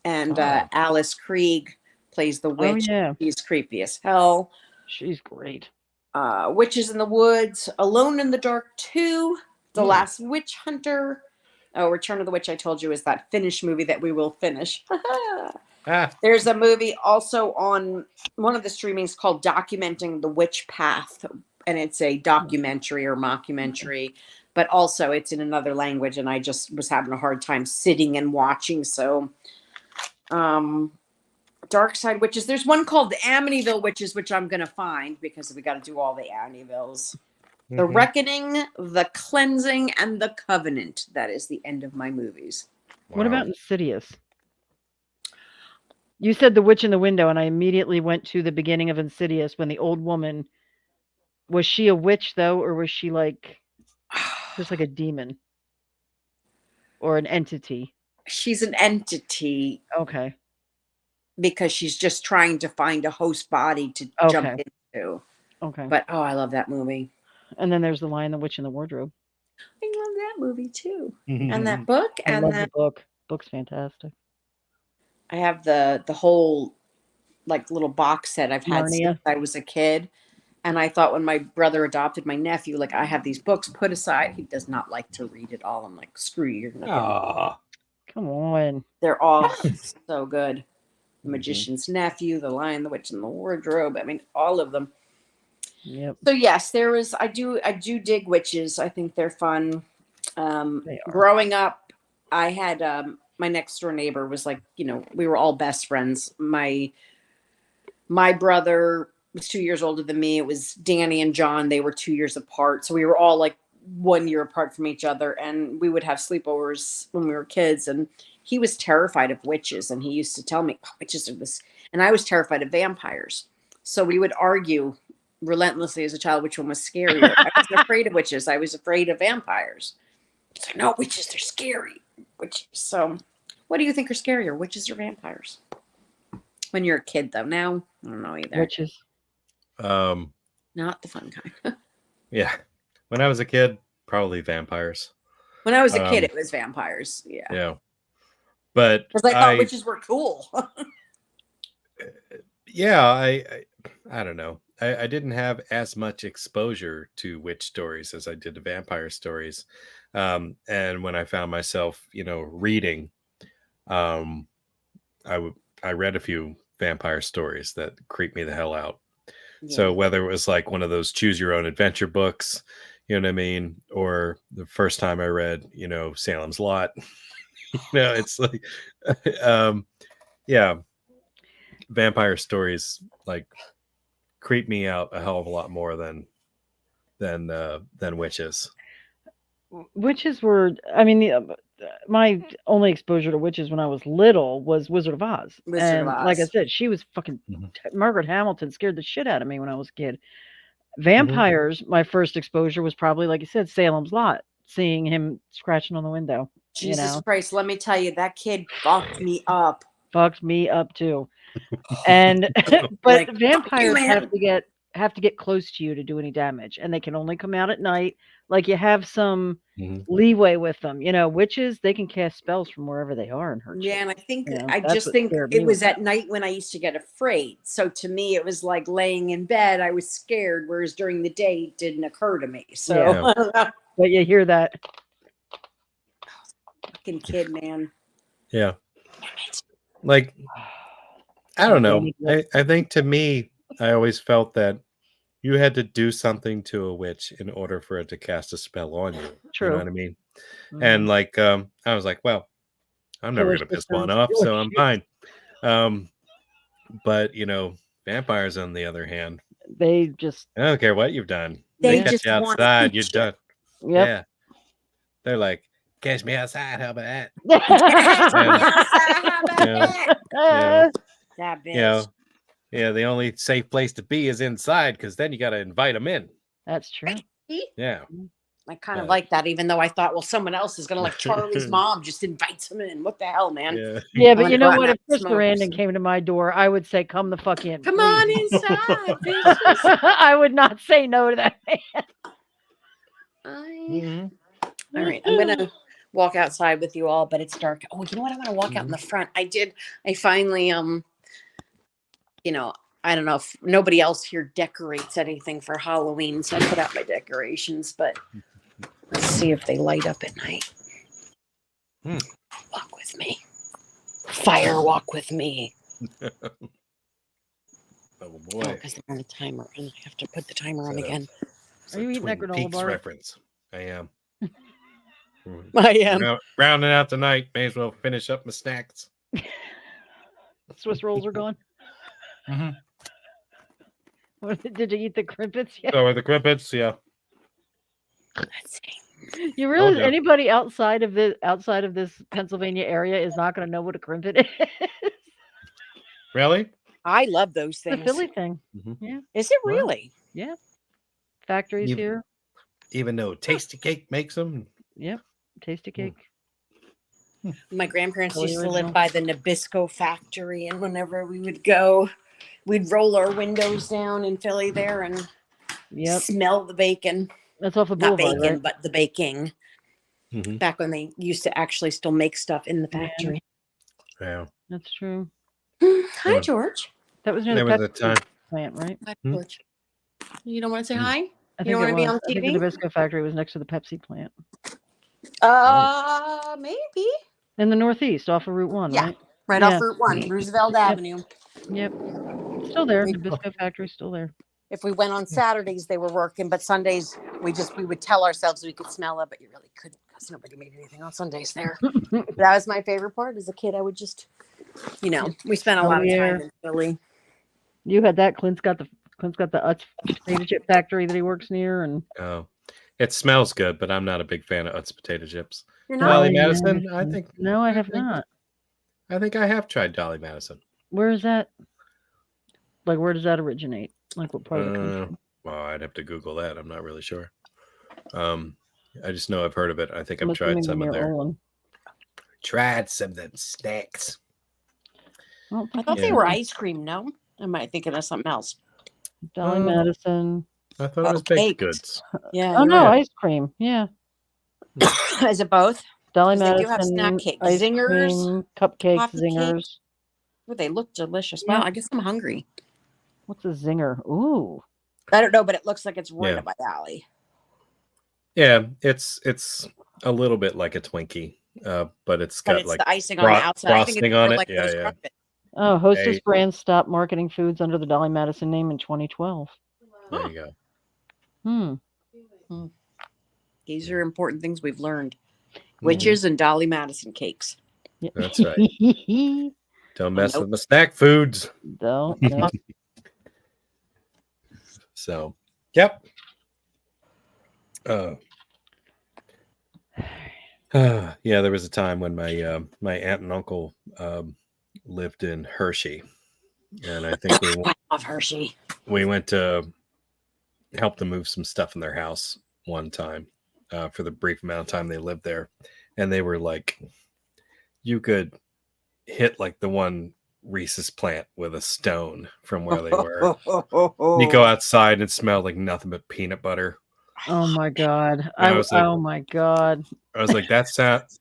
and Alice Krieg plays the witch. Oh, yeah. She's creepy as hell. She's great. Witches in the Woods, Alone in the Dark 2, The Last Witch Hunter. Oh, Return of the Witch, I told you, is that Finnish movie that we will finish. There's a movie also on one of the streamings called Documenting the Witch Path, and it's a documentary or mockumentary, but also it's in another language, and I just was having a hard time sitting and watching. So, Dark Side Witches. There's one called the Amityville Witches, which I'm going to find because we got to do all the Amityvilles. The Reckoning, The Cleansing, and The Covenant. That is the end of my movies. What about Insidious? You said The Witch in the Window, and I immediately went to the beginning of Insidious when the old woman, was she a witch though, or was she like just like a demon or an entity? She's an entity. Okay. Because she's just trying to find a host body to jump into. Okay. But I love that movie. And then there's The Lion, the Witch, and the Wardrobe. I love that movie too. And that book. I and love that the book. Book's fantastic. I have the whole like little box set I've had since I was a kid. And I thought when my brother adopted my nephew, like, I have these books put aside. He does not like to read it all. I'm like, screw you. Come on. They're all so good. The Magician's Nephew, The Lion, the Witch, and the Wardrobe. I mean, all of them. Yep. So yes, I do dig witches. I think they're fun. Growing up, I had my next door neighbor was like, we were all best friends. My brother was 2 years older than me. It was Danny and John. They were 2 years apart. So we were all like 1 year apart from each other. And we would have sleepovers when we were kids. And he was terrified of witches. And he used to tell me, witches are this. And I was terrified of vampires. So we would argue relentlessly as a child which one was scarier. I wasn't afraid of witches. I was afraid of vampires. It's like, no, witches, they're scary. Witches. So what do you think are scarier, witches or vampires? When you're a kid, though. Now, I don't know either. Witches. Not the fun kind. Yeah. When I was a kid, probably vampires. When I was a kid, it was vampires. Yeah. Yeah. But because I thought witches were cool. Yeah, I don't know. I didn't have as much exposure to witch stories as I did to vampire stories. And when I found myself, reading, I read a few vampire stories that creeped me the hell out. Yeah. So whether it was like one of those choose your own adventure books, you know what I mean? Or the first time I read, Salem's Lot, it's like, yeah, vampire stories like creep me out a hell of a lot more than witches. Witches were, I mean, my only exposure to witches when I was little was Wizard of Oz. Like I said, she was fucking Margaret Hamilton scared the shit out of me when I was a kid. Vampires, my first exposure was probably, like you said, Salem's Lot, seeing him scratching on the window. Jesus Christ, let me tell you, that kid fucked me up. Fucked me up too. And but like, vampires have to get close to you to do any damage, and they can only come out at night. Like you have some leeway with them. Witches, they can cast spells from wherever they are and hurt you. Yeah, and I think I just think it was at night when I used to get afraid. So to me, it was like laying in bed, I was scared, whereas during the day it didn't occur to me. So but you hear that. Fucking kid, man. Yeah. Like, I don't know. I think to me, I always felt that you had to do something to a witch in order for it to cast a spell on you. True. You know what I mean? And like, I was like, well, I'm never going to piss one off, so I'm fine. But, vampires, on the other hand, they just... I don't care what you've done. They catch you outside, you're done. Yep. Yeah. They're like, catch me outside, how about that? That bitch. Yeah, the only safe place to be is inside, because then you got to invite them in. That's true. Yeah. I kind of like that, even though I thought, well, someone else is going to, like Charlie's mom just invites him in. What the hell, man? Yeah, but you know what? If Chris Sarandon came to my door, I would say, come the fuck in. Come on inside. I would not say no to that man. All right, I'm going to walk outside with you all, but it's dark. Oh, you know what? I want to walk out in the front. I finally, I don't know if nobody else here decorates anything for Halloween, so I put out my decorations, but let's see if they light up at night. Walk with me. Fire walk with me. Oh boy. Because they're on a timer, and I have to put the timer on again. Are you eating that granola bar? Reference. I am. I am. Rounding out the night. May as well finish up my snacks. Swiss rolls are gone. Did you eat the crimpets yet? Oh, the crimpets, yeah. Let's see. You realize no. anybody outside of this Pennsylvania area is not going to know what a crimpet is. Really? I love those It's a things. Philly thing. Mhm. Yeah, Is it What? really? yeah. Factories You- here. Even though Tasty Cake makes them. Yep. Tasty cake. My grandparents Philly used to original. live by the Nabisco factory, and whenever we would go, we'd roll our windows down in Philly there and Yep. smell the bacon. That's off the Not boulevard, bacon, right? but the baking. Mhm. Back when they used to actually still make stuff in the Yeah. factory. Yeah. That's true. Hi, Yeah. George. That was near There the was a Pepsi time. plant, right? Hi, Hmm? George. You don't want to say Hmm. hi? I You think don't it want to be was. on I think the TV? Nabisco factory was next to the Pepsi plant Maybe. in the Northeast, off of Route 1, Yeah. right? Right Yeah. off Route 1, Roosevelt Yep. Avenue. Yep. Still there. We- Nabisco factory still there. If we went on Saturdays, they were working, but Sundays we would tell ourselves we could smell it, but you really couldn't because nobody made anything on Sundays there. That was my favorite part. As a kid, I would just, we spent a Smell lot of the air. time in Philly. You had that. Clint's got the Utz potato chip factory that he works near, and Oh, it smells good, but I'm not a big fan of Utz potato chips. You're Dolly not? Madison, I think. No, I have think- not. I think I have tried Dolly Madison. Where is that? Like, where does that originate? Like, what part of the country? Well, I'd have to Google that. I'm not really sure. I just know I've heard of it. I think I've I'm tried assuming some of near their. Olin. Tried some of them snacks. I don't I think thought they Yeah. were ice cream. No, am I thinking of something else? Dolly Oh. Madison. I thought it was cakes. baked goods. Yeah. Oh you're no, right. ice cream. Yeah, right. Is it both? Dolly 'Cause they do Madison. have snack cakes. Ice Zingers, cream, cupcakes, coffee zingers. cakes. Ooh, they look delicious. Yeah. Wow, I guess I'm hungry. What's a zinger? Ooh, I don't know, but it looks like it's right Yeah. up my alley. Yeah, it's a little bit like a Twinkie, but it's But got it's like the icing on the outside. I think it's frosting on more it. like Yeah, those yeah. crumpets. oh, Hostess Hey. Brands stopped marketing foods under the Dolly Madison name in 2012. There you go. These are important things we've learned. Witches and Dolly Madison cakes. Yeah. That's right. Don't mess nope. with my snack foods. Don't. So, yep. Yeah, there was a time when my my aunt and uncle lived in Hershey, and I think I love Hershey. we went to help them move some stuff in their house one time for the brief amount of time they lived there, and they were like, you could hit like the one Reese's plant with a stone from where they were. You go outside and smell like nothing but peanut butter. Oh my god. I was like- oh my god. I was like, that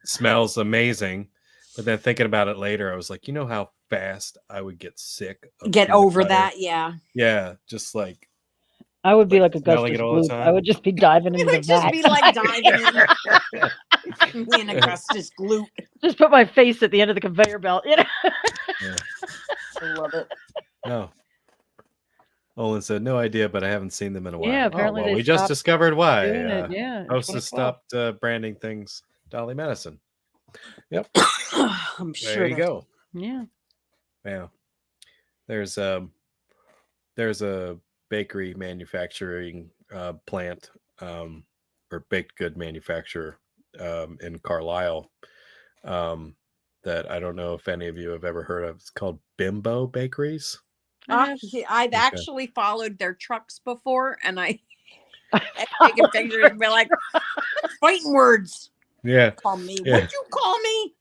smells amazing. But then thinking about it later, I was like, you know how fast I would get sick of Get peanut over butter? that, yeah. Yeah, just like I would be Like like smelling Augustus it all the Gloop. time? I would just be diving It into the would just vat. be like diving in Augustus Gloop. Just put my face at the end of the conveyor belt. You know? I love it. no. Olin said, no idea, but I haven't seen them in a while. Yeah, Oh, apparently well, they we just stopped discovered why. Doing it, yeah. in Hostess 2012. stopped branding things Dolly Madison. Yep. I'm sure. There you go. Yeah. Yeah. There's a bakery manufacturing plant or baked good manufacturer in Carlisle that I don't know if any of you have ever heard of. It's called Bimbo Bakeries. I've actually followed their trucks before, and I I've taken pictures and be like, fighting words. Yeah. Call me. Yeah. What'd you call me?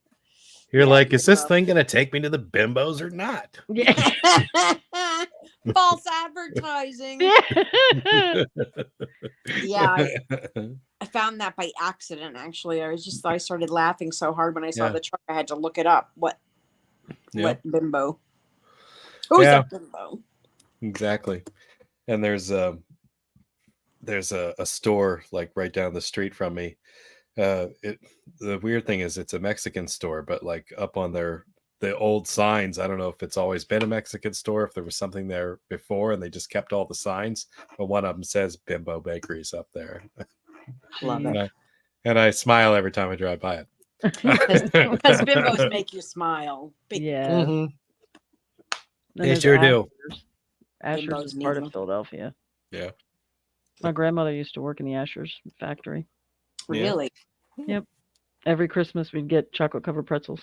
You're Yeah, like, is this Bimbo. thing going to take me to the Bimbos or not? Yeah. False advertising. Yeah, I found that by accident. Actually, I started laughing so hard when I saw Yeah. the truck. I had to look it up. What bimbo? Who's Yeah. a bimbo? Exactly. And there's a store like right down the street from me. The weird thing is it's a Mexican store, but like up on the old signs, I don't know if it's always been a Mexican store, if there was something there before and they just kept all the signs, but one of them says Bimbo Bakeries up there. Love it. And I smile every time I drive by it. Because bimbos make you smile. Big Yeah. Mhm. Then They there's sure do. Asher's Bimbos is part need of them. Philadelphia. Yeah. My grandmother used to work in the Asher's factory. Really? Yep. Every Christmas we'd get chocolate covered pretzels.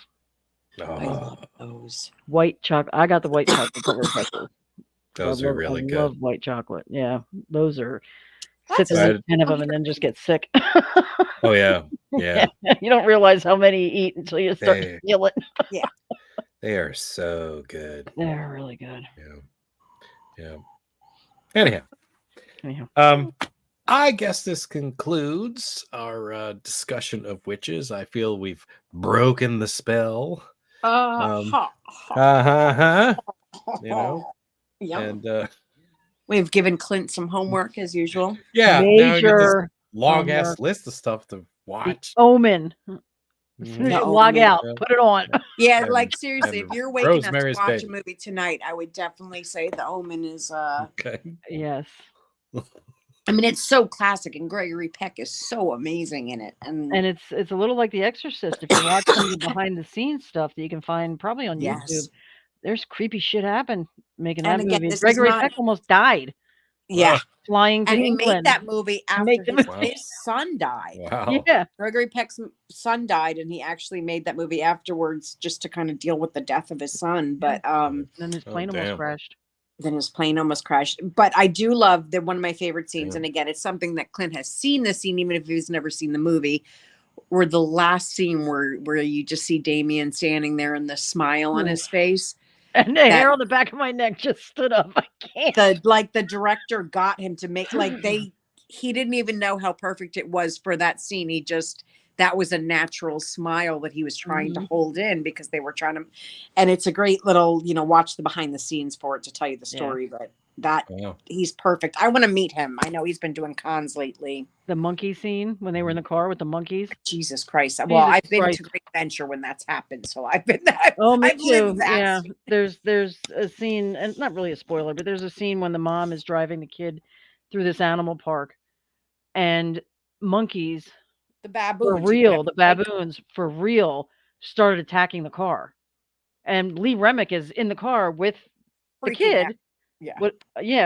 I Oh, love those. White chocolate. I got the white chocolate covered pretzels. those are really I good. love white chocolate. Yeah, those are. That's Sit there and Right. eat 10 of them and then just get sick. Oh yeah, yeah. You don't realize how many you eat until you start to They, feel it. they are so good. They're really good. Yeah. Anyhow, I guess this concludes our discussion of witches. I feel we've broken the spell. You know, Yeah. and We've given Clint some homework as usual. yeah, now we get this Major long ass homework. list of stuff to The watch. Omen. As Mhm. soon as you The log Omen. out, put it on. Yeah, And- like seriously, and if you're waking up to Rosemary's watch a Baby. movie tonight, I would definitely say The Omen is Okay. Yes. I mean, it's so classic, and Gregory Peck is so amazing in it. And And it's a little like The Exorcist. If you watch some of the behind the scenes stuff that you can find probably on YouTube, yes, there's creepy shit happened making And that again, movie. this is Gregory not- Peck almost died yeah, flying to and he England. made that movie make after the his son died. Wow. Yeah. Gregory Peck's son died, and he actually made that movie afterwards just to kind of deal with the death of his son. But And then his Oh, plane almost damn. crashed. then his plane almost crashed. But I do love that one of my favorite scenes, Damn. and again, it's something that Clint has seen this scene, even if he's never seen the movie, where the last scene where you just see Damien standing there and the smile on his face. And the hair on the back of my neck just stood up. I can't. The director got him to make he didn't even know how perfect it was for that scene. That was a natural smile that he was trying to hold in because they were trying to, and it's a great little, watch the behind the scenes for it to tell you the story, but he's perfect. I want to meet him. I know he's been doing cons lately. The monkey scene when they were in the car with the monkeys. Jesus Christ. Well, I've been to Great Adventure when that's happened. So I've been there. Oh, me I've too. lived that Yeah. scene. There's a scene, and not really a spoiler, but there's a scene when the mom is driving the kid through this animal park and monkeys The baboons. for real, the baboons for real started attacking the car. And Lee Remick is in the car with the Freaking kid. out.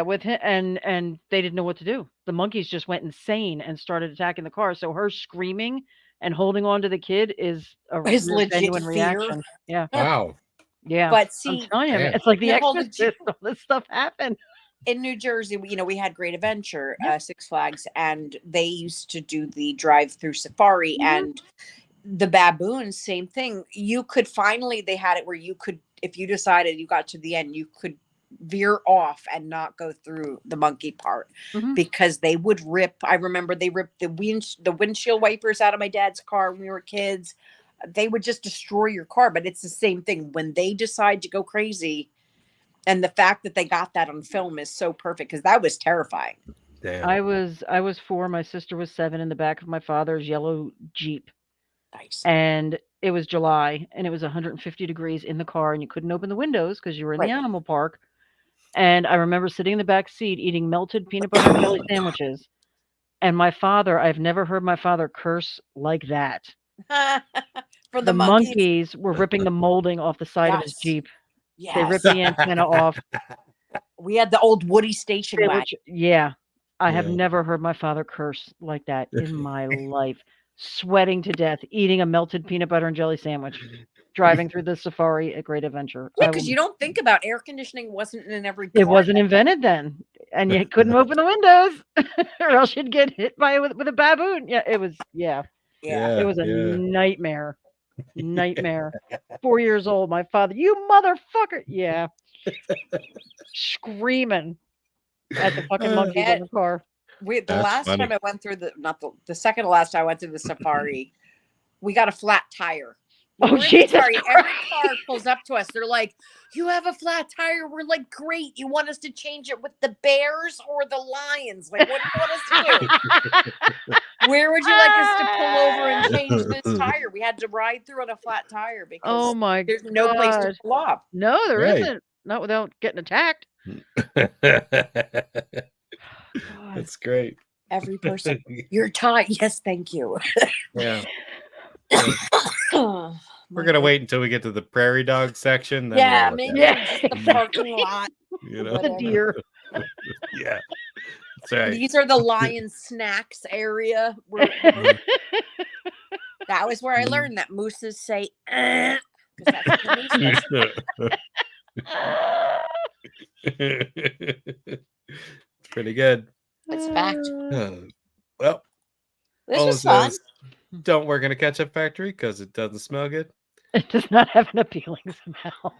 With him, and they didn't know what to do. The monkeys just went insane and started attacking the car. So her screaming and holding on to the kid is His real legit genuine fear. reaction. Yeah. Wow. Yeah. But I'm see, telling you, damn. it's like The Nicole, Exorcist. All this stuff happened. in New Jersey, we had Great Adventure, Six Flags, and they used to do the drive-through safari, and the baboons, same thing. You could they had it where you could, if you decided you got to the end, you could veer off and not go through the monkey part because they would rip. I remember they ripped the windshield wipers out of my dad's car when we were kids. They would just destroy your car, but it's the same thing when they decide to go crazy. And the fact that they got that on film is so perfect because that was terrifying. Damn. I was 4. My sister was 7 in the back of my father's yellow Jeep. Nice. And it was July, and it was 150 degrees in the car, and you couldn't open the windows because you were in the animal park. And I remember sitting in the back seat eating melted peanut butter and jelly sandwiches. And my father, I've never heard my father curse like that. For The monkeys were ripping the molding off the side of his Jeep. Yes. They ripped the antenna off. We had the old Woody station wagon. I have never heard my father curse like that in my life. Sweating to death, eating a melted peanut butter and jelly sandwich, driving through the safari at Great Adventure. Yeah, because you don't think about air conditioning wasn't in every car. It wasn't invented then, and you couldn't open the windows, or else you'd get hit by with a baboon. Yeah, it was. Yeah, it was a nightmare. 4 years old. My father, you motherfucker. Yeah, screaming at the fucking monkeys in the car. The last time I went through the second to last time I went through the safari, we got a flat tire. Jesus! Every car pulls up to us. They're like, "You have a flat tire." We're like, "Great! You want us to change it with the bears or the lions? Like, what do you want us to do? Where would you like us to pull over and change this tire?" We had to ride through on a flat tire because there's no place to pull off. No, there isn't. Not without getting attacked. That's great. Every person, you're tired. Yes, thank you. Yeah. We're gonna wait until we get to the prairie dog section. Then maybe just the parking lot. You know, the deer. Yeah. That's right. These are the lion snacks area. That was where I learned that mooses say, because that's what the moose does. It's pretty good. It's a fact. Well, This all it was fun. says, don't work in a ketchup factory because it doesn't smell good. It does not have an appealing smell.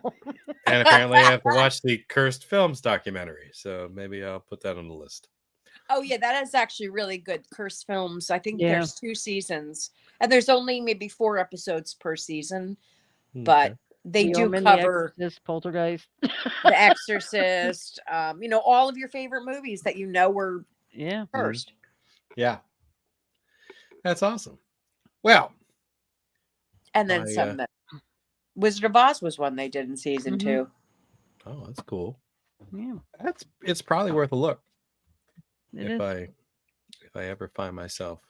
And apparently I have to watch the Cursed Films documentary. So maybe I'll put that on the list. Oh, yeah, that is actually really good. Cursed Films. I think Yeah. there's 2 seasons. And there's only maybe 4 episodes per season. But Okay. they The do Omen, cover The Exorcist, Poltergeist. The Exorcist, all of your favorite movies that were Yeah. first. Yeah. That's awesome. Well. And then some that Wizard of Oz was one they did in season 2. Oh, that's cool. Yeah. It's probably worth a look. It if is. I ever find myself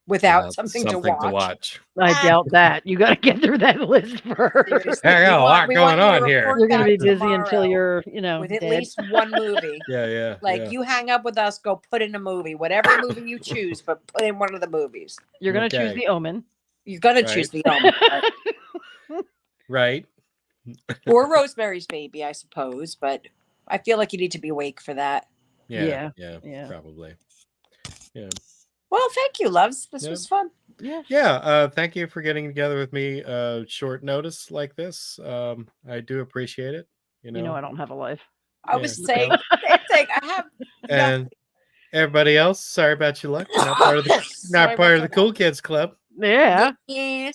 Without something to watch. I doubt that. You got to get through that list first. Seriously, I got a lot going on here. You're going to be busy until you're, with at dead. least one movie. Yeah. You hang up with us, go put in a movie, whatever movie you choose, but put in one of the movies. You're going to choose The Omen. You're going to choose The Omen. Right. Or Rosemary's Baby, I suppose, but I feel like you need to be awake for that. Yeah. Probably. Yeah. Well, thank you, loves. This was fun. Yeah. Thank you for getting together with me short notice like this. I do appreciate it. I don't have a life. I was saying the same thing. I have and everybody else, sorry about your luck. Not part of the Cool Kids Club. Yeah.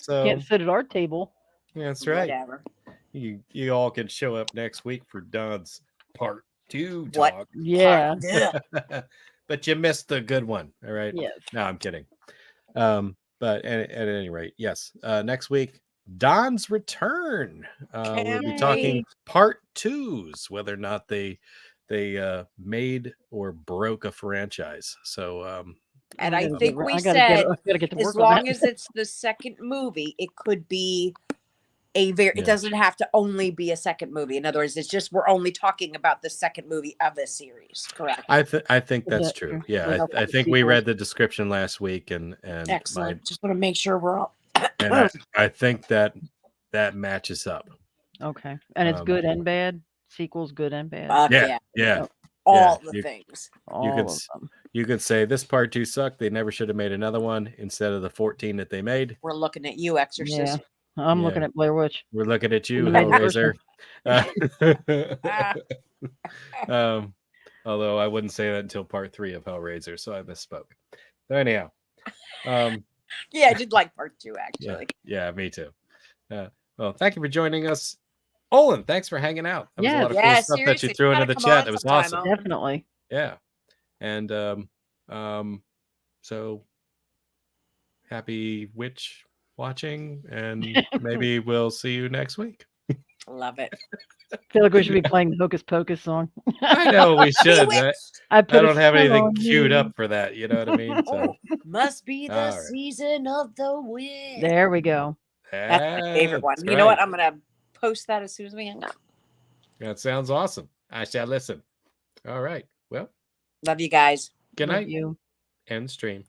So can't sit at our table. That's right. Whatever. You all can show up next week for Don's part 2 What? talk. Yeah. But you missed the good one. All right. Yes. No, I'm kidding. But at any rate, yes. Next week, Don's return. We'll be talking part 2s, whether or not they made or broke a franchise. So and I think we said as long as it's the second movie, it could be it doesn't have to only be a second movie. In other words, it's just we're only talking about the second movie of the series. Correct. I think that's true. Yeah, I think we read the description last week, and excellent. Just want to make sure we're all. And I think that matches up. Okay, and it's good and bad. Sequels, good and bad. Yeah. All the things. You could say this part 2 sucked. They never should have made another one instead of the 14 that they made. We're looking at you, Exorcist. Yeah. I'm looking at Blair Witch. We're looking at you, Hellraiser. Although I wouldn't say that until part 3 of Hellraiser, so I misspoke. So anyhow, yeah, I did like part 2 actually. Yeah, me too. Well, thank you for joining us, Olin. Thanks for hanging out. That was a lot of cool stuff that you threw into the chat. That was awesome. Definitely. Yeah, and so happy witch watching, and maybe we'll see you next week. Love it. I feel like we should be playing the Hocus Pocus song. I know we should. I don't have anything queued you. up for that. You know what I mean? So. Must be the season of the witch. There we go. That's my favorite one. You know what? I'm gonna post that as soon as we hang up. That sounds awesome. I shall listen. All right. Well, love you guys. Good night. You. End stream.